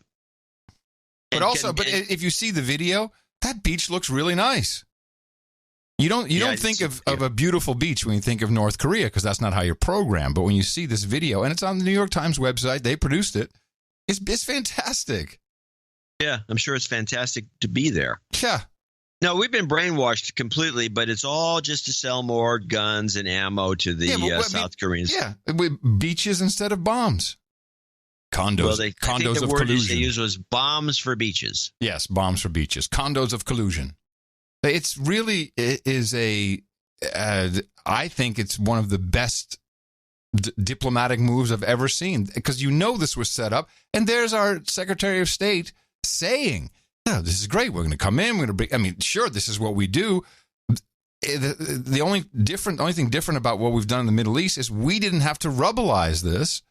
Speaker 1: if you see the video, that beach looks really nice. You don't think of a beautiful beach when you think of North Korea, because that's not how you're programmed. But when you see this video, and it's on the New York Times website, they produced it. It's fantastic.
Speaker 3: Yeah, I'm sure it's fantastic to be there.
Speaker 1: Yeah.
Speaker 3: No, we've been brainwashed completely, but it's all just to sell more guns and ammo to the South Koreans.
Speaker 1: Yeah, beaches instead of bombs. Condos. Well, condos
Speaker 3: the
Speaker 1: of
Speaker 3: word
Speaker 1: collusion.
Speaker 3: They used was bombs for beaches.
Speaker 1: Yes, bombs for beaches. Condos of collusion. I think it's one of the best diplomatic moves I've ever seen, because this was set up, and there's our Secretary of State saying, "Oh, this is great. We're going to come in. We're going to bring." I mean, sure, this is what we do. The only thing different about what we've done in the Middle East is we didn't have to rubblize this.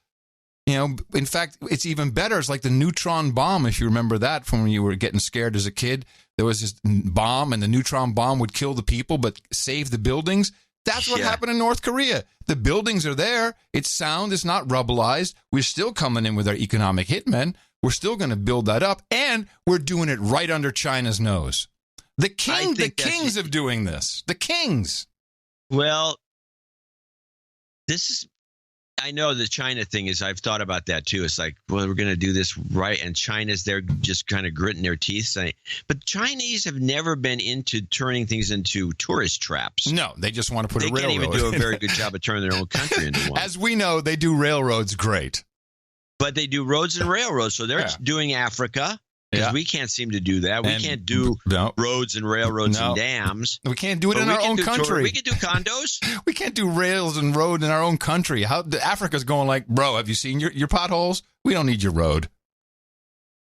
Speaker 1: In fact, it's even better. It's like the neutron bomb, if you remember that from when you were getting scared as a kid. There was this bomb, and the neutron bomb would kill the people but save the buildings. That's what happened in North Korea. The buildings are there. It's sound. It's not rubblized. We're still coming in with our economic hitmen. We're still going to build that up, and we're doing it right under China's nose. The kings of doing this. The kings.
Speaker 3: Well, I know the China thing is, I've thought about that too. It's like, well, we're going to do this right, and China's there just kind of gritting their teeth saying, but Chinese have never been into turning things into tourist traps.
Speaker 1: No, they just want to put a railroad.
Speaker 3: They can't even do a very good job of turning their own country into one.
Speaker 1: As we know, they do railroads great.
Speaker 3: But they do roads and railroads, so they're doing Africa, because we can't seem to do that. We can't do roads and railroads and dams.
Speaker 1: We can't do it in our own country.
Speaker 3: We can do condos.
Speaker 1: We can't do rails and road in our own country. Africa's going like, bro, have you seen your potholes? We don't need your road.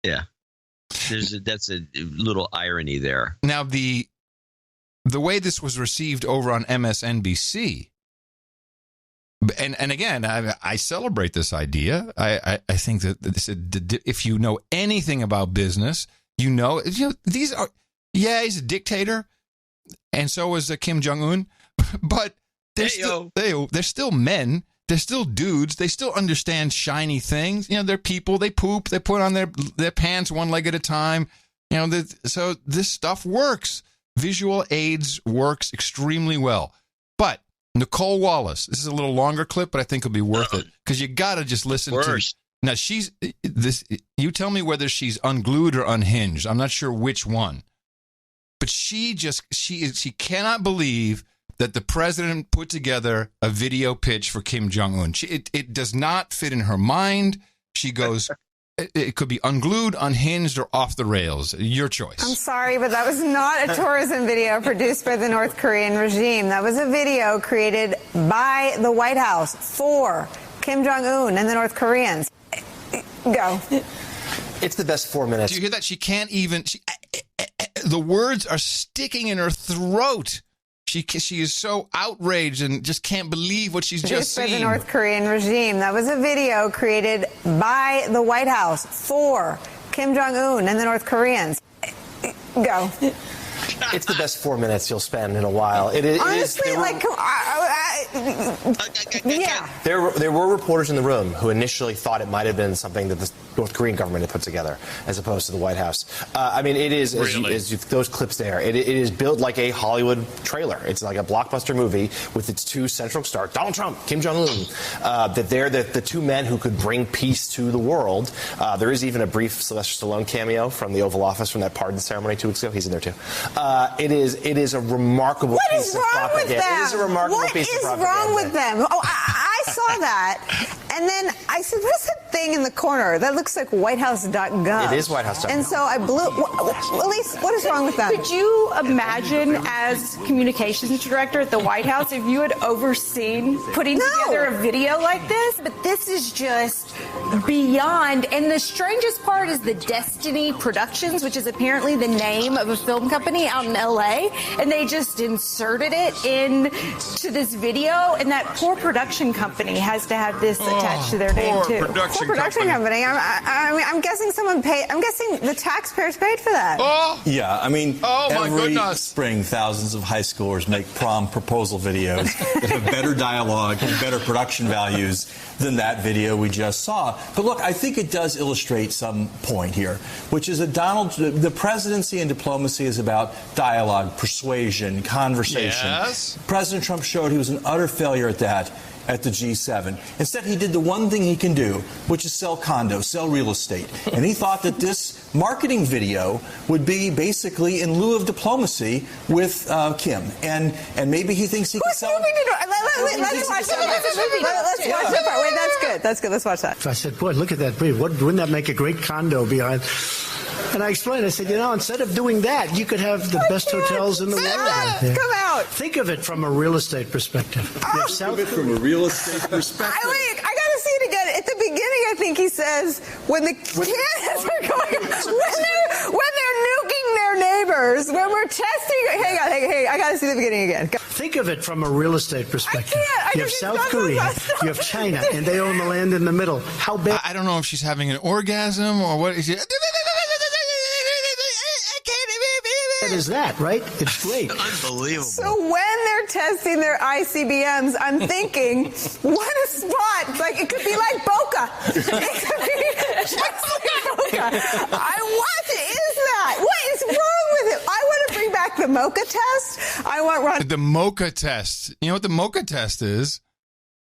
Speaker 3: Yeah. That's a little irony there.
Speaker 1: Now, the way this was received over on MSNBC, and again, I celebrate this idea. I think that if you know anything about business, these are, he's a dictator, and so is Kim Jong-un, but they're still men. They're still dudes. They still understand shiny things. They're people. They poop. They put on their pants one leg at a time. So this stuff works. Visual aids works extremely well. But Nicole Wallace, this is a little longer clip, but I think it'll be worth it, because you got to just listen to. Now, you tell me whether she's unglued or unhinged. I'm not sure which one. But she cannot believe that the president put together a video pitch for Kim Jong-un. It does not fit in her mind. She goes, it could be unglued, unhinged, or off the rails. Your choice.
Speaker 4: I'm sorry, but that was not a tourism video produced by the North Korean regime. That was a video created by the White House for Kim Jong-un and the North Koreans. Go.
Speaker 5: It's the best 4 minutes.
Speaker 1: Do you hear that? She can't even... the words are sticking in her throat. She is so outraged and just can't believe what she's just seen.
Speaker 4: By the North Korean regime. That was a video created by the White House for Kim Jong-un and the North Koreans. Go.
Speaker 5: It's the best 4 minutes you'll spend in a while. It is.
Speaker 4: Honestly, Yeah.
Speaker 5: There were reporters in the room who initially thought it might have been something that the North Korean government had put together, as opposed to the White House. I mean, it is, those clips there, it is built like a Hollywood trailer. It's like a blockbuster movie with its two central stars, Donald Trump, Kim Jong-un, that they're the two men who could bring peace to the world. There is even a brief Sylvester Stallone cameo from the Oval Office from that pardon ceremony 2 weeks ago. He's in there, too. It is a remarkable piece of propaganda.
Speaker 4: It
Speaker 5: is a remarkable piece of propaganda.
Speaker 4: What is wrong with them? Oh, I saw that. And then I said, what's that thing in the corner? That looks like whitehouse.gov.
Speaker 5: It is whitehouse.gov.
Speaker 4: And so I blew... Elise, what is wrong with that?
Speaker 6: Could you imagine, as communications director at the White House, if you had overseen putting together a video like this? But this is just beyond. And the strangest part is the Destiny Productions, which is apparently the name of a film company out in L.A., and they just inserted it into this video, and that poor production company has to have this attached to their name too.
Speaker 4: Poor production company. I'm guessing someone paid. I'm guessing the taxpayers paid for that.
Speaker 7: Yeah, I mean, every
Speaker 1: goodness.
Speaker 7: spring, thousands of high schoolers make prom proposal videos that have better dialogue and better production values than that video we just saw. But look, I think it does illustrate some point here, which is that the presidency and diplomacy is about dialogue, persuasion, conversation.
Speaker 1: Yes.
Speaker 7: President Trump showed he was an utter failure at that at the G7. Instead, he did the one thing he can do, which is sell condos, sell real estate. And he thought that this marketing video would be basically in lieu of diplomacy with Kim. And maybe he thinks he can sell...
Speaker 4: Let's watch that part. Wait, that's good. That's good. Let's watch that.
Speaker 19: I said, boy, look at that. Wouldn't that make a great condo behind... And I explained, I said, instead of doing that, you could have the best hotels in the world.
Speaker 4: Come out.
Speaker 19: Think of it from a real estate perspective.
Speaker 7: Think of it from a real estate perspective.
Speaker 4: Wait, I got to see it again. At the beginning, I think he says, when the kids are going, when they're nuking their neighbors, when we're testing, hang on, I got to see the beginning again.
Speaker 19: Think of it from a real estate perspective.
Speaker 4: I can't.
Speaker 19: You have South Korea, you have China, and they own the land in the middle. How big?
Speaker 1: I don't know if she's having an orgasm or what.
Speaker 19: Is that right? It's great.
Speaker 3: Unbelievable.
Speaker 4: So when they're testing their ICBMs, I'm thinking, what a spot! Like it could be like Boca. It could be just like Boca. What is that? What is wrong with it? I want to bring back the Mocha test. I want
Speaker 1: the Mocha test. You know what the Mocha test is?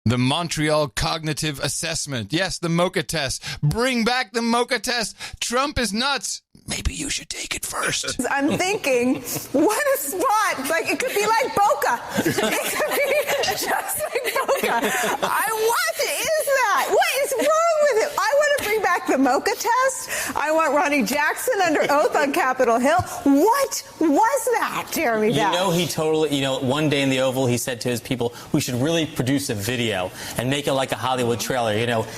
Speaker 1: The Montreal Cognitive Assessment. Yes, the Mocha test. Bring back the Mocha test. Trump is nuts. Maybe you should take it first.
Speaker 4: I'm thinking, what a spot. Like, it could be like Boca. It could be just like Boca. What is that? What is wrong with it? I want to bring back the Mocha test. I want Ronnie Jackson under oath on Capitol Hill. What was that, Jeremy Bell?
Speaker 8: He totally, one day in the Oval, he said to his people, we should really produce a video and make it like a Hollywood trailer.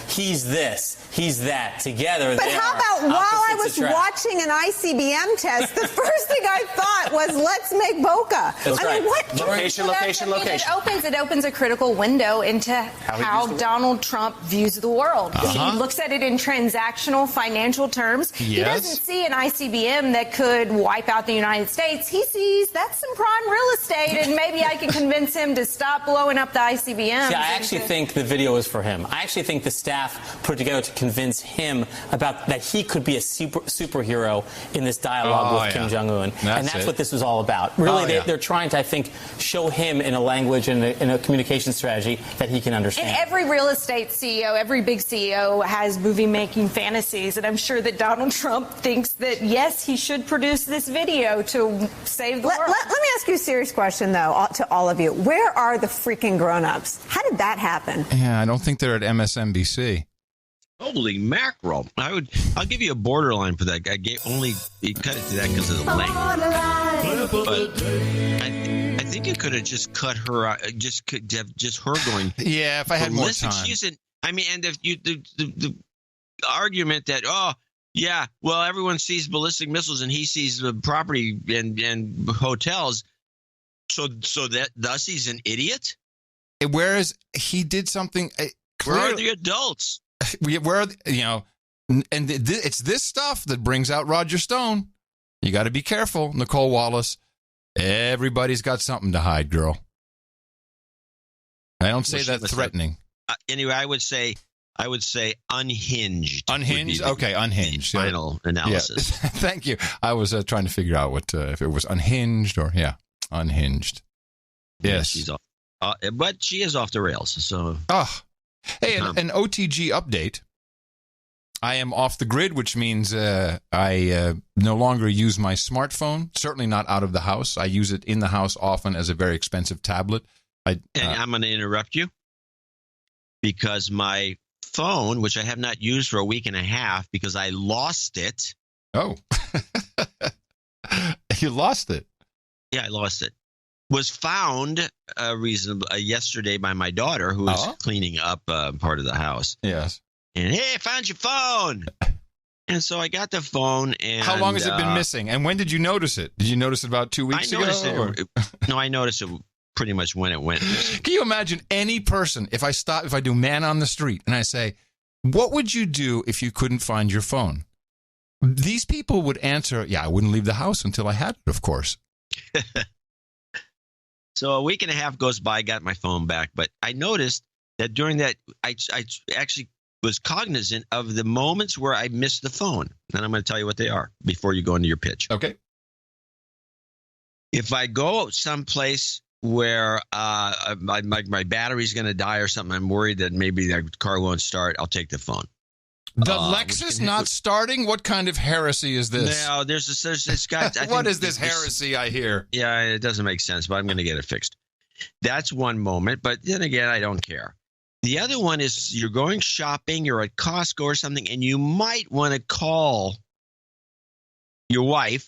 Speaker 8: He's this, he's that. Together,
Speaker 4: but how about while I was watching an ICBM test, the first thing I thought was, let's make Boca.
Speaker 8: That's right.
Speaker 4: What?
Speaker 5: Location.
Speaker 6: It opens a critical window into how Donald Trump views the world. He looks at it in transactional financial terms.
Speaker 1: Yes.
Speaker 6: He doesn't see an ICBM that could wipe out the United States. He sees that's some prime real estate, and maybe I can convince him to stop blowing up the ICBM.
Speaker 8: See, I actually think the video is for him. I actually think the staff put it together to convince him about that he could be a superhero in this dialogue with Kim Jong-un. And that's what this was all about. Really, they're trying to, I think, show him in a language and in a communication strategy that he can understand.
Speaker 6: And every real estate CEO, every big CEO has movie-making fantasies, and I'm sure that Donald Trump thinks that, yes, he should produce this video to save the world.
Speaker 4: Let me ask you a serious question, though, to all of you. Where are the freaking grown-ups? How did that happen?
Speaker 1: Yeah, I don't think they're at MSNBC.
Speaker 3: Holy mackerel! I'll give you a borderline for that. You cut it to that because of the length. But I think you could have just cut her out. Just her going.
Speaker 1: Yeah, if I had more time.
Speaker 3: And if the argument that everyone sees ballistic missiles and he sees the property and hotels, so that thus he's an idiot.
Speaker 1: Whereas he did something.
Speaker 3: Where are the adults?
Speaker 1: It's this stuff that brings out Roger Stone. You got to be careful, Nicole Wallace. Everybody's got something to hide, girl. I don't say that threatening.
Speaker 3: Anyway, I would say unhinged.
Speaker 1: Unhinged? Okay, unhinged.
Speaker 3: Final analysis.
Speaker 1: Yeah. Thank you. I was trying to figure out what if it was unhinged or, unhinged. Yes.
Speaker 3: She's off. But she is off the rails. So.
Speaker 1: Hey, an OTG update. I am off the grid, which means I no longer use my smartphone, certainly not out of the house. I use it in the house often as a very expensive tablet.
Speaker 3: And I'm going to interrupt you because my phone, which I have not used for a week and a half because I lost it.
Speaker 1: Oh. You lost it?
Speaker 3: Yeah, I lost it. Was found yesterday by my daughter who was cleaning up part of the house.
Speaker 1: Yes.
Speaker 3: And, hey, I found your phone. And so I got the phone. And
Speaker 1: how long has it been missing? And when did you notice it? Did you notice it about 2 weeks ago?
Speaker 3: No, I noticed it pretty much when it went missing.
Speaker 1: Can you imagine any person, if I do man on the street and I say, what would you do if you couldn't find your phone? These people would answer, I wouldn't leave the house until I had it, of course.
Speaker 3: So a week and a half goes by, I got my phone back. But I noticed that during that, I actually was cognizant of the moments where I missed the phone. And I'm going to tell you what they are before you go into your pitch.
Speaker 1: Okay.
Speaker 3: If I go someplace where my battery's going to die or something, I'm worried that maybe the car won't start, I'll take the phone.
Speaker 1: The Lexus not starting? What kind of heresy is this?
Speaker 3: No, there's this guy.
Speaker 1: What is this heresy I hear?
Speaker 3: Yeah, it doesn't make sense, but I'm going to get it fixed. That's one moment, but then again, I don't care. The other one is you're going shopping, you're at Costco or something, and you might want to call your wife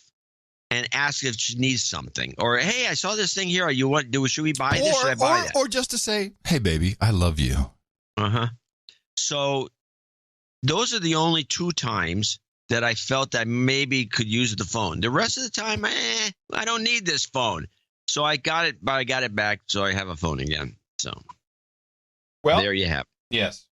Speaker 3: and ask if she needs something. Or, hey, I saw this thing here. Should we buy this? Should I buy that?
Speaker 1: Or just to say, hey, baby, I love you.
Speaker 3: Uh-huh. So those are the only 2 times that I felt I maybe could use the phone. The rest of the time, I don't need this phone. So I got it, but I got it back, so I have a phone again. So there you have it.
Speaker 1: Yes.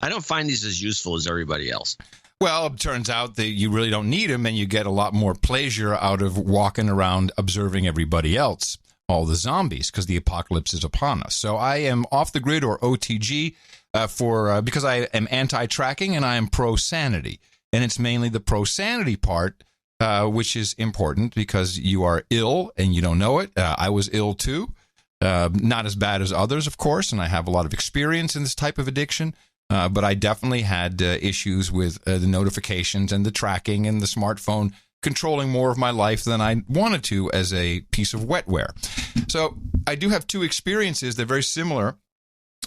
Speaker 3: I don't find these as useful as everybody else.
Speaker 1: Well, it turns out that you really don't need them, and you get a lot more pleasure out of walking around observing everybody else, all the zombies, because the apocalypse is upon us. So I am off the grid, or OTG, because I am anti-tracking and I am pro-sanity. And it's mainly the pro-sanity part, which is important because you are ill and you don't know it. I was ill too. Not as bad as others, of course, and I have a lot of experience in this type of addiction. But I definitely had issues with the notifications and the tracking and the smartphone controlling more of my life than I wanted to as a piece of wetware. So I do have 2 experiences. They're very similar.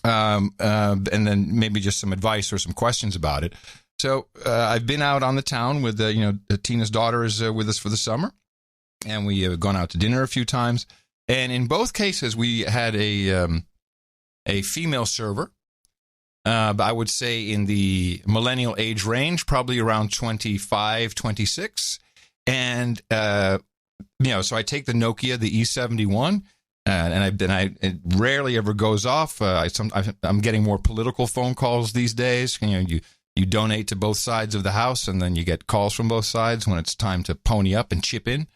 Speaker 1: And then maybe just some advice or some questions about it. So I've been out on the town with, Tina's daughter is with us for the summer. And we have gone out to dinner a few times. And in both cases, we had a female server. I would say in the millennial age range, probably around 25, 26. And, so I take the Nokia, the E71, and it rarely ever goes off. I'm getting more political phone calls these days. You donate to both sides of the house, and then you get calls from both sides when it's time to pony up and chip in.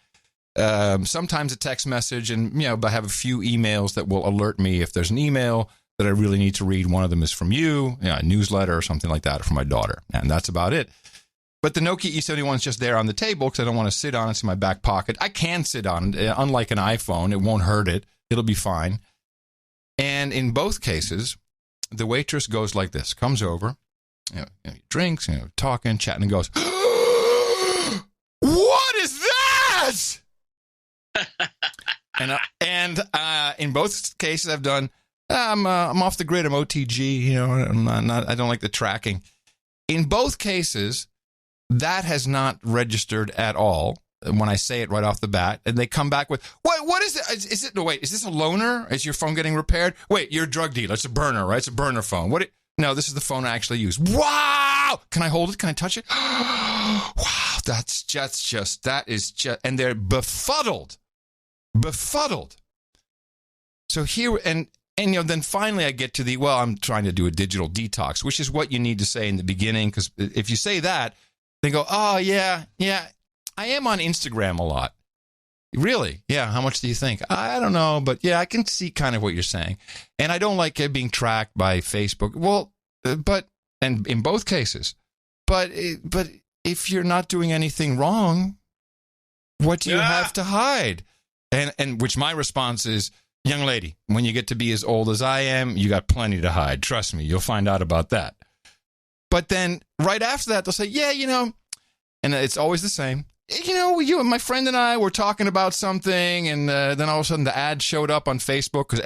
Speaker 1: Sometimes a text message, and, but I have a few emails that will alert me if there's an email that I really need to read. One of them is from you, a newsletter or something like that, or from my daughter. And that's about it. But the Nokia E71 is just there on the table because I don't want to sit on it. It's in my back pocket. I can sit on it. Unlike an iPhone, it won't hurt it. It'll be fine. And in both cases, the waitress goes like this, comes over, drinks, talking, chatting, and goes, what is that? and in both cases, I've done, I'm off the grid. I'm OTG. I don't like the tracking. In both cases, that has not registered at all when I say it right off the bat. And they come back with, what is it? Is this a loaner? Is your phone getting repaired? Wait, you're a drug dealer. It's a burner, right? It's a burner phone. No, this is the phone I actually use. Wow! Can I hold it? Can I touch it? Wow, that is just, and they're befuddled. So here, and then finally I get to I'm trying to do a digital detox, which is what you need to say in the beginning, because if you say that, they go, oh, yeah, I am on Instagram a lot. Really? Yeah. How much do you think? I don't know, but yeah, I can see kind of what you're saying. And I don't like it being tracked by Facebook. Well, and in both cases, but if you're not doing anything wrong, what do you have to hide? And which my response is, young lady, when you get to be as old as I am, you got plenty to hide. Trust me, you'll find out about that. But then right after that, they'll say, yeah, and it's always the same. You and my friend and I were talking about something, and then all of a sudden the ad showed up on Facebook, because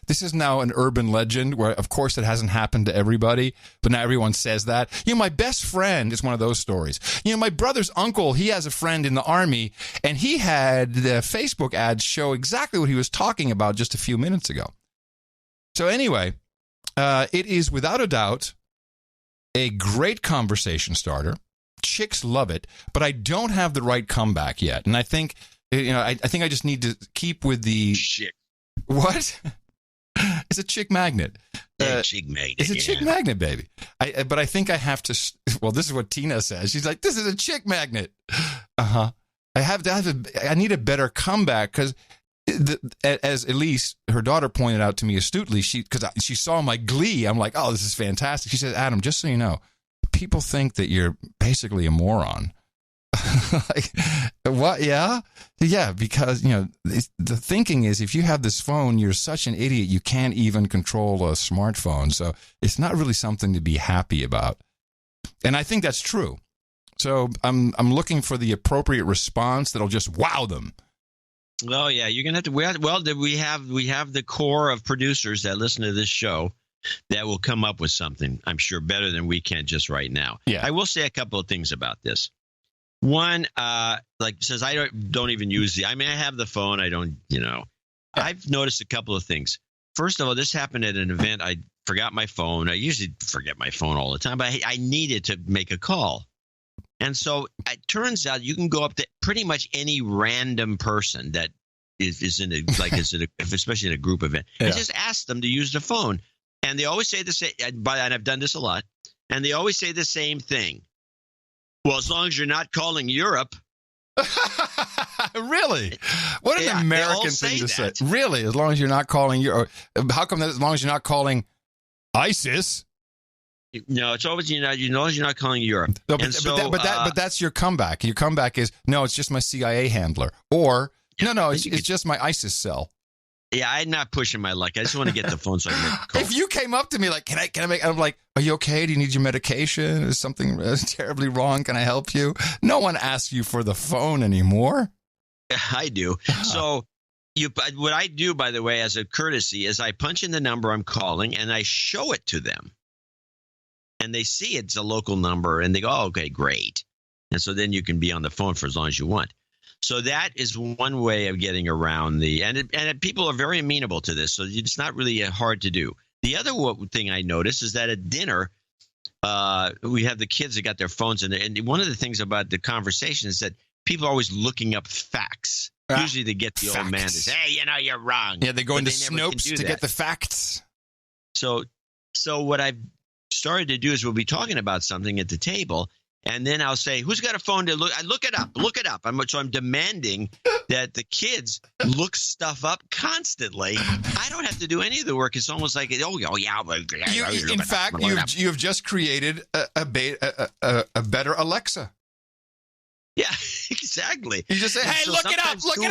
Speaker 1: this is now an urban legend where, of course, it hasn't happened to everybody, but now everyone says that. My best friend is one of those stories. My brother's uncle, he has a friend in the Army, and he had the Facebook ads show exactly what he was talking about just a few minutes ago. So anyway, it is without a doubt a great conversation starter. Chicks love it, but I don't have the right comeback yet. And I think, I think I just need to keep with the
Speaker 3: chick.
Speaker 1: What? It's a chick magnet.
Speaker 3: Chick magnet.
Speaker 1: It's a chick magnet, baby. But I think I have to. Well, this is what Tina says. She's like, "This is a chick magnet." I need a better comeback, because, as Elise, her daughter, pointed out to me astutely, because she saw my glee. I'm like, "Oh, this is fantastic." She said, "Adam, just so you know, people think that you're basically a moron." Like, what? Yeah, because the thinking is, if you have this phone, you're such an idiot, you can't even control a smartphone. So it's not really something to be happy about. And I think that's true. So I'm looking for the appropriate response that'll just wow them.
Speaker 3: Oh yeah, you're gonna have to. Well, we have the core of producers that listen to this show that will come up with something, I'm sure, better than we can just right now.
Speaker 1: Yeah.
Speaker 3: I will say a couple of things about this. One, says I don't even use I have the phone. I don't, I've noticed a couple of things. First of all, this happened at an event. I forgot my phone. I usually forget my phone all the time, but I needed to make a call. And so it turns out you can go up to pretty much any random person that is in especially in a group event, and just ask them to use the phone. And they always say the same, and I've done this a lot, and they always say the same thing. Well, as long as you're not calling Europe.
Speaker 1: Really? What an American thing to say. Really? As long as you're not calling Europe. How come that as long as you're not calling ISIS?
Speaker 3: No, it's always, as long as you're not calling Europe.
Speaker 1: No, but that's your comeback. Your comeback is, no, it's just my CIA handler. Or, no, it's just my ISIS cell.
Speaker 3: Yeah, I'm not pushing my luck. I just want to get the phone so I can make a call.
Speaker 1: If you came up to me like, can I make, I'm like, are you okay? Do you need your medication? Is something terribly wrong? Can I help you? No one asks you for the phone anymore.
Speaker 3: I do. So what I do, by the way, as a courtesy, is I punch in the number I'm calling and I show it to them. And they see it's a local number and they go, oh, okay, great. And so then you can be on the phone for as long as you want. So that is one way of getting around and people are very amenable to this. So it's not really hard to do. The other thing I noticed is that at dinner, we have the kids that got their phones in there. And one of the things about the conversation is that people are always looking up facts. Usually they get the old man to say, hey, you're wrong.
Speaker 1: Yeah, they go into Snopes to get the facts.
Speaker 3: So what I've started to do is we'll be talking about something at the table. And then I'll say, who's got a phone to look it up? Look it up. I'm demanding that the kids look stuff up constantly. I don't have to do any of the work. It's almost like,
Speaker 1: in fact, you've just created a better Alexa.
Speaker 3: Yeah, exactly.
Speaker 1: You just say, hey, look it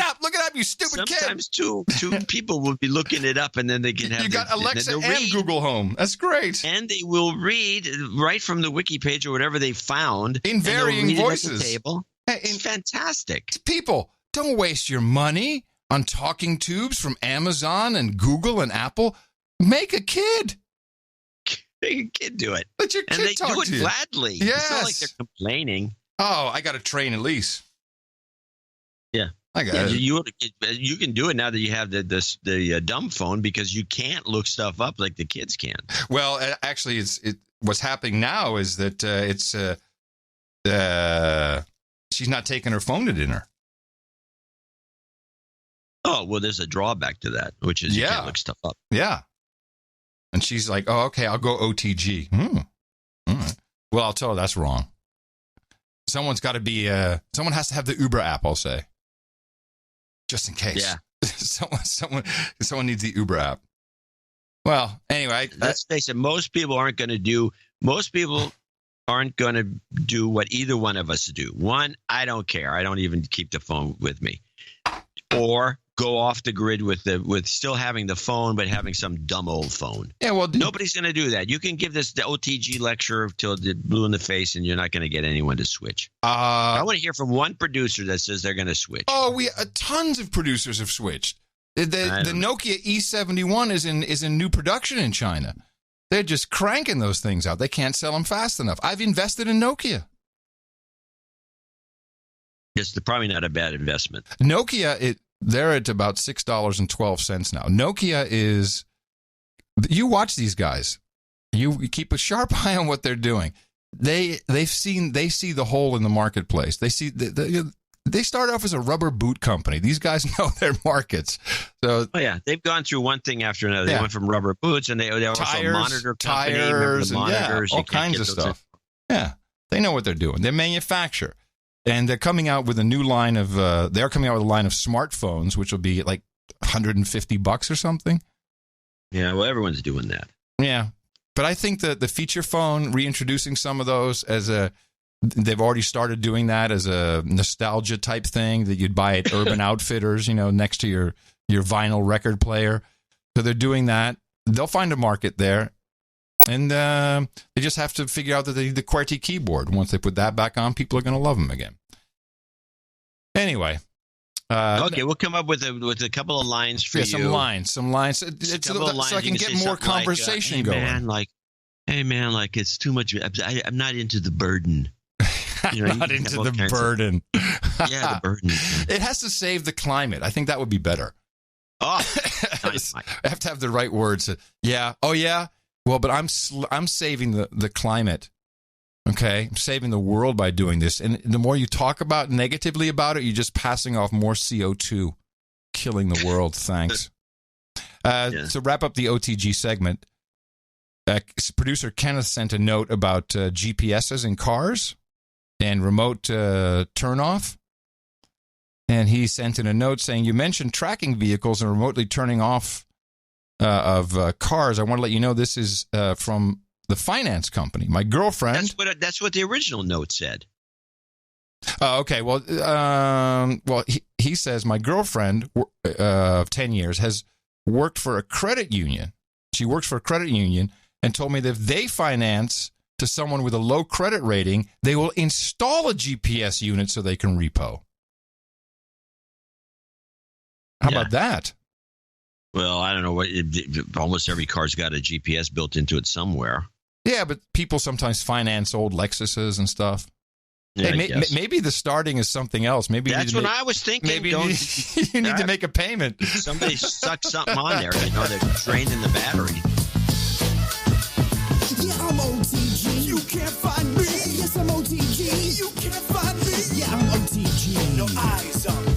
Speaker 1: up, you stupid kid.
Speaker 3: Sometimes two people will be looking it up, and then they can have
Speaker 1: You got Alexa and Google Home. That's great.
Speaker 3: And they will read right from the wiki page or whatever they found.
Speaker 1: In varying voices.
Speaker 3: At the table. It's fantastic.
Speaker 1: People, don't waste your money on talking tubes from Amazon and Google and Apple. Make a kid.
Speaker 3: Make a kid do it.
Speaker 1: Let your kid talk to you.
Speaker 3: And they do it gladly.
Speaker 1: Yes.
Speaker 3: It's not like they're complaining.
Speaker 1: Oh, I got to train Elise.
Speaker 3: Yeah,
Speaker 1: I got it.
Speaker 3: You can do it now that you have the dumb phone because you can't look stuff up like the kids can.
Speaker 1: Well, actually, what's happening now is that she's not taking her phone to dinner.
Speaker 3: Oh, well, there's a drawback to that, which is you can't look stuff up.
Speaker 1: Yeah, and she's like, "Oh, okay, I'll go OTG." Right. Well, I'll tell her that's wrong. Someone's got to be. Someone has to have the Uber app, I'll say. just in case.
Speaker 3: Yeah.
Speaker 1: someone needs the Uber app. Well, anyway,
Speaker 3: let's face it. Most people aren't going to do what either one of us do. One, I don't care. I don't even keep the phone with me, or go off the grid with still having the phone, but having some dumb old phone.
Speaker 1: Yeah, well,
Speaker 3: nobody's going to do that. You can give the OTG lecture till the blue in the face, and you're not going to get anyone to switch. I want to hear from one producer that says they're going to switch.
Speaker 1: Oh, tons of producers have switched. The Nokia E71 is in new production in China. They're just cranking those things out. They can't sell them fast enough. I've invested in Nokia.
Speaker 3: It's probably not a bad investment.
Speaker 1: Nokia, they're at about $6.12 now. Nokia is, you watch these guys. You keep a sharp eye on what they're doing. They see the hole in the marketplace. They see they start off as a rubber boot company. These guys know their markets. So,
Speaker 3: they've gone through one thing after another. They went from rubber boots, and they're also a monitor company.
Speaker 1: Tires,
Speaker 3: monitors,
Speaker 1: all kinds of stuff. Yeah, they know what they're doing. They manufacture. And they're coming out with a new line of smartphones, which will be like $150 or something.
Speaker 3: Yeah, well, everyone's doing that.
Speaker 1: Yeah, but I think that the feature phone, reintroducing some of those they've already started doing that as a nostalgia type thing that you'd buy at Urban Outfitters, next to your vinyl record player. So they're doing that. They'll find a market there. And they just have to figure out that they need the QWERTY keyboard. Once they put that back on, people are going to love them again. Anyway.
Speaker 3: Okay, we'll come up with a couple of lines for you.
Speaker 1: Some lines. So I can get more conversation going.
Speaker 3: Hey, man, it's too much. I'm not into the burden.
Speaker 1: Not into the burden.
Speaker 3: Yeah, the burden.
Speaker 1: It has to save the climate. I think that would be better.
Speaker 3: Oh,
Speaker 1: I have to have the right words. Yeah. Oh, yeah. Well, but I'm saving the climate, okay? I'm saving the world by doing this. And the more you talk negatively about it, you're just passing off more CO2, killing the world. Thanks. To wrap up the OTG segment, producer Kenneth sent a note about GPSs in cars and remote turn-off. And he sent in a note saying, you mentioned tracking vehicles and remotely turning off of cars. I want to let you know this is from the finance company. My girlfriend.
Speaker 3: That's what the original note said.
Speaker 1: Okay. Well, he says my girlfriend of 10 years has worked for a credit union. She works for a credit union and told me that if they finance to someone with a low credit rating, they will install a GPS unit so they can repo. How about that?
Speaker 3: Well, I don't know almost every car's got a GPS built into it somewhere.
Speaker 1: Yeah, but people sometimes finance old Lexuses and stuff.
Speaker 3: Yeah,
Speaker 1: hey, maybe the starting is something else. Maybe
Speaker 3: that's what I was thinking.
Speaker 1: Maybe you need to make a payment.
Speaker 3: Somebody stuck something on there. I know they're draining the battery.
Speaker 9: Yeah, I'm OTG. You can't find me. Yes, I'm OTG. You can't find me. Yeah, I'm OTG. No eyes on me.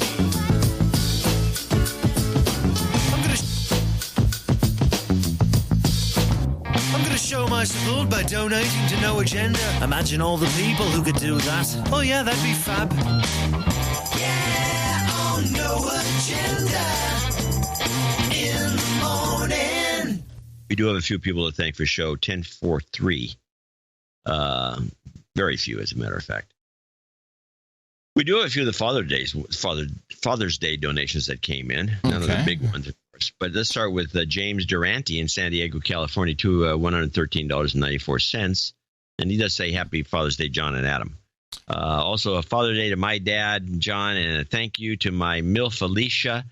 Speaker 9: I'm gonna show my support by donating to No Agenda. Imagine all the people who could do that. Oh yeah, that'd be fab. Yeah, on No Agenda in the morning.
Speaker 3: We do have a few people to thank for show 1043. Very few, as a matter of fact. We do have a few of the Father's Day donations that came in. None of the big ones, of course. But let's start with James Durante in San Diego, California, to $113.94. And he does say Happy Father's Day, John and Adam. Also, a Father's Day to my dad, John, and a thank you to my MILF Alicia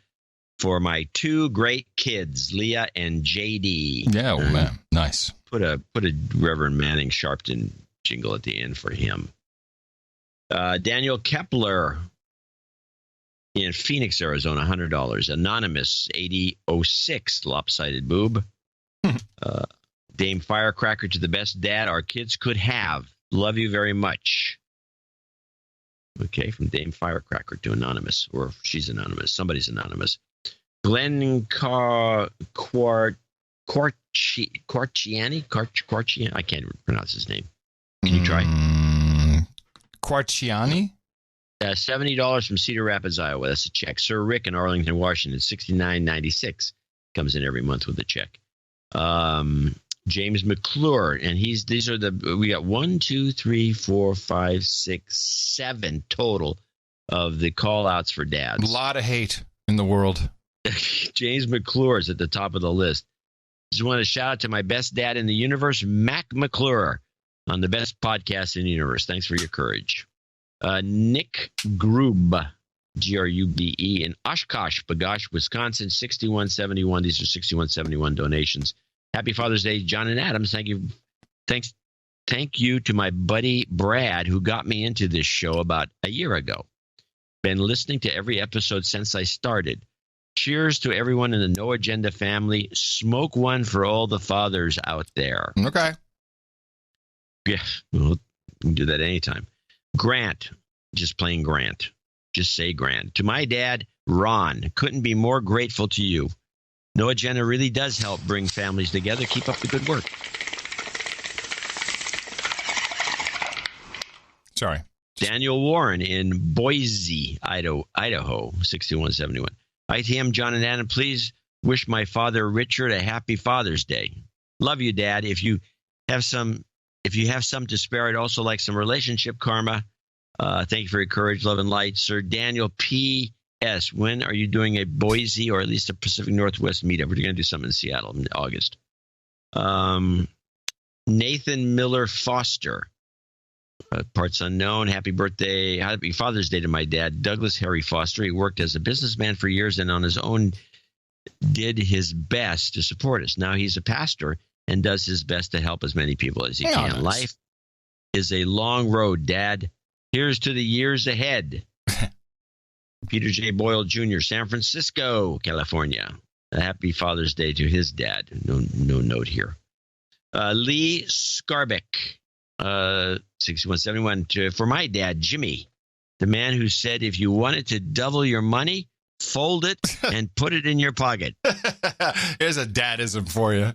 Speaker 3: for my two great kids, Leah and JD.
Speaker 1: Yeah, oh, man. Nice.
Speaker 3: Put a Reverend Manning Sharpton jingle at the end for him. Daniel Kepler in Phoenix, Arizona, $100. Anonymous, 8006, lopsided boob. Dame Firecracker to the best dad our kids could have. Love you very much. Okay, from Dame Firecracker to Anonymous, or she's anonymous. Somebody's anonymous. Glenn Quarciani? I can't pronounce his name. Can you try?
Speaker 1: Quarciani?
Speaker 3: $70 from Cedar Rapids, Iowa. That's a check. Sir Rick in Arlington, Washington, $69.96. Comes in every month with a check. James McClure, and we got 1, 2, 3, 4, 5, 6, 7 total of the call outs for dads.
Speaker 1: A lot of hate in the world.
Speaker 3: James McClure is at the top of the list. Just want to shout out to my best dad in the universe, Mac McClure, on the best podcast in the universe. Thanks for your courage. Nick Grube, Grube, in Oshkosh, B'gosh, Wisconsin, 6171. These are 6171 donations. Happy Father's Day, John and Adams. Thank you. Thank you to my buddy Brad, who got me into this show about a year ago. Been listening to every episode since I started. Cheers to everyone in the No Agenda family. Smoke one for all the fathers out there.
Speaker 1: Okay.
Speaker 3: Yeah, well, you can do that anytime. Grant, just plain Grant. Just say Grant. To my dad, Ron, couldn't be more grateful to you. No Agenda really does help bring families together. Keep up the good work.
Speaker 1: Sorry.
Speaker 3: Daniel Warren in Boise, Idaho, 6171. ITM, John and Adam, please wish my father Richard a happy Father's Day. Love you, Dad. If you have some to spare, I'd also like some relationship karma. Thank you for your courage, love, and light. Sir Daniel P.S. When are you doing a Boise or at least a Pacific Northwest meetup? We're going to do something in Seattle in August. Nathan Miller Foster. Parts unknown. Happy Father's Day to my dad, Douglas Harry Foster. He worked as a businessman for years and on his own did his best to support us. Now he's a pastor and does his best to help as many people as he can. Nice. Life is a long road, Dad. Here's to the years ahead. Peter J. Boyle Jr., San Francisco, California. A happy Father's Day to his dad. No note here. Lee Scarbeck, 6171. For my dad, Jimmy, the man who said if you wanted to double your money, fold it and put it in your pocket.
Speaker 1: Here's a dadism for you.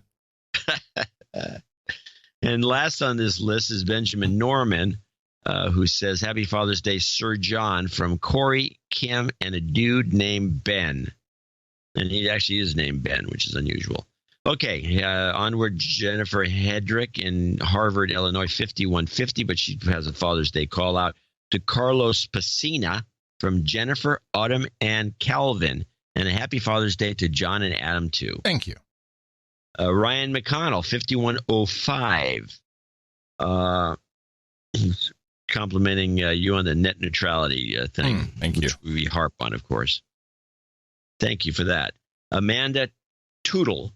Speaker 3: And last on this list is Benjamin Norman, who says, Happy Father's Day, Sir John, from Corey, Kim, and a dude named Ben. And he actually is named Ben, which is unusual. Okay, onward, Jennifer Hedrick in Harvard, Illinois, 5150, but she has a Father's Day call out to Carlos Pacina from Jennifer, Autumn, and Calvin. And a happy Father's Day to John and Adam, too.
Speaker 1: Thank you.
Speaker 3: Ryan McConnell, 5105. He's complimenting you on the net neutrality thing.
Speaker 1: Thank you.
Speaker 3: Which we harp on, of course. Thank you for that. Amanda Tootle,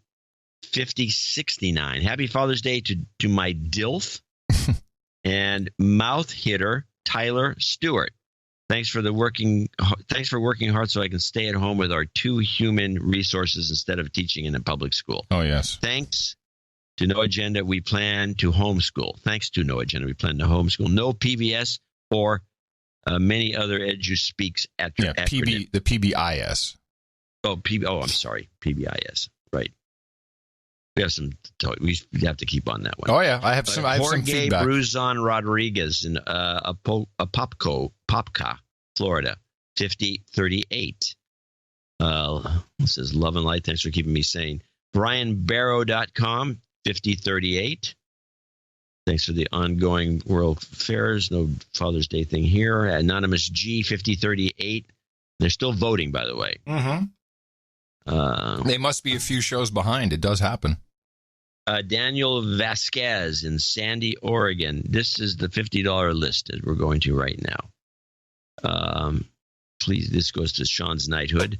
Speaker 3: 5069. Happy Father's Day to my DILF and mouth hitter, Tyler Stewart. Thanks for working hard so I can stay at home with our 2 human resources instead of teaching in a public school.
Speaker 1: Oh, yes.
Speaker 3: Thanks to No Agenda, we plan to homeschool. Thanks to No Agenda, we plan to homeschool. No PBS or many other EduSpeaks acronym.
Speaker 1: The PBIS.
Speaker 3: I'm sorry. PBIS. Right. We have we have to keep on that one.
Speaker 1: Oh, yeah. I have some feedback.
Speaker 3: Jorge Bruzon Rodriguez in Apopka, Florida, 5038. This is love and light. Thanks for keeping me sane. BrianBarrow.com, 5038. Thanks for the ongoing world affairs. No Father's Day thing here. Anonymous G, 5038. They're still voting, by the way.
Speaker 1: Mm-hmm. They must be a few shows behind. It does happen.
Speaker 3: Daniel Vasquez in Sandy, Oregon. This is the $50 list that we're going to right now. Please, this goes to Sean's knighthood.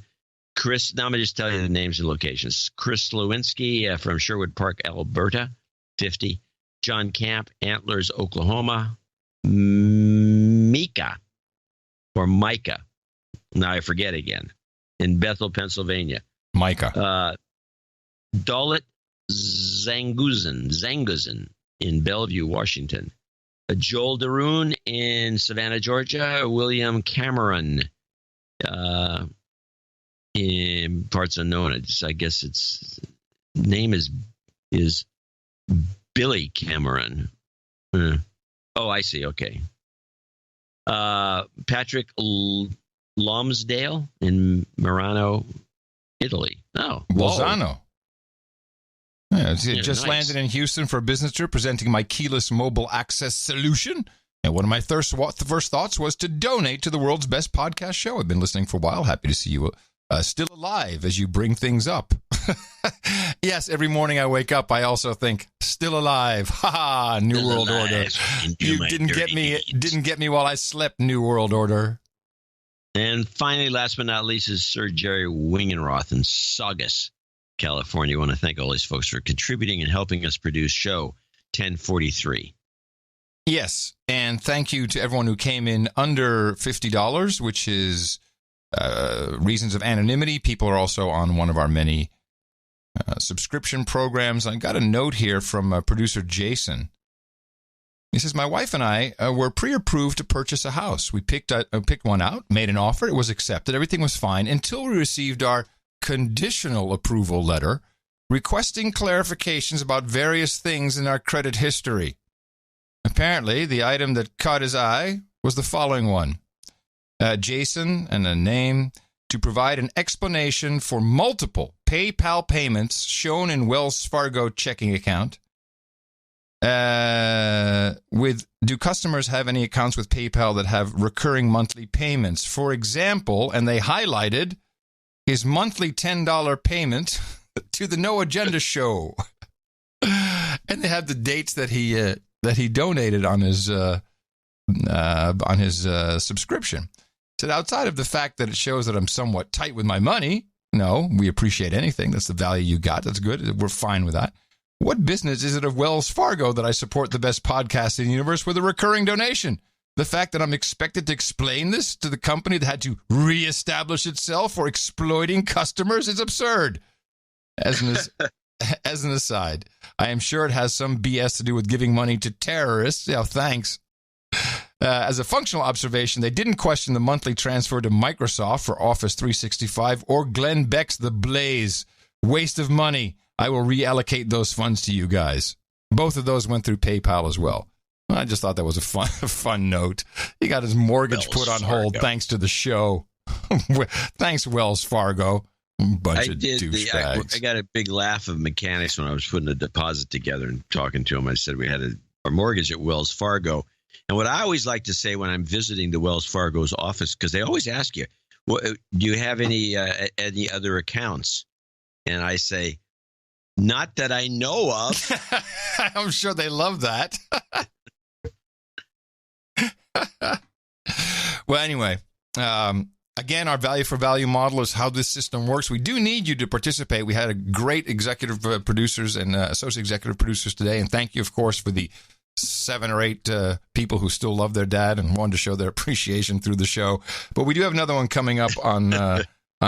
Speaker 3: Chris, now I'm going to just tell you the names and locations. Chris Lewinsky from Sherwood Park, Alberta, 50. John Camp, Antlers, Oklahoma. Micah, now I forget again, in Bethel, Pennsylvania.
Speaker 1: Micah.
Speaker 3: Dalit Zanguzan in Bellevue, Washington. Joel Daroon in Savannah, Georgia. William Cameron in parts unknown. I guess its name is Billy Cameron. Oh, I see. Okay. Patrick Lomsdale in Merano, Italy. Oh,
Speaker 1: Lozano. Yeah, just
Speaker 3: nice.
Speaker 1: Landed in Houston for a business trip presenting my keyless mobile access solution. And one of my first thoughts was to donate to the world's best podcast show. I've been listening for a while. Happy to see you still alive as you bring things up. Yes, every morning I wake up, I also think, still alive. Ha ha, New World Order. You didn't get me while I slept, New World Order.
Speaker 3: And finally, last but not least, is Sir Jerry Wingenroth in Saugus, California. I want to thank all these folks for contributing and helping us produce show 1043.
Speaker 1: Yes, and thank you to everyone who came in under $50, which is reasons of anonymity. People are also on one of our many subscription programs. I got a note here from producer Jason. He says, my wife and I were pre-approved to purchase a house. We picked one out, made an offer. It was accepted. Everything was fine until we received our conditional approval letter requesting clarifications about various things in our credit history. Apparently, the item that caught his eye was the following one. Jason and a name to provide an explanation for multiple PayPal payments shown in Wells Fargo checking account. Do customers have any accounts with PayPal that have recurring monthly payments? For example, and they highlighted his monthly $10 payment to the No Agenda show. And they have the dates that he donated on his subscription. Said, outside of the fact that it shows that I'm somewhat tight with my money, no, we appreciate anything. That's the value you got. That's good. We're fine with that. What business is it of Wells Fargo that I support the best podcast in the universe with a recurring donation? The fact that I'm expected to explain this to the company that had to reestablish itself for exploiting customers is absurd. As an aside, I am sure it has some BS to do with giving money to terrorists. Yeah, thanks. As a functional observation, they didn't question the monthly transfer to Microsoft for Office 365 or Glenn Beck's The Blaze. Waste of money. I will reallocate those funds to you guys. Both of those went through PayPal as well. I just thought that was a fun note. He got his mortgage put on hold thanks to the show. Thanks, Wells Fargo. Bunch of douchebags.
Speaker 3: I got a big laugh of mechanics when I was putting a deposit together and talking to him. I said we had a mortgage at Wells Fargo. And what I always like to say when I'm visiting the Wells Fargo's office, because they always ask you, well, do you have any other accounts? And I say, not that I know of.
Speaker 1: I'm sure they love that. Well, anyway, again, our value for value model is how this system works. We do need you to participate. We had a great executive producers and associate executive producers today. And thank you, of course, for the 7 or 8 people who still love their dad and wanted to show their appreciation through the show. But we do have another one coming up on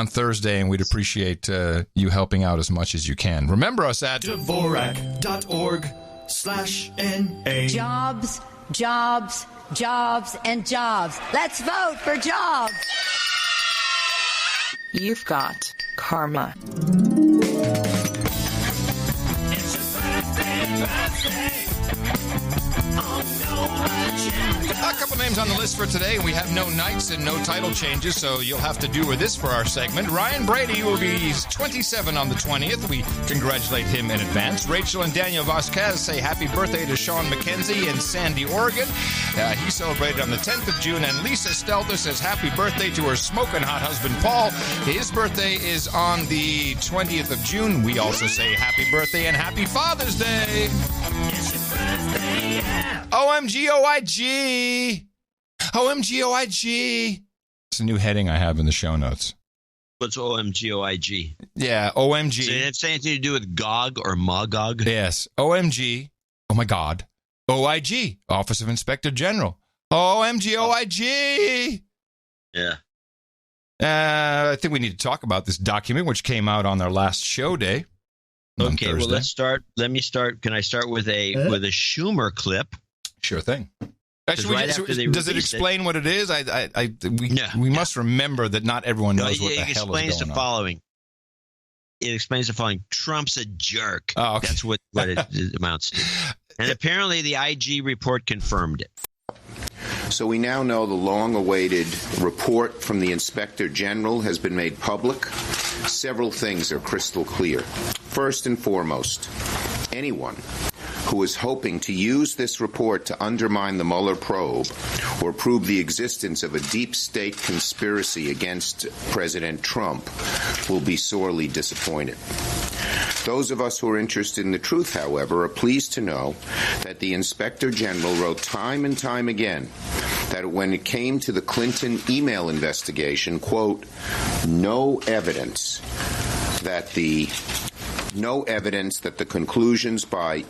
Speaker 1: Thursday, and we'd appreciate you helping out as much as you can. Remember us at
Speaker 9: Dvorak.org/NA.
Speaker 10: Jobs, jobs, jobs, and jobs. Let's vote for jobs.
Speaker 11: You've got karma.
Speaker 9: It's your birthday.
Speaker 1: A couple names on the list for today. We have no nights and no title changes, so you'll have to do with this for our segment. Ryan Brady will be 27 on the 20th. We congratulate him in advance. Rachel and Daniel Vasquez say happy birthday to Sean McKenzie in Sandy, Oregon. He celebrated on the 10th of June. And Lisa Stelter says happy birthday to her smoking hot husband, Paul. His birthday is on the 20th of June. We also say happy birthday and happy Father's Day.
Speaker 9: It's your birthday, yeah.
Speaker 1: OMG, OIG. OMG, OIG. It's a new heading I have in the show notes.
Speaker 3: What's OMG, OIG?
Speaker 1: Yeah, OMG.
Speaker 3: So it has anything to do with GOG or Magog?
Speaker 1: Yes, OMG. Oh, my God. OIG, Office of Inspector General. OMG, OIG.
Speaker 3: Yeah.
Speaker 1: I think we need to talk about this document, which came out on their last show day.
Speaker 3: Okay, well, let's start. Let me start. Can I start with a Schumer clip?
Speaker 1: Sure thing. Does it explain what it is? We must remember that not everyone knows what the hell is going on. It explains the following.
Speaker 3: It explains the following. Trump's a jerk.
Speaker 1: Oh, okay.
Speaker 3: That's what it amounts to. And apparently the IG report confirmed it.
Speaker 12: So we now know the long-awaited report from the Inspector General has been made public. Several things are crystal clear. First and foremost, anyone who is hoping to use this report to undermine the Mueller probe or prove the existence of a deep state conspiracy against President Trump will be sorely disappointed. Those of us who are interested in the truth, however, are pleased to know that the Inspector General wrote time and time again that when it came to the Clinton email investigation, quote, no evidence that the conclusions by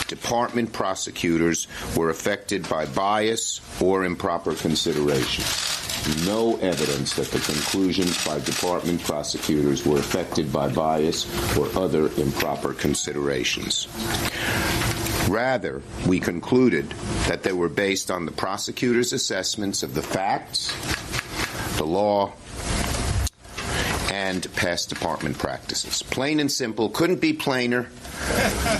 Speaker 12: department prosecutors were affected by bias or improper consideration. No evidence that the conclusions by department prosecutors were affected by bias or other improper considerations. Rather, we concluded that they were based on the prosecutor's assessments of the facts, the law, and past department practices. Plain and simple, couldn't be plainer,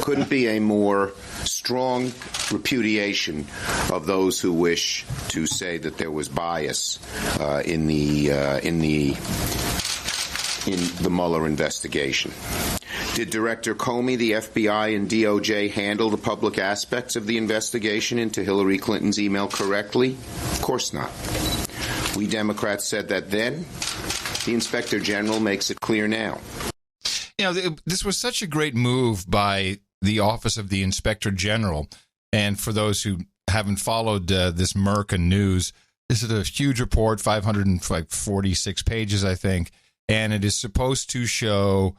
Speaker 12: couldn't be a more strong repudiation of those who wish to say that there was bias in the Mueller investigation. Did Director Comey, the FBI, and DOJ handle the public aspects of the investigation into Hillary Clinton's email correctly? Of course not. We Democrats said that then. The Inspector General makes it clear now.
Speaker 1: You know, this was such a great move by the Office of the Inspector General. And for those who haven't followed this Merca news, this is a huge report, 546 pages, I think. And it is supposed to show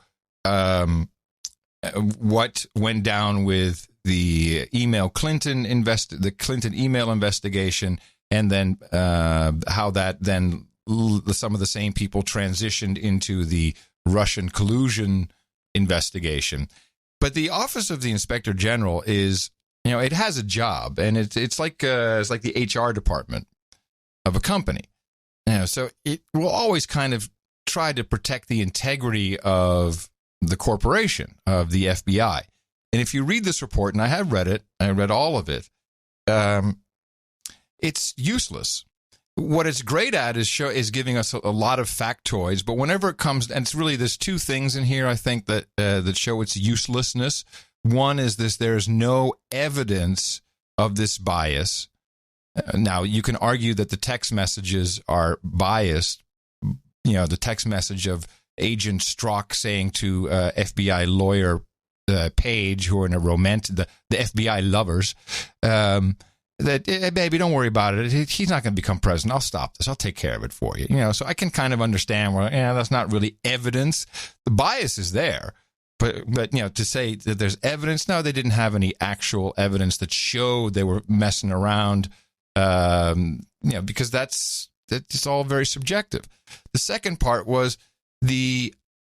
Speaker 1: what went down with the Clinton email investigation, and then how that then some of the same people transitioned into the Russian collusion investigation. But the Office of the Inspector General is, it has a job, and it's like the HR department of a company. So it will always kind of try to protect the integrity of the corporation, of the FBI. And if you read this report, and I have read it, I read all of it, it's useless. What it's great at is giving us a lot of factoids, but whenever it comes, and it's really, there's two things in here, I think, that show its uselessness. One is this: there's no evidence of this bias. Now, you can argue that the text messages are biased. The text message of Agent Strzok saying to FBI lawyer Page, who are in a the FBI lovers, that, hey, baby, don't worry about it. He's not going to become president. I'll stop this. I'll take care of it for you. So I can kind of understand where, that's not really evidence. The bias is there. But to say that there's evidence, no, they didn't have any actual evidence that showed they were messing around, because that's all very subjective. The second part was the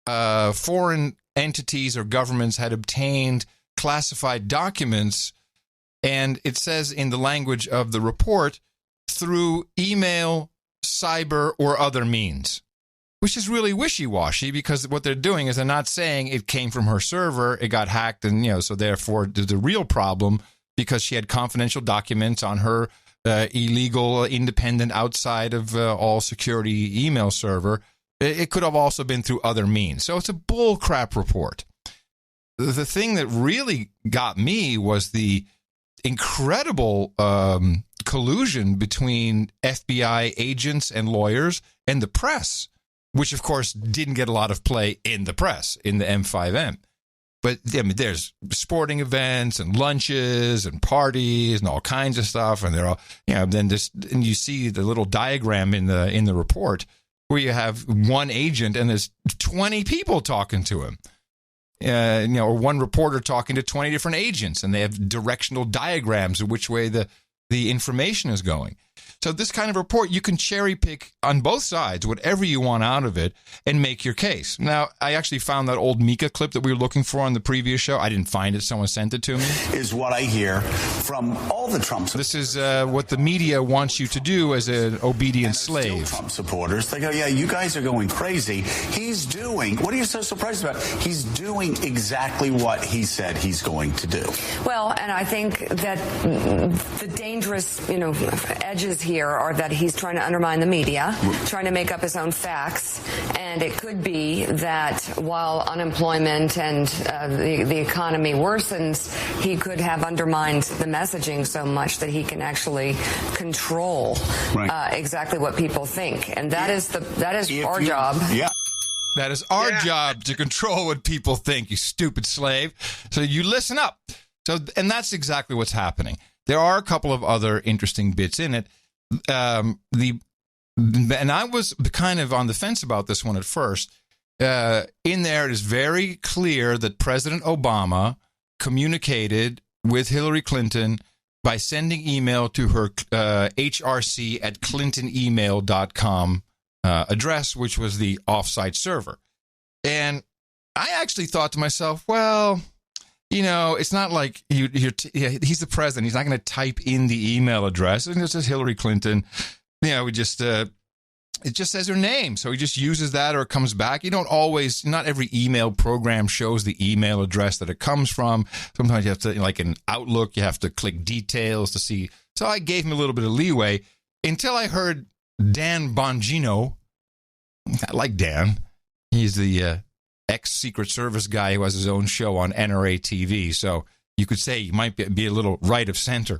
Speaker 1: foreign entities or governments had obtained classified documents, and it says in the language of the report, through email, cyber, or other means, which is really wishy-washy, because what they're doing is they're not saying it came from her server, it got hacked, and, so therefore there's a real problem because she had confidential documents on her illegal, independent, outside of all security email server. It could have also been through other means. So it's a bullcrap report. The thing that really got me was the incredible collusion between FBI agents and lawyers and the press, which, of course, didn't get a lot of play in the press, in the M5M. But there's sporting events and lunches and parties and all kinds of stuff, and they're all, then and you see the little diagram in the report where you have one agent and there's 20 people talking to him. Or one reporter talking to 20 different agents, and they have directional diagrams of which way the information is going. So this kind of report, you can cherry pick on both sides, whatever you want out of it, and make your case. Now, I actually found that old Mika clip that we were looking for on the previous show. I didn't find it. Someone sent it to me.
Speaker 14: Is what I hear from all the Trump supporters.
Speaker 1: This is what the media wants you to do as an obedient slave.
Speaker 14: Trump supporters, they go, yeah, you guys are going crazy. He's doing, what are you so surprised about? He's doing exactly what he said he's going to do.
Speaker 21: Well, and I think that the dangerous, edges here are that he's trying to undermine the media, trying to make up his own facts, and it could be that while unemployment and the economy worsens, he could have undermined the messaging so much that he can actually control exactly what people think, and that is our job.
Speaker 14: Yeah.
Speaker 1: That is our job, to control what people think, you stupid slave. So you listen up. And that's exactly what's happening. There are a couple of other interesting bits in it. And I was kind of on the fence about this one at first. In there, it is very clear that President Obama communicated with Hillary Clinton by sending email to her hrc@clintonemail.com address, which was the offsite server. And I actually thought to myself, well, it's not like he's the president. He's not going to type in the email address. And it says Hillary Clinton. It just says her name. So he just uses that, or it comes back. Not every email program shows the email address that it comes from. Sometimes you have to, like in Outlook, you have to click details to see. So I gave him a little bit of leeway until I heard Dan Bongino. I like Dan. He's the ex-Secret Service guy who has his own show on NRA TV. So you could say he might be a little right of center.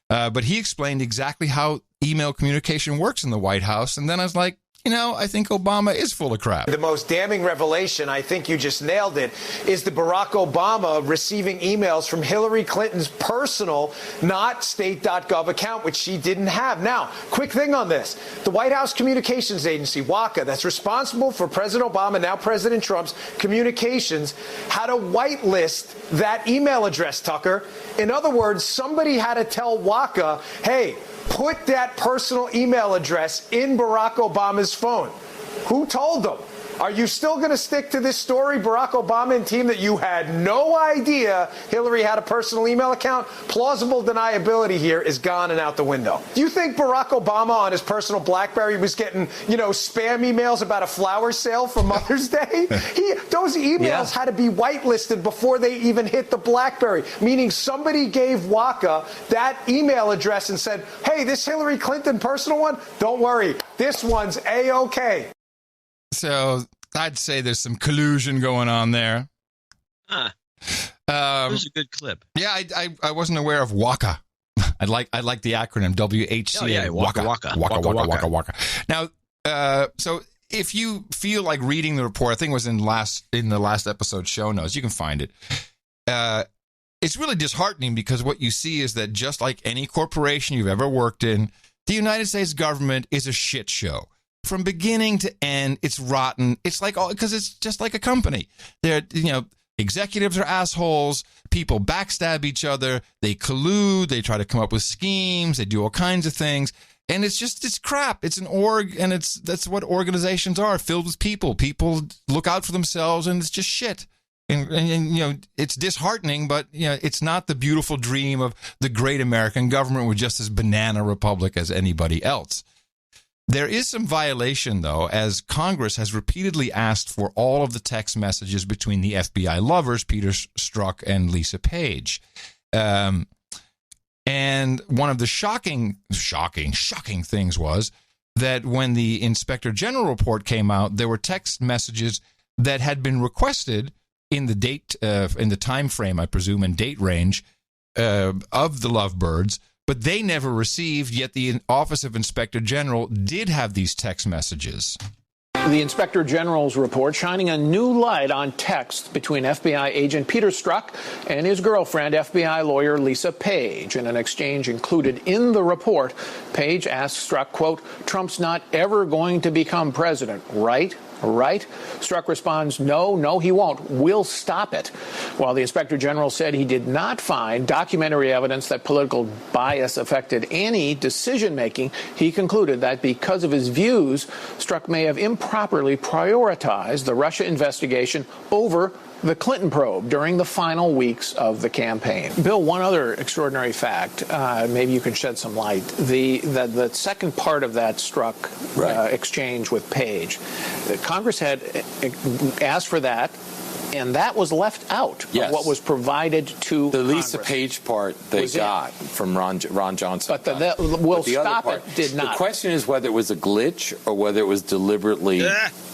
Speaker 1: But he explained exactly how email communication works in the White House. And then I was like, I think Obama is full of crap.
Speaker 22: The most damning revelation, I think you just nailed it, is the Barack Obama receiving emails from Hillary Clinton's personal, not state.gov account, which she didn't have. Now, quick thing on this. The White House Communications Agency, WACA, that's responsible for President Obama, now President Trump's communications, had a whitelist that email address, Tucker. In other words, somebody had to tell WACA, hey, put that personal email address in Barack Obama's phone. Who told them? Are you still going to stick to this story, Barack Obama and team, that you had no idea Hillary had a personal email account? Plausible deniability here is gone and out the window. Do you think Barack Obama on his personal BlackBerry was getting, spam emails about a flower sale for Mother's Day? Those emails had to be whitelisted before they even hit the BlackBerry, meaning somebody gave WACA that email address and said, hey, this Hillary Clinton personal one, don't worry, this one's A-OK.
Speaker 1: So I'd say there's some collusion going on there.
Speaker 3: That was a good clip.
Speaker 1: Yeah, I wasn't aware of WACA. I like the acronym WHCA.
Speaker 3: Oh, yeah,
Speaker 1: WACA. Now, so if you feel like reading the report, I think it was in the last episode show notes, you can find it. It's really disheartening because what you see is that just like any corporation you've ever worked in, the United States government is a shit show. From beginning to end, it's rotten. It's like because it's just like a company. They're executives are assholes. People backstab each other. They collude. They try to come up with schemes. They do all kinds of things, and it's crap. It's an org, and that's what organizations are, filled with people. People look out for themselves, and it's just shit. And it's disheartening, but it's not the beautiful dream of the great American government with just as banana republic as anybody else. There is some violation, though, as Congress has repeatedly asked for all of the text messages between the FBI lovers, Peter Strzok and Lisa Page. And one of the shocking things was that when the Inspector General report came out, there were text messages that had been requested in the time frame, I presume, and date range of the lovebirds, but they never received, yet the Office of Inspector General did have these text messages.
Speaker 23: The Inspector General's report shining a new light on texts between FBI agent Peter Strzok and his girlfriend, FBI lawyer Lisa Page. In an exchange included in the report, Page asked Strzok, quote, "Trump's not ever going to become president, right? Right?" Strzok responds, no, he won't. We'll stop it. While the Inspector General said he did not find documentary evidence that political bias affected any decision-making, he concluded that because of his views, Strzok may have improperly prioritized the Russia investigation over the Clinton probe during the final weeks of the campaign. Bill, one other extraordinary fact, maybe you can shed some light. The second part of that Strzok exchange with Page, Congress had asked for that, and that was left out of what was provided to
Speaker 13: the Lisa
Speaker 23: Congress.
Speaker 13: Page part they got from Ron Johnson.
Speaker 23: But the did not.
Speaker 13: The question is whether it was a glitch or whether it was deliberately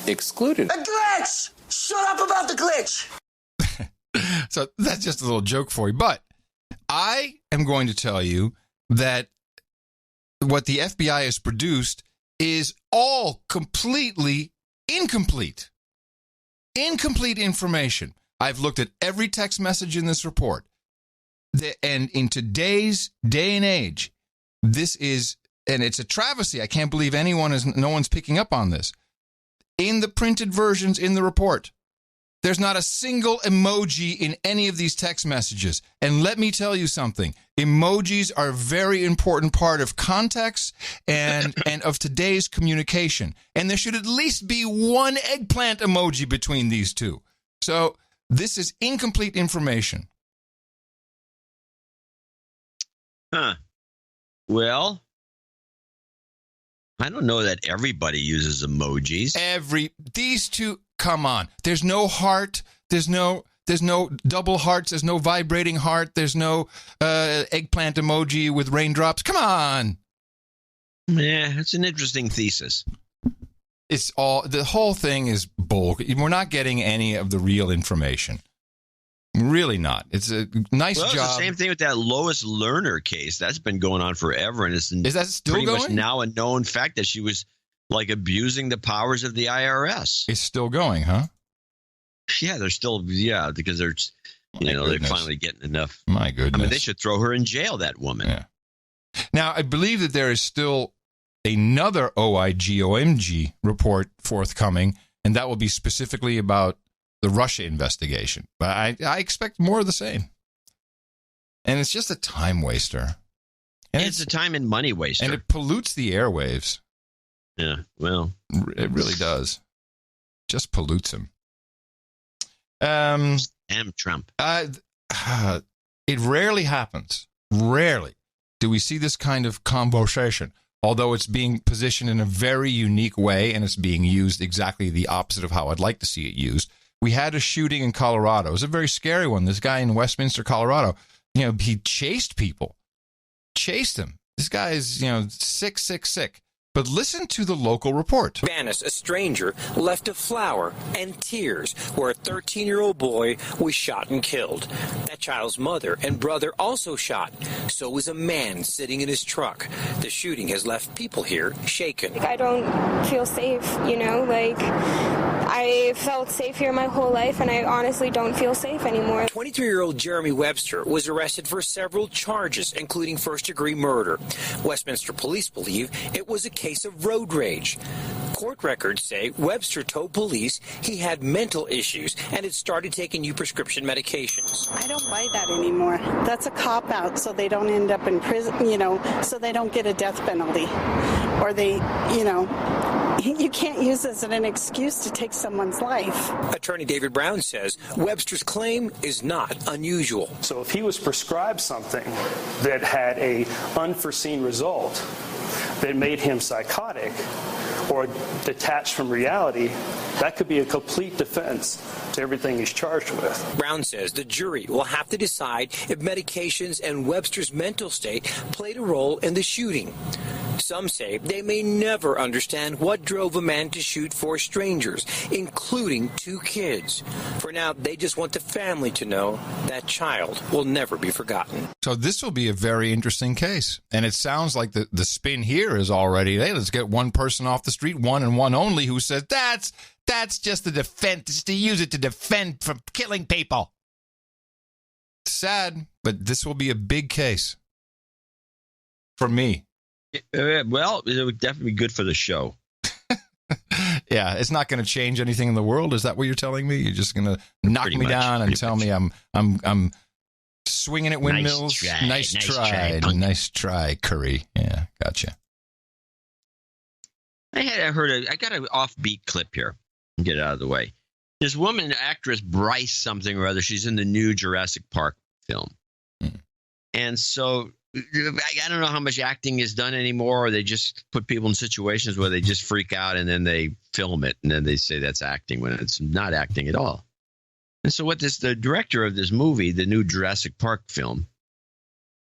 Speaker 13: excluded.
Speaker 9: A glitch! Shut up about the glitch!
Speaker 1: So that's just a little joke for you. But I am going to tell you that what the FBI has produced is all completely incomplete. Incomplete information. I've looked at every text message in this report. And in today's day and age, this is, and it's a travesty. I can't believe no one's picking up on this. In the printed versions in the report, there's not a single emoji in any of these text messages. And let me tell you something. Emojis are a very important part of context and of today's communication. And there should at least be one eggplant emoji between these two. So this is incomplete information.
Speaker 3: Well, I don't know that everybody uses emojis.
Speaker 1: These two, come on. There's no heart. There's no double hearts. There's no vibrating heart. There's no eggplant emoji with raindrops. Come on.
Speaker 3: Yeah, it's an interesting thesis.
Speaker 1: The whole thing is bull. We're not getting any of the real information. Really not. It's a nice job. It's the
Speaker 3: same thing with that Lois Lerner case. That's been going on forever, and is that
Speaker 1: still
Speaker 3: pretty
Speaker 1: going?
Speaker 3: much now a known fact that she was like abusing the powers of the IRS.
Speaker 1: It's still going, huh?
Speaker 3: Yeah, they're still because they're they're finally getting enough.
Speaker 1: My goodness,
Speaker 3: I mean, they should throw her in jail. That woman.
Speaker 1: Yeah. Now, I believe that there is still another OIG report forthcoming, and that will be specifically about the Russia investigation. But I expect more of the same. And it's just a time waster.
Speaker 3: And it's a time and money waster.
Speaker 1: And it pollutes the airwaves.
Speaker 3: Yeah, well.
Speaker 1: It really does. Just pollutes them.
Speaker 3: Damn Trump.
Speaker 1: It rarely happens. Rarely do we see this kind of conversation. Although it's being positioned in a very unique way, and it's being used exactly the opposite of how I'd like to see it used. We had a shooting in Colorado. It was a very scary one. This guy in Westminster, Colorado, he chased people. Chased them. This guy is, sick. But listen to the local report.
Speaker 15: Vanis, a stranger, left a flower and tears where a 13-year-old boy was shot and killed. That child's mother and brother also shot. So was a man sitting in his truck. The shooting has left people here shaken.
Speaker 16: I don't feel safe, I felt safe here my whole life, and I honestly don't feel safe anymore.
Speaker 15: 23-year-old Jeremy Webster was arrested for several charges, including first-degree murder. Westminster police believe it was a case of road rage. Court records say Webster told police he had mental issues and had started taking new prescription medications.
Speaker 17: I don't buy that anymore. That's a cop-out so they don't end up in prison, so they don't get a death penalty. Or they, you can't use this as an excuse to take someone's life.
Speaker 15: Attorney David Brown says Webster's claim is not unusual.
Speaker 25: So if he was prescribed something that had a unforeseen result that made him psychotic or detached from reality, that could be a complete defense to everything he's charged with.
Speaker 15: Brown says the jury will have to decide if medications and Webster's mental state played a role in the shooting. Some say they may never understand what drove a man to shoot 4 strangers, including 2 kids. For now, they just want the family to know that child will never be forgotten.
Speaker 1: So this will be a very interesting case. And it sounds like the spin here is already, hey, let's get one person off the street, one and one only, who says that's just a defense, just to use it to defend from killing people. Sad, but this will be a big case for me.
Speaker 3: Well, it would definitely be good for the show.
Speaker 1: Yeah, it's not going to change anything in the world. Is that what you're telling me? You're just going to knock me down and tell me I'm swinging at windmills? Nice try, Curry. Yeah, gotcha.
Speaker 3: I got an offbeat clip here. Get it out of the way. This woman, actress Bryce something or other, she's in the new Jurassic Park film. And so I don't know how much acting is done anymore, or they just put people in situations where they just freak out and then they film it and then they say that's acting when it's not acting at all. And so the director of this movie, the new Jurassic Park film,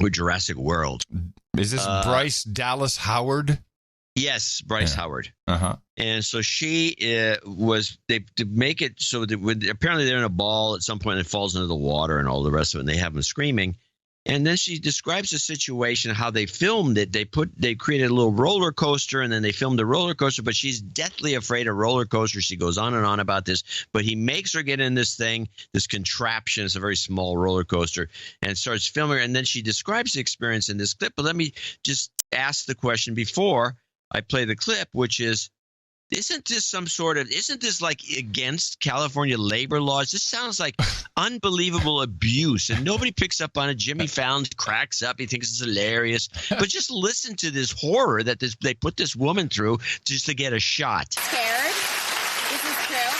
Speaker 3: or Jurassic World.
Speaker 1: Is this Bryce Dallas Howard?
Speaker 3: Yes, Bryce Howard.
Speaker 1: Uh-huh.
Speaker 3: And so she to make it so that apparently they're in a ball at some point and it falls into the water and all the rest of it, and they have them screaming. And then she describes the situation, how they filmed it. They created a little roller coaster, and then they filmed the roller coaster, but she's deathly afraid of roller coasters. She goes on and on about this, but he makes her get in this thing, this contraption. It's a very small roller coaster, and starts filming her. And then she describes the experience in this clip. But let me just ask the question before I play the clip, which is, isn't this like against California labor laws? This sounds like unbelievable abuse, and nobody picks up on it. Jimmy Fallon cracks up. He thinks it's hilarious. But just listen to this horror that they put this woman through just to get a shot.
Speaker 2: Scared? This is true.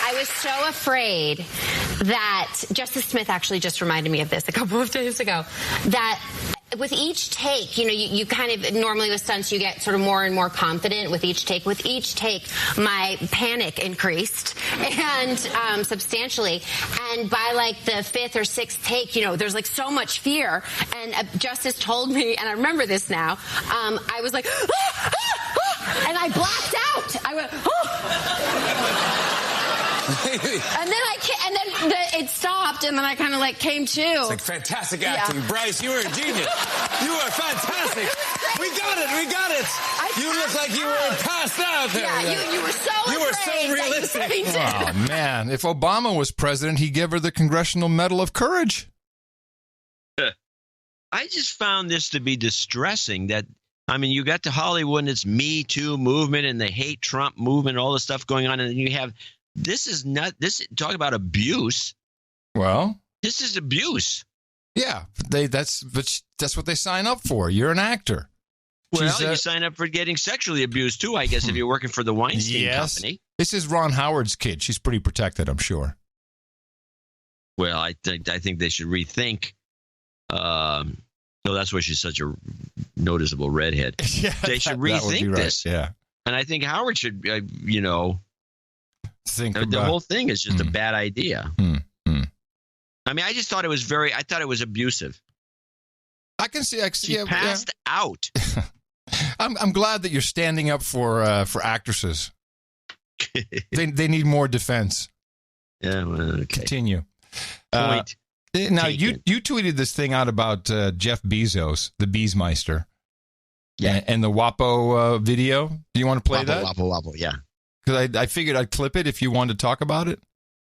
Speaker 2: I was so afraid that Justice Smith actually just reminded me of this a couple of days ago, that with each take, you kind of normally with stunts, you get sort of more and more confident with each take. With each take, my panic increased and substantially. And by like the fifth or sixth take, there's like so much fear. And Justice told me, and I remember this now, I was like, and I blacked out. I went, and then it stopped, and then I kind of like came to.
Speaker 7: It's like fantastic acting. Yeah. Bryce, you were a genius. You were fantastic. We got it. You look like you were passed out there.
Speaker 2: Yeah, you were so
Speaker 7: realistic.
Speaker 1: Oh, man. If Obama was president, he'd give her the Congressional Medal of Courage.
Speaker 3: I just found this to be distressing that, you got to Hollywood and it's Me Too movement and the hate Trump movement, all the stuff going on, and then you have talk about abuse.
Speaker 1: Well,
Speaker 3: this is abuse.
Speaker 1: Yeah, that's what they sign up for. You're an actor.
Speaker 3: Well, you sign up for getting sexually abused too, I guess, if you're working for the Weinstein Company.
Speaker 1: This is Ron Howard's kid. She's pretty protected, I'm sure.
Speaker 3: Well, I think they should rethink. No, that's why she's such a noticeable redhead.
Speaker 1: Yeah,
Speaker 3: they should rethink this.
Speaker 1: Yeah,
Speaker 3: and I think Howard should,
Speaker 1: think
Speaker 3: the whole thing is just a bad idea. I just thought it was I thought it was abusive.
Speaker 1: I can see.
Speaker 3: She passed out.
Speaker 1: I'm glad that you're standing up for actresses. They need more defense.
Speaker 3: Yeah. Well, okay.
Speaker 1: Continue.
Speaker 3: Point.
Speaker 1: Now you tweeted this thing out about Jeff Bezos, the Beesmeister.
Speaker 3: Yeah.
Speaker 1: And the WAPO video. Do you want to play that?
Speaker 3: WAPO, yeah.
Speaker 1: Because I figured I'd clip it if you wanted to talk about it.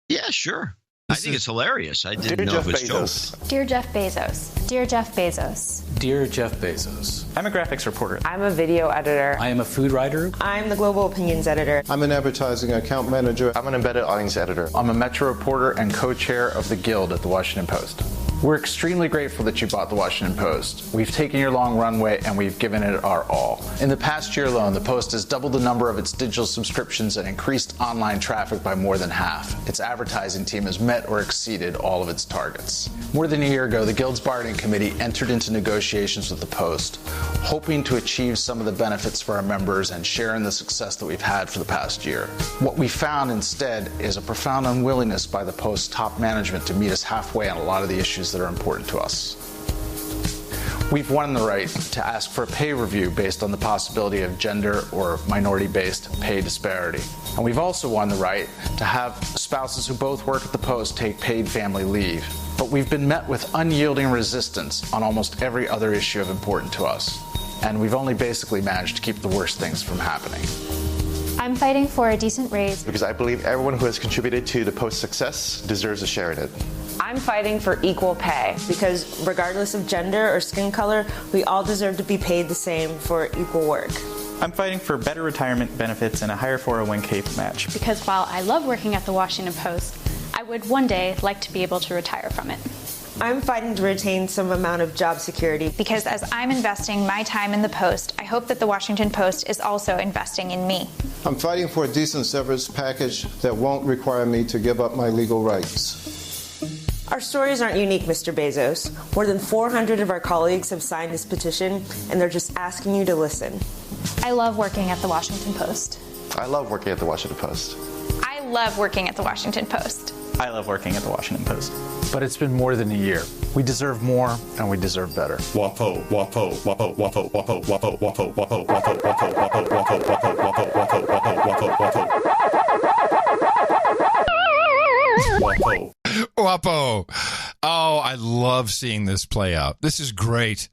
Speaker 3: Yeah, sure. I think it's hilarious. I didn't know if it's jokes.
Speaker 18: Dear Jeff Bezos. Dear Jeff Bezos.
Speaker 20: Dear Jeff Bezos.
Speaker 24: I'm a graphics reporter.
Speaker 26: I'm a video editor.
Speaker 20: I am a food writer.
Speaker 26: I'm the global opinions editor.
Speaker 27: I'm an advertising account manager.
Speaker 28: I'm an embedded audience editor.
Speaker 29: I'm a Metro reporter and co-chair of the Guild at the Washington Post. We're extremely grateful that you bought the Washington Post. We've taken your long runway and we've given it our all. In the past year alone, the Post has doubled the number of its digital subscriptions and increased online traffic by more than half. Its advertising team has met or exceeded all of its targets. More than a year ago, the Guild's bargaining committee entered into negotiations with the Post, hoping to achieve some of the benefits for our members and share in the success that we've had for the past year. What we found instead is a profound unwillingness by the Post's top management to meet us halfway on a lot of the issues that are important to us. We've won the right to ask for a pay review based on the possibility of gender or minority-based pay disparity. And we've also won the right to have spouses who both work at the Post take paid family leave. But we've been met with unyielding resistance on almost every other issue of importance to us. And we've only basically managed to keep the worst things from happening.
Speaker 18: I'm fighting for a decent raise.
Speaker 28: Because I believe everyone who has contributed to the Post's success deserves a share in it.
Speaker 26: I'm fighting for equal pay because regardless of gender or skin color, we all deserve to be paid the same for equal work.
Speaker 4: I'm fighting for better retirement benefits and a higher 401k match.
Speaker 18: Because while I love working at the Washington Post, I would one day like to be able to retire from it.
Speaker 26: I'm fighting to retain some amount of job security.
Speaker 18: Because as I'm investing my time in the Post, I hope that the Washington Post is also investing in me.
Speaker 27: I'm fighting for a decent severance package that won't require me to give up my legal rights.
Speaker 26: Our stories aren't unique, Mr. Bezos. More than 400 of our colleagues have signed this petition, and they're just asking you to listen.
Speaker 18: I love working at the Washington Post.
Speaker 28: I love working at the Washington Post.
Speaker 18: I love working at the Washington Post.
Speaker 4: I love working at the Washington Post.
Speaker 29: But it's been more than a year. We deserve more, and we deserve better.
Speaker 5: WAPO, WAPO, WAPO, WAPO, WAPO, WAPO, WAPO, WAPO, WAPO, WAPO, WAPO, WAPO, WAPO, WAPO, WAPO,
Speaker 1: WAPO. Oh, I love seeing this play out. This is great.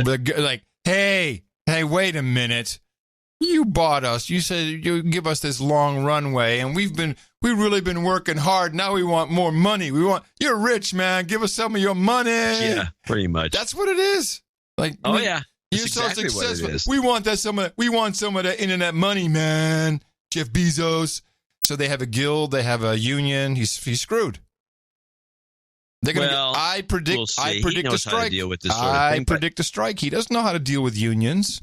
Speaker 1: Like, hey, wait a minute. You bought us. You said you give us this long runway, and we've really been working hard. Now we want more money. You're rich, man. Give us some of your money.
Speaker 3: Yeah, pretty much.
Speaker 1: That's what it is. Like,
Speaker 3: oh yeah,
Speaker 1: you're so successful. We want some of that internet money, man. Jeff Bezos. So they have a guild. They have a union. He's screwed. They're gonna. I predict a strike. I predict a strike. He doesn't know how to deal with unions.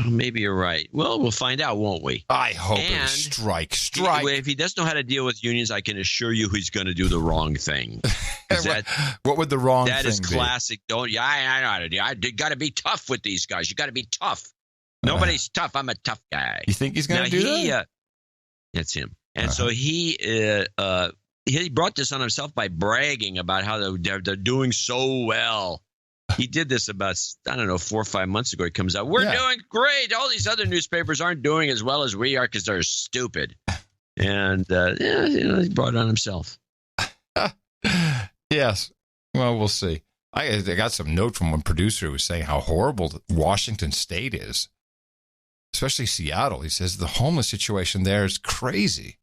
Speaker 3: Maybe you're right. Well, we'll find out, won't we?
Speaker 1: I hope it's strike.
Speaker 3: If he doesn't know how to deal with unions, I can assure you he's going to do the wrong thing.
Speaker 1: What would the wrong thing be?
Speaker 3: That is classic. I know how to do. You got to be tough with these guys. You got to be tough. Nobody's tough. I'm a tough guy.
Speaker 1: You think he's going to do that?
Speaker 3: That's him. And so he brought this on himself by bragging about how they're doing so well. He did this about, 4 or 5 months ago. He comes out, we're doing great. All these other newspapers aren't doing as well as we are because they're stupid. And, he brought it on himself.
Speaker 1: Yes. Well, we'll see. I got some note from one producer who was saying how horrible Washington State is, especially Seattle. He says the homeless situation there is crazy.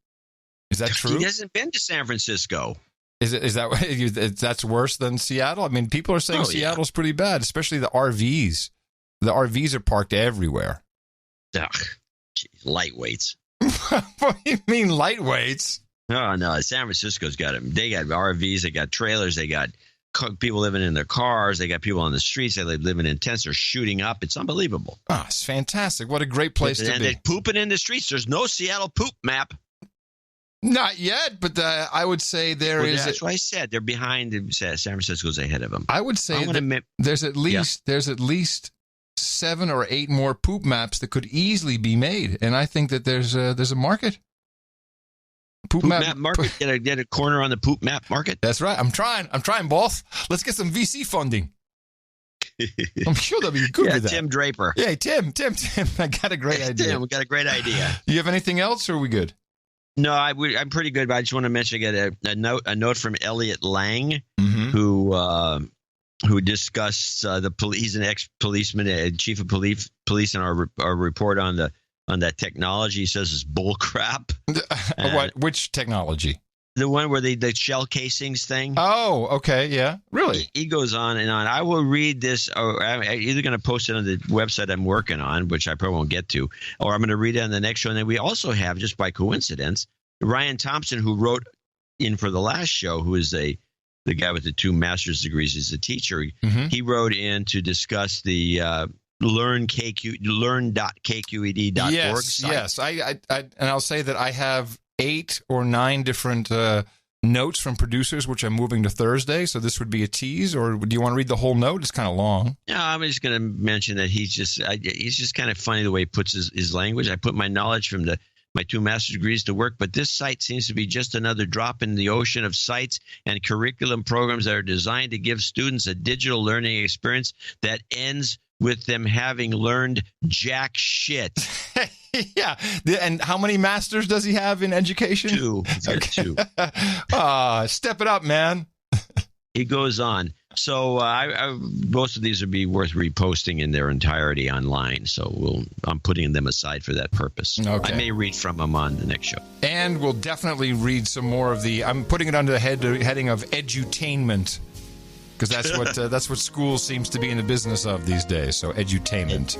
Speaker 1: Is that true?
Speaker 3: He hasn't been to San Francisco.
Speaker 1: Is that's worse than Seattle? I mean, people are saying Seattle's pretty bad, especially the RVs. The RVs are parked everywhere.
Speaker 3: Ugh, geez, lightweights.
Speaker 1: What do you mean lightweights?
Speaker 3: Oh, no, San Francisco's got them. They got RVs, they got trailers, they got people living in their cars, they got people on the streets, they living in tents, they're shooting up. It's unbelievable.
Speaker 1: Oh, it's fantastic. What a great place to be.
Speaker 3: And they're pooping in the streets. There's no Seattle poop map.
Speaker 1: Not yet, but I would say there is.
Speaker 3: That's what I said. They're behind. San Francisco's ahead of them.
Speaker 1: I would say there's at least 7 or 8 more poop maps that could easily be made, and I think that there's a market.
Speaker 3: Poop map market. Get a corner on the poop map market.
Speaker 1: That's right. I'm trying both. Let's get some VC funding. I'm sure they'll be good with that.
Speaker 3: Tim Draper.
Speaker 1: Yeah, Tim. I got a great idea.
Speaker 3: Tim, we got a great idea.
Speaker 1: You have anything else, or are we good?
Speaker 3: No, I'm pretty good, but I just want to mention I got a note from Elliot Lang, who discussed the police. He's an ex-policeman, chief of police, in our report on that technology. He says it's bull crap.
Speaker 1: Which technology?
Speaker 3: The one where the shell casings thing.
Speaker 1: Oh, okay, yeah, really.
Speaker 3: He goes on and on. I will read this, or I'm either going to post it on the website I'm working on, which I probably won't get to, or I'm going to read it on the next show. And then we also have, just by coincidence, Ryan Thompson, who wrote in for the last show, who is the guy with the 2 master's degrees, is a teacher. Mm-hmm. He wrote in to discuss the learn.kqed.org site.
Speaker 1: Yes. I and I'll say that I have 8 or 9 different notes from producers, which I'm moving to Thursday. So this would be a tease, or do you want to read the whole note? It's kind of long.
Speaker 3: No, I'm just going to mention that he's just kind of funny the way he puts his language. I put my knowledge from my 2 master's degrees to work, but this site seems to be just another drop in the ocean of sites and curriculum programs that are designed to give students a digital learning experience that ends with them having learned jack shit.
Speaker 1: Yeah. And how many masters does he have in education?
Speaker 3: 2. He's got 2.
Speaker 1: Step it up, man.
Speaker 3: He goes on. So most of these would be worth reposting in their entirety online. So I'm putting them aside for that purpose.
Speaker 1: Okay.
Speaker 3: I may read from them on the next show.
Speaker 1: And we'll definitely read some more of I'm putting it under the heading of edutainment, because that's what school seems to be in the business of these days. So edutainment.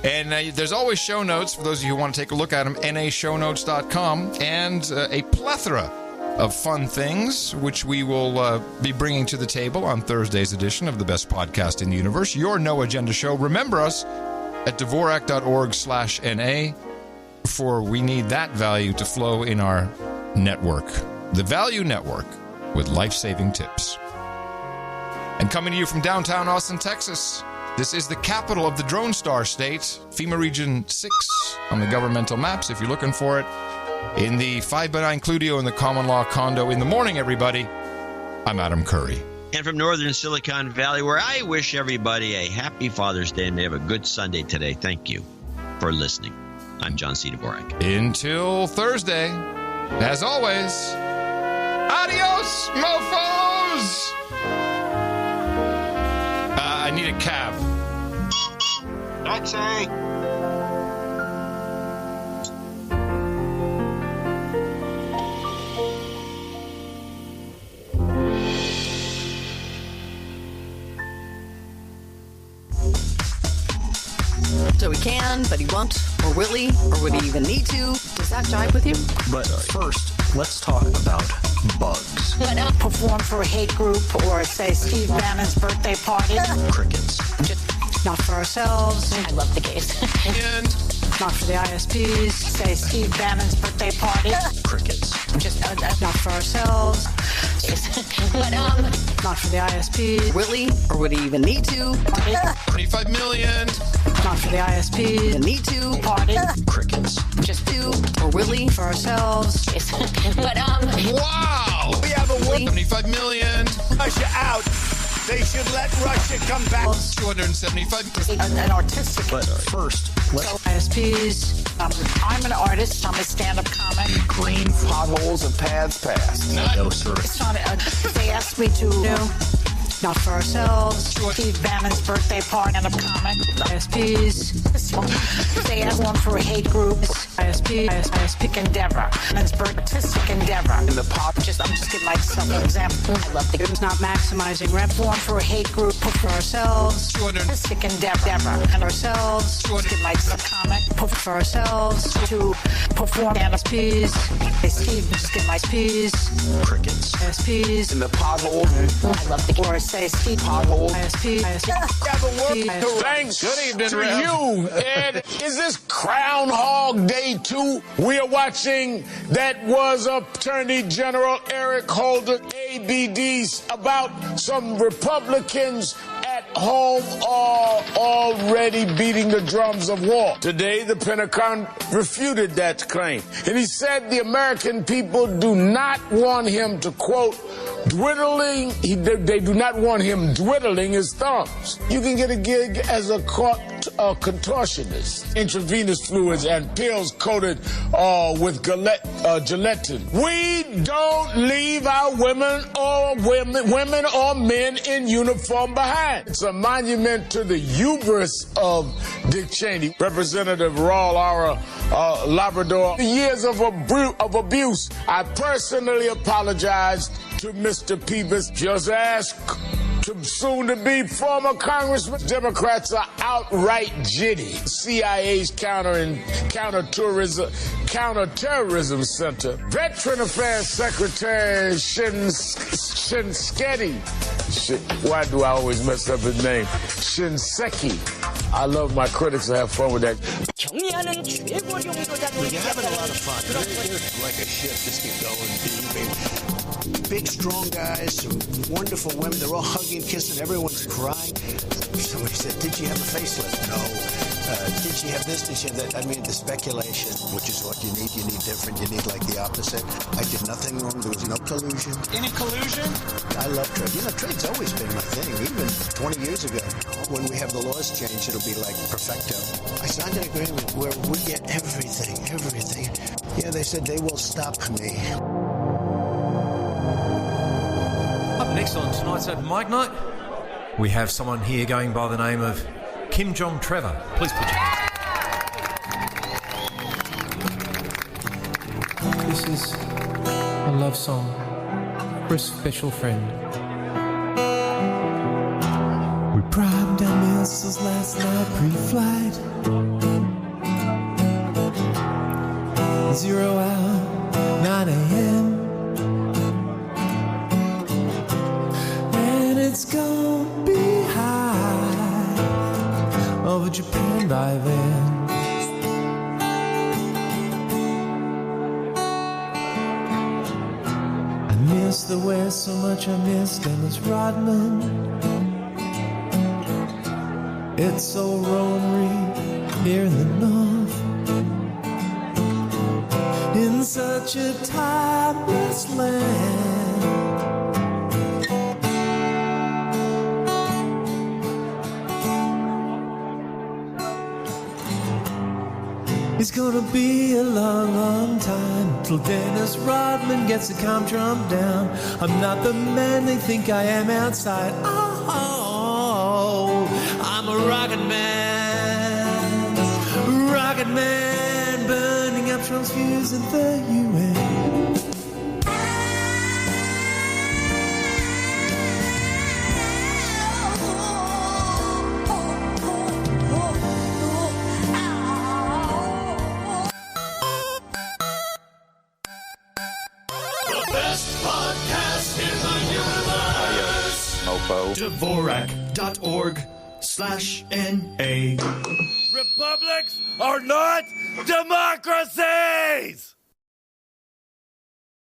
Speaker 1: And there's always show notes for those of you who want to take a look at them, nashownotes.com, and a plethora of fun things, which we will be bringing to the table on Thursday's edition of the best podcast in the universe, your No Agenda Show. Remember us at Dvorak.org/NA, for we need that value to flow in our network, the Value Network, with life-saving tips. And coming to you from downtown Austin, Texas, this is the capital of the Drone Star State, FEMA Region 6 on the governmental maps, if you're looking for it. In the 5x9 Cludio in the common law condo. In the morning, everybody, I'm Adam Curry.
Speaker 3: And from northern Silicon Valley, where I wish everybody a happy Father's Day and they have a good Sunday today. Thank you for listening. I'm John C. Dvorak.
Speaker 1: Until Thursday, as always, adios, mofos! I need a cab.
Speaker 3: Taxi!
Speaker 6: So he can, but he won't, or will he, or would he even need to? Does that jive with you?
Speaker 20: But first, let's talk about bugs.
Speaker 8: Perform for a hate group or, say, Steve Bannon's birthday party.
Speaker 20: Crickets.
Speaker 8: Just not for ourselves.
Speaker 6: I love the case.
Speaker 8: And not for the ISPs. Say, Steve Bannon's birthday party.
Speaker 20: Crickets.
Speaker 8: Just not for ourselves.
Speaker 6: But,
Speaker 8: not for the ISPs.
Speaker 6: Will he, or would he even need to?
Speaker 1: 25 million.
Speaker 8: Not for the ISPs.
Speaker 6: Need to party.
Speaker 20: Crickets.
Speaker 6: Just do, or will he?
Speaker 8: For ourselves.
Speaker 6: But,
Speaker 1: wow!
Speaker 8: We have a
Speaker 1: 75 million.
Speaker 8: Russia out. They should let Russia come back.
Speaker 1: 275.
Speaker 8: An artistic.
Speaker 20: But first, let's...
Speaker 8: So, ISPs. I'm an artist. I'm a stand-up comic.
Speaker 20: Green potholes and paths passed. No, sir.
Speaker 8: It's not. They asked me to. Not for ourselves. Steve Bannon's birthday party and a comic. ISPs. They asked one for a hate group. ISP endeavor. Bannon's artistic endeavor.
Speaker 20: In the pop.
Speaker 8: I'm just giving myself an example.
Speaker 6: I love the
Speaker 8: It's not maximizing rep. One for a hate group. For ourselves. Artistic endeavor. And ourselves. Just give myself a comic. For ourselves. To perform ISPs. Steve, just give my ISPs.
Speaker 20: Crickets.
Speaker 8: ISPs.
Speaker 20: In the pothole.
Speaker 8: I love the or say Steve
Speaker 20: pothole.
Speaker 8: ISP.
Speaker 10: Thanks to you, Ed. Is this Groundhog Day 2? We are watching that was Attorney General Eric Holder ABDs about some Republicans at home are already beating the drums of war. Today, the Pentagon refuted that claim. And he said the American people do not want him to, quote, dwindling, they do not want him dwindling his thumbs. You can get a gig as a contortionist, intravenous fluids and pills coated with gelatin. We don't leave our women or men in uniform behind. It's a monument to the hubris of Dick Cheney, Representative Raul Labrador. The years of abuse, I personally apologize to Mr. Peebles. Just ask to soon-to-be former Congressman. Democrats are outright jitty. CIA's counterterrorism center. Veteran Affairs Secretary Shinseki. Why do I always mess up his name? Shinseki. I love my critics. I have fun with that.
Speaker 11: You're having a lot of fun. You're like a ship. Just keep going. Big, strong guys, some wonderful women. They're all hugging, kissing. Everyone's crying. Somebody said, did she have a facelift? No. Did she have this? Did she have that? I mean, the speculation, which is what you need. You need different. You need like the opposite. I did nothing wrong. There was no collusion.
Speaker 10: Any collusion?
Speaker 11: I love trade. You know, trade's always been my thing. Even 20 years ago, when we have the laws changed, it'll be like perfecto. I signed an agreement where we get everything. Yeah, they said they will stop me.
Speaker 12: Up next on tonight's Open Mic Night, we have someone here going by the name of Kim Jong Trevor. Please put your hands up.
Speaker 14: This is a love song for a special friend. We primed our missiles last night pre-flight.
Speaker 9: 0 hour, 9 a.m. And it's gonna be high over Japan by then. I miss the West so much, I miss Dennis Rodman. It's so roamery here in the north, in such a timeless land. It's gonna be a long, long time till Dennis Rodman gets the calm drum down. I'm not the man they think I am outside. Oh, I'm a rocket man, burning up Trump's views in the UN.
Speaker 13: The best podcast in the universe.
Speaker 20: Mofo.
Speaker 13: Dvorak.org/NA.
Speaker 10: Republics are not democracies!